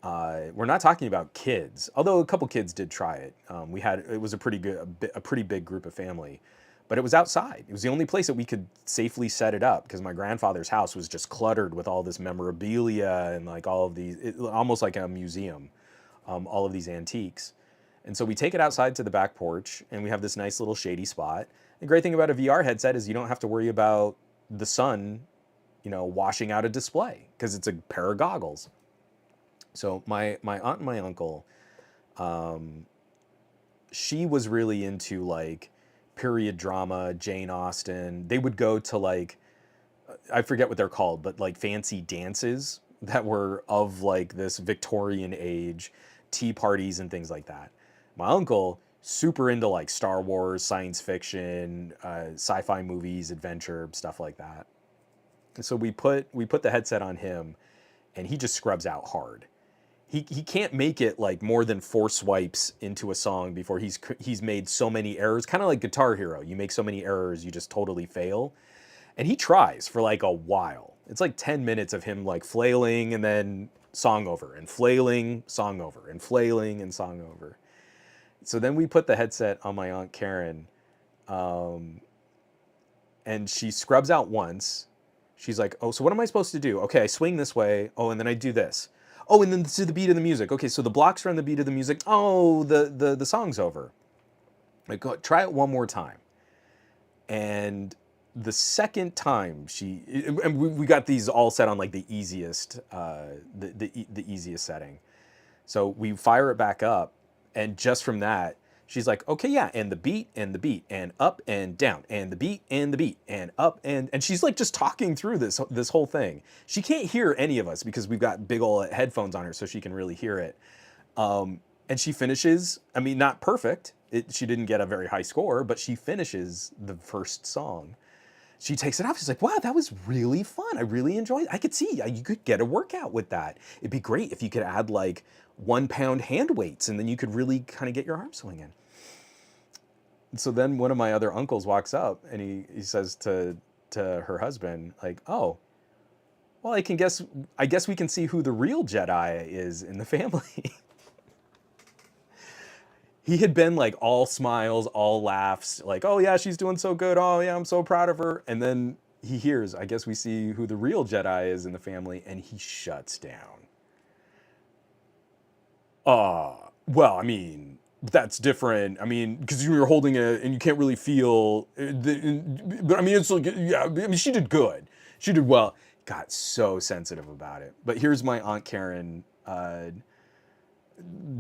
We're not talking about kids, although a couple kids did try it. It was a pretty big group of family, but it was outside. It was the only place that we could safely set it up because my grandfather's house was just cluttered with all this memorabilia and like all of these, almost like a museum, all of these antiques. And so we take it outside to the back porch, and we have this nice little shady spot. The great thing about a VR headset is you don't have to worry about the sun, washing out a display because it's a pair of goggles. So my aunt and my uncle, she was really into like period drama, Jane Austen. They would go to like, I forget what they're called, but like fancy dances that were of like this Victorian age, tea parties and things like that. My uncle, super into like Star Wars, science fiction, sci-fi movies, adventure, stuff like that. And so we put the headset on him, and he just scrubs out hard. He can't make it like more than 4 swipes into a song before he's made so many errors. Kind of like Guitar Hero, you make so many errors, you just totally fail. And he tries for like a while. It's like 10 minutes of him like flailing and then song over, and flailing, song over, and flailing and song over. So then we put the headset on my Aunt Karen, and she scrubs out once. She's like, oh, so what am I supposed to do? Okay, I swing this way. Oh, and then I do this. Oh, and then to the beat of the music. Okay, so the blocks are on the beat of the music. Oh, the song's over. Like, go, try it one more time. And the second time and we got these all set on like the easiest, the easiest setting. So we fire it back up, and just from that, she's like, okay, yeah, and the beat, and up and down, and the beat, and up, and she's like just talking through this whole thing. She can't hear any of us because we've got big old headphones on her, so she can really hear it. And she finishes, I mean, not perfect. She didn't get a very high score, but she finishes the first song. She takes it off. She's like, wow, that was really fun. I really enjoyed it. I could see you could get a workout with that. It'd be great if you could add like 1 pound hand weights, and then you could really kind of get your arms swinging. So then one of my other uncles walks up, and he says to her husband, like, oh, well, I guess we can see who the real Jedi is in the family. He had been like all smiles, all laughs, like, oh yeah, she's doing so good. Oh yeah, I'm so proud of her. And then he hears, I guess we see who the real Jedi is in the family, and he shuts down. Well, I mean, That's different. I mean, because you were holding it and you can't really feel. But I mean, it's like, yeah. I mean, she did good. She did well. Got so sensitive about it. But here's my Aunt Karen,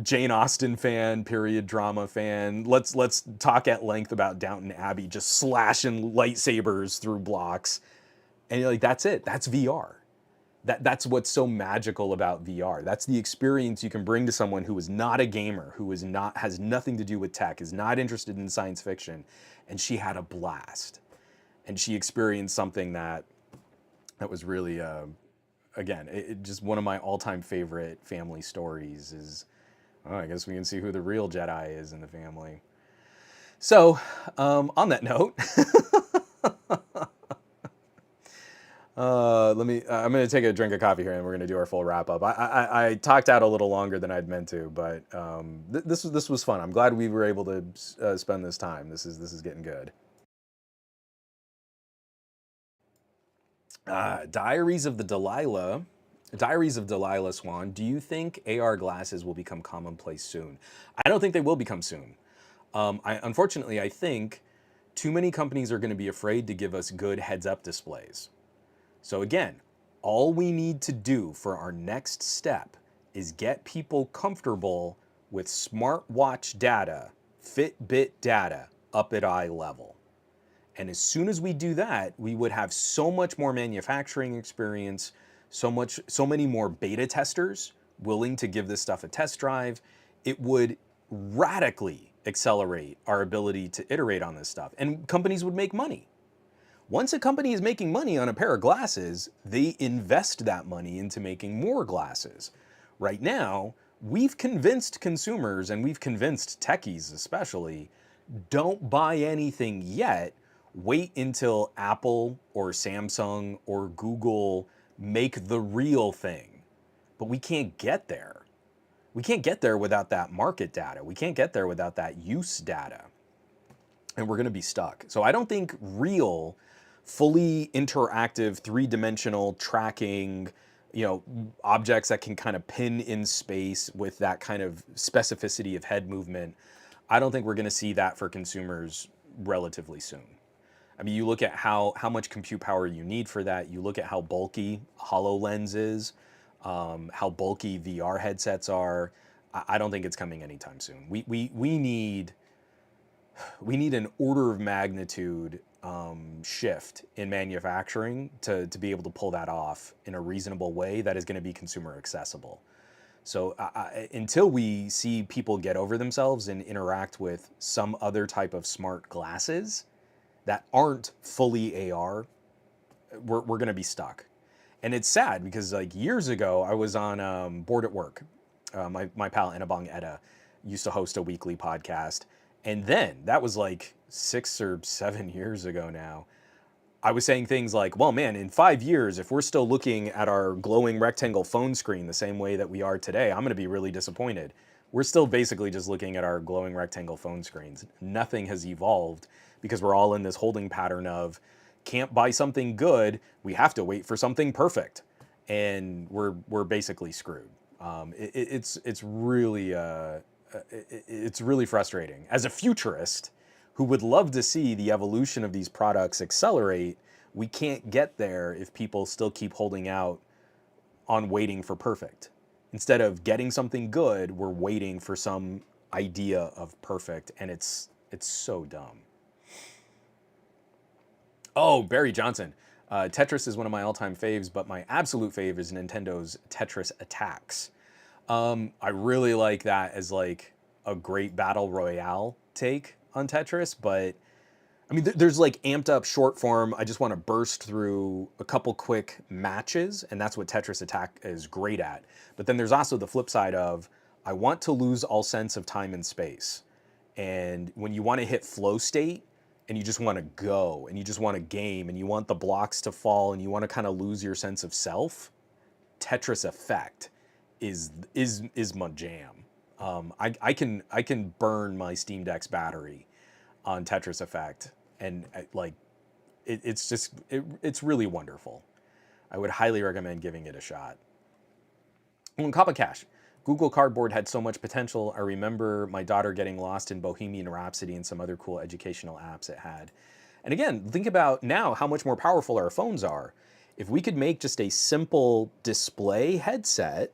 Jane Austen fan, period drama fan. Let's talk at length about Downton Abbey, just slashing lightsabers through blocks, and you're like, that's it. That's VR. That's what's so magical about VR. That's the experience you can bring to someone who is not a gamer, who is not has nothing to do with tech, is not interested in science fiction, and she had a blast, and she experienced something that was really, again, just one of my all-time favorite family stories. Is, oh, I guess we can see who the real Jedi is in the family. So, on that note. Let me. I'm gonna take a drink of coffee here, and we're gonna do our full wrap up. I talked out a little longer than I'd meant to, but this was fun. I'm glad we were able to spend this time. This is getting good. Diaries of the Delilah. Diaries of Delilah Swan. Do you think AR glasses will become commonplace soon? I don't think they will become soon. Unfortunately, I think too many companies are going to be afraid to give us good heads-up displays. So again, all we need to do for our next step is get people comfortable with smartwatch data, Fitbit data up at eye level. And as soon as we do that, we would have so much more manufacturing experience, so many more beta testers willing to give this stuff a test drive. It would radically accelerate our ability to iterate on this stuff, and companies would make money. Once a company is making money on a pair of glasses, they invest that money into making more glasses. Right now, we've convinced consumers, and we've convinced techies especially, don't buy anything yet. Wait until Apple or Samsung or Google make the real thing. But we can't get there. We can't get there without that market data. We can't get there without that use data. And we're going to be stuck. So I don't think real, fully interactive, three-dimensional tracking, objects that can kind of pin in space with that kind of specificity of head movement, I don't think we're going to see that for consumers relatively soon. I mean, you look at how much compute power you need for that. You look at how bulky HoloLens is, how bulky VR headsets are. I don't think it's coming anytime soon. We need an order of magnitude shift in manufacturing to be able to pull that off in a reasonable way that is going to be consumer accessible. So until we see people get over themselves and interact with some other type of smart glasses that aren't fully AR, we're going to be stuck. And it's sad because like years ago, I was on Board at Work. My pal Enabong Etta used to host a weekly podcast. And then that was like 6 or 7 years ago now. I was saying things like, well, man, in 5 years, if we're still looking at our glowing rectangle phone screen the same way that we are today, I'm going to be really disappointed. We're still basically just looking at our glowing rectangle phone screens. Nothing has evolved because we're all in this holding pattern of can't buy something good, we have to wait for something perfect. And we're basically screwed. It's really frustrating. As a futurist who would love to see the evolution of these products accelerate, we can't get there if people still keep holding out on waiting for perfect. Instead of getting something good, we're waiting for some idea of perfect, and it's so dumb. Oh, Barry Johnson. Tetris is one of my all-time faves, but my absolute fave is Nintendo's Tetris Attacks. I really like that as like a great battle royale take on Tetris, but I mean, there's like amped up short form. I just want to burst through a couple quick matches, and that's what Tetris Attack is great at. But then there's also the flip side of I want to lose all sense of time and space. And when you want to hit flow state and you just want to go and you just want to game and you want the blocks to fall and you want to kind of lose your sense of self, Tetris Effect is my jam. I can burn my Steam Deck's battery on Tetris Effect, and it's really wonderful. I would highly recommend giving it a shot. Kappa Cash, Google Cardboard had so much potential. I remember my daughter getting lost in Bohemian Rhapsody and some other cool educational apps it had. And again, think about now how much more powerful our phones are. If we could make just a simple display headset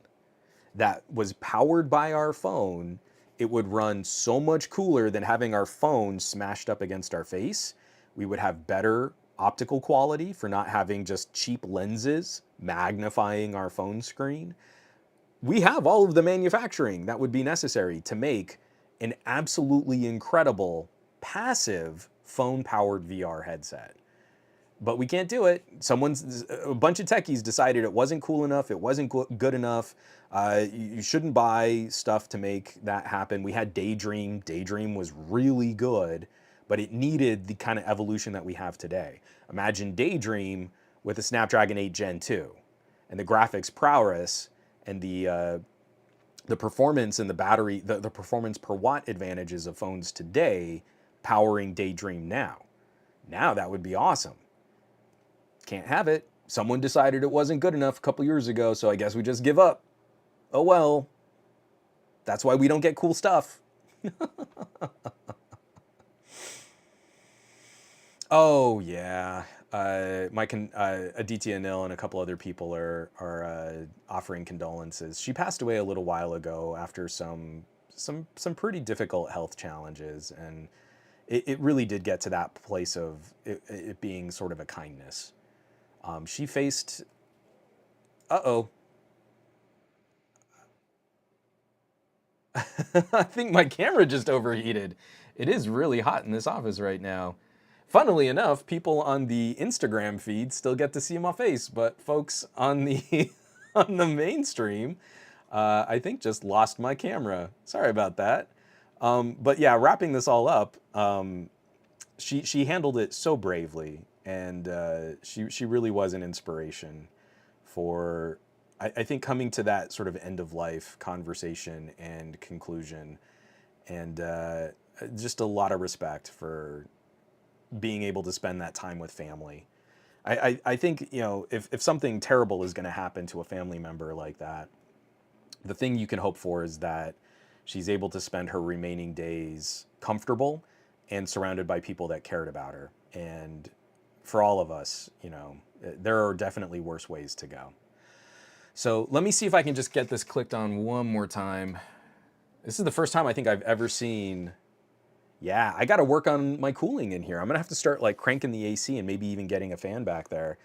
that was powered by our phone, it would run so much cooler than having our phone smashed up against our face. We would have better optical quality for not having just cheap lenses magnifying our phone screen. We have all of the manufacturing that would be necessary to make an absolutely incredible passive phone-powered VR headset. But we can't do it. A bunch of techies decided it wasn't cool enough, it wasn't good enough. You shouldn't buy stuff to make that happen. We had Daydream. Daydream was really good, but it needed the kind of evolution that we have today. Imagine Daydream with a Snapdragon 8 Gen 2 and the graphics prowess and the performance and the battery, the performance per watt advantages of phones today powering Daydream now. Now that would be awesome. Can't have it. Someone decided it wasn't good enough a couple years ago, so I guess we just give up. Oh well. That's why we don't get cool stuff. Oh yeah. Aditya Anil and a couple other people are offering condolences. She passed away a little while ago after some pretty difficult health challenges, and it really did get to that place of it being sort of a kindness. She faced. Uh-oh. I think my camera just overheated. It is really hot in this office right now. Funnily enough, people on the Instagram feed still get to see my face, but folks on the on the mainstream, I think just lost my camera. Sorry about that. But yeah, wrapping this all up, she handled it so bravely, and she really was an inspiration for, I think, coming to that sort of end of life conversation and conclusion, and just a lot of respect for being able to spend that time with family. I think, you know, if something terrible is going to happen to a family member like that, the thing you can hope for is that she's able to spend her remaining days comfortable and surrounded by people that cared about her. And for all of us, you know, there are definitely worse ways to go. So let me see if I can just get this clicked on one more time. This is the first time I think I've ever seen. Yeah, I got to work on my cooling in here. I'm gonna have to start like cranking the AC and maybe even getting a fan back there.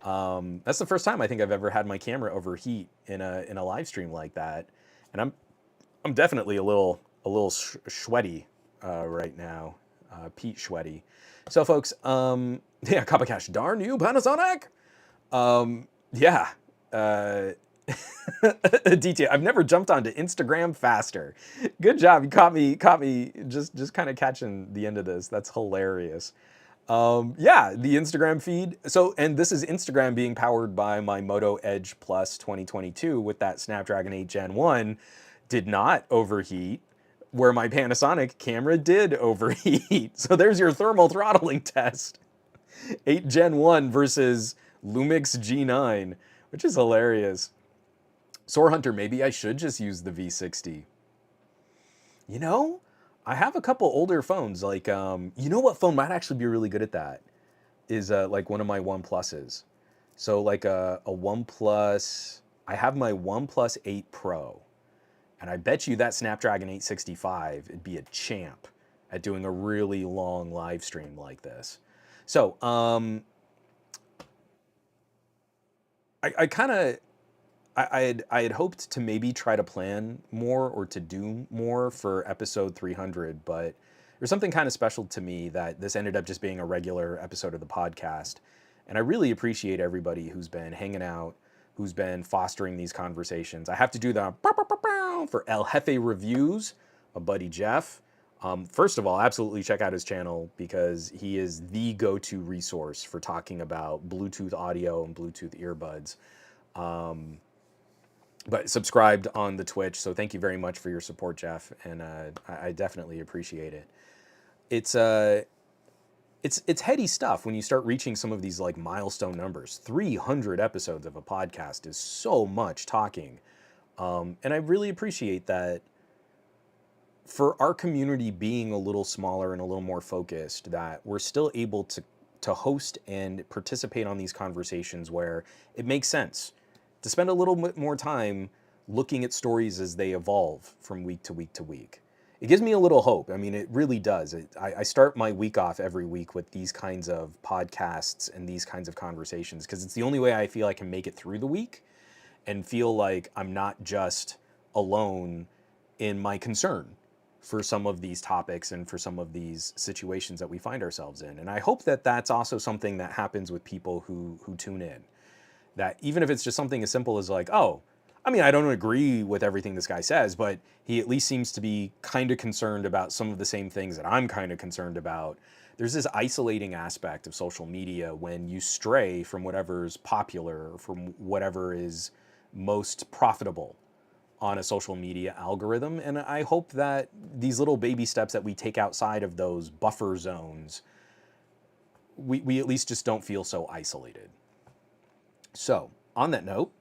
That's the first time I think I've ever had my camera overheat in a live stream like that, and I'm definitely a little sweaty right now, Pete sweaty. So folks, yeah, Kappa Cash, darn you, Panasonic. Yeah. DT, I've never jumped onto Instagram faster. Good job. You caught me just kind of catching the end of this. That's hilarious. Yeah, the Instagram feed. So, and this is Instagram being powered by my Moto Edge Plus 2022 with that Snapdragon 8 Gen 1 did not overheat, where my Panasonic camera did overheat. So there's your thermal throttling test. 8 Gen 1 versus Lumix G9, which is hilarious. Soar Hunter, maybe I should just use the V60. You know, I have a couple older phones. Like, you know what phone might actually be really good at that? Is like one of my OnePluses. So like a OnePlus, I have my OnePlus 8 Pro. And I bet you that Snapdragon 865 it'd be a champ at doing a really long live stream like this. So, I had hoped to maybe try to plan more or to do more for episode 300, but there's something kind of special to me that this ended up just being a regular episode of the podcast. And I really appreciate everybody who's been hanging out, who's been fostering these conversations. I have to do the for El Jefe Reviews, a buddy Jeff. First of all, absolutely check out his channel because he is the go-to resource for talking about Bluetooth audio and Bluetooth earbuds. But subscribed on the Twitch, so thank you very much for your support, Jeff, and I definitely appreciate it. It's heady stuff when you start reaching some of these like milestone numbers. 300 episodes of a podcast is so much talking. And I really appreciate that for our community being a little smaller and a little more focused, that we're still able to host and participate on these conversations where it makes sense to spend a little bit more time looking at stories as they evolve from week to week to week. It gives me a little hope. I mean, it really does. I start my week off every week with these kinds of podcasts and these kinds of conversations because it's the only way I feel I can make it through the week and feel like I'm not just alone in my concern for some of these topics and for some of these situations that we find ourselves in. And I hope that that's also something that happens with people who tune in. That even if it's just something as simple as like, oh, I mean, I don't agree with everything this guy says, but he at least seems to be kind of concerned about some of the same things that I'm kind of concerned about. There's this isolating aspect of social media when you stray from whatever's popular, from whatever is most profitable on a social media algorithm. And I hope that these little baby steps that we take outside of those buffer zones, we at least just don't feel so isolated. So, on that note,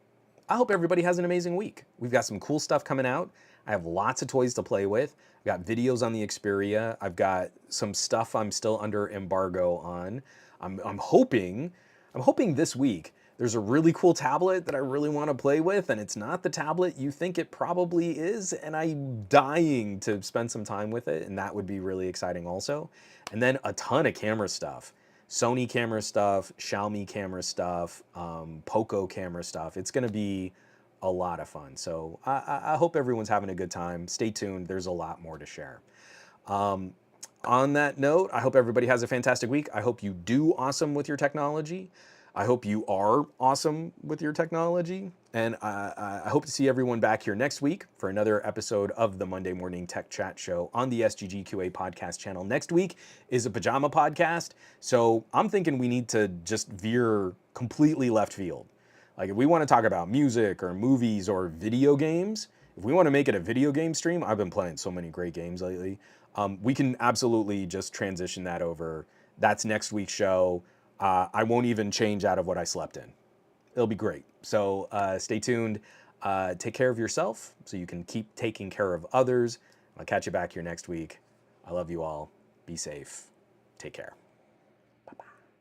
I hope everybody has an amazing week. We've got some cool stuff coming out. I have lots of toys to play with. I've got videos on the Xperia. I've got some stuff I'm still under embargo on. I'm hoping this week there's a really cool tablet that I really want to play with, and it's not the tablet you think it probably is, and I'm dying to spend some time with it, and that would be really exciting also. And then a ton of camera stuff. Sony camera stuff, Xiaomi camera stuff, Poco camera stuff. It's going to be a lot of fun. So I hope everyone's having a good time. Stay tuned. There's a lot more to share. On that note, I hope everybody has a fantastic week. I hope you do awesome with your technology. I hope you are awesome with your technology. And I hope to see everyone back here next week for another episode of the Monday Morning Tech Chat Show on the SGGQA podcast channel. Next week is a pajama podcast. So I'm thinking we need to just veer completely left field. Like if we want to talk about music or movies or video games, if we want to make it a video game stream, I've been playing so many great games lately. We can absolutely just transition that over. That's next week's show. I won't even change out of what I slept in. It'll be great. So stay tuned. Take care of yourself so you can keep taking care of others. I'll catch you back here next week. I love you all. Be safe. Take care.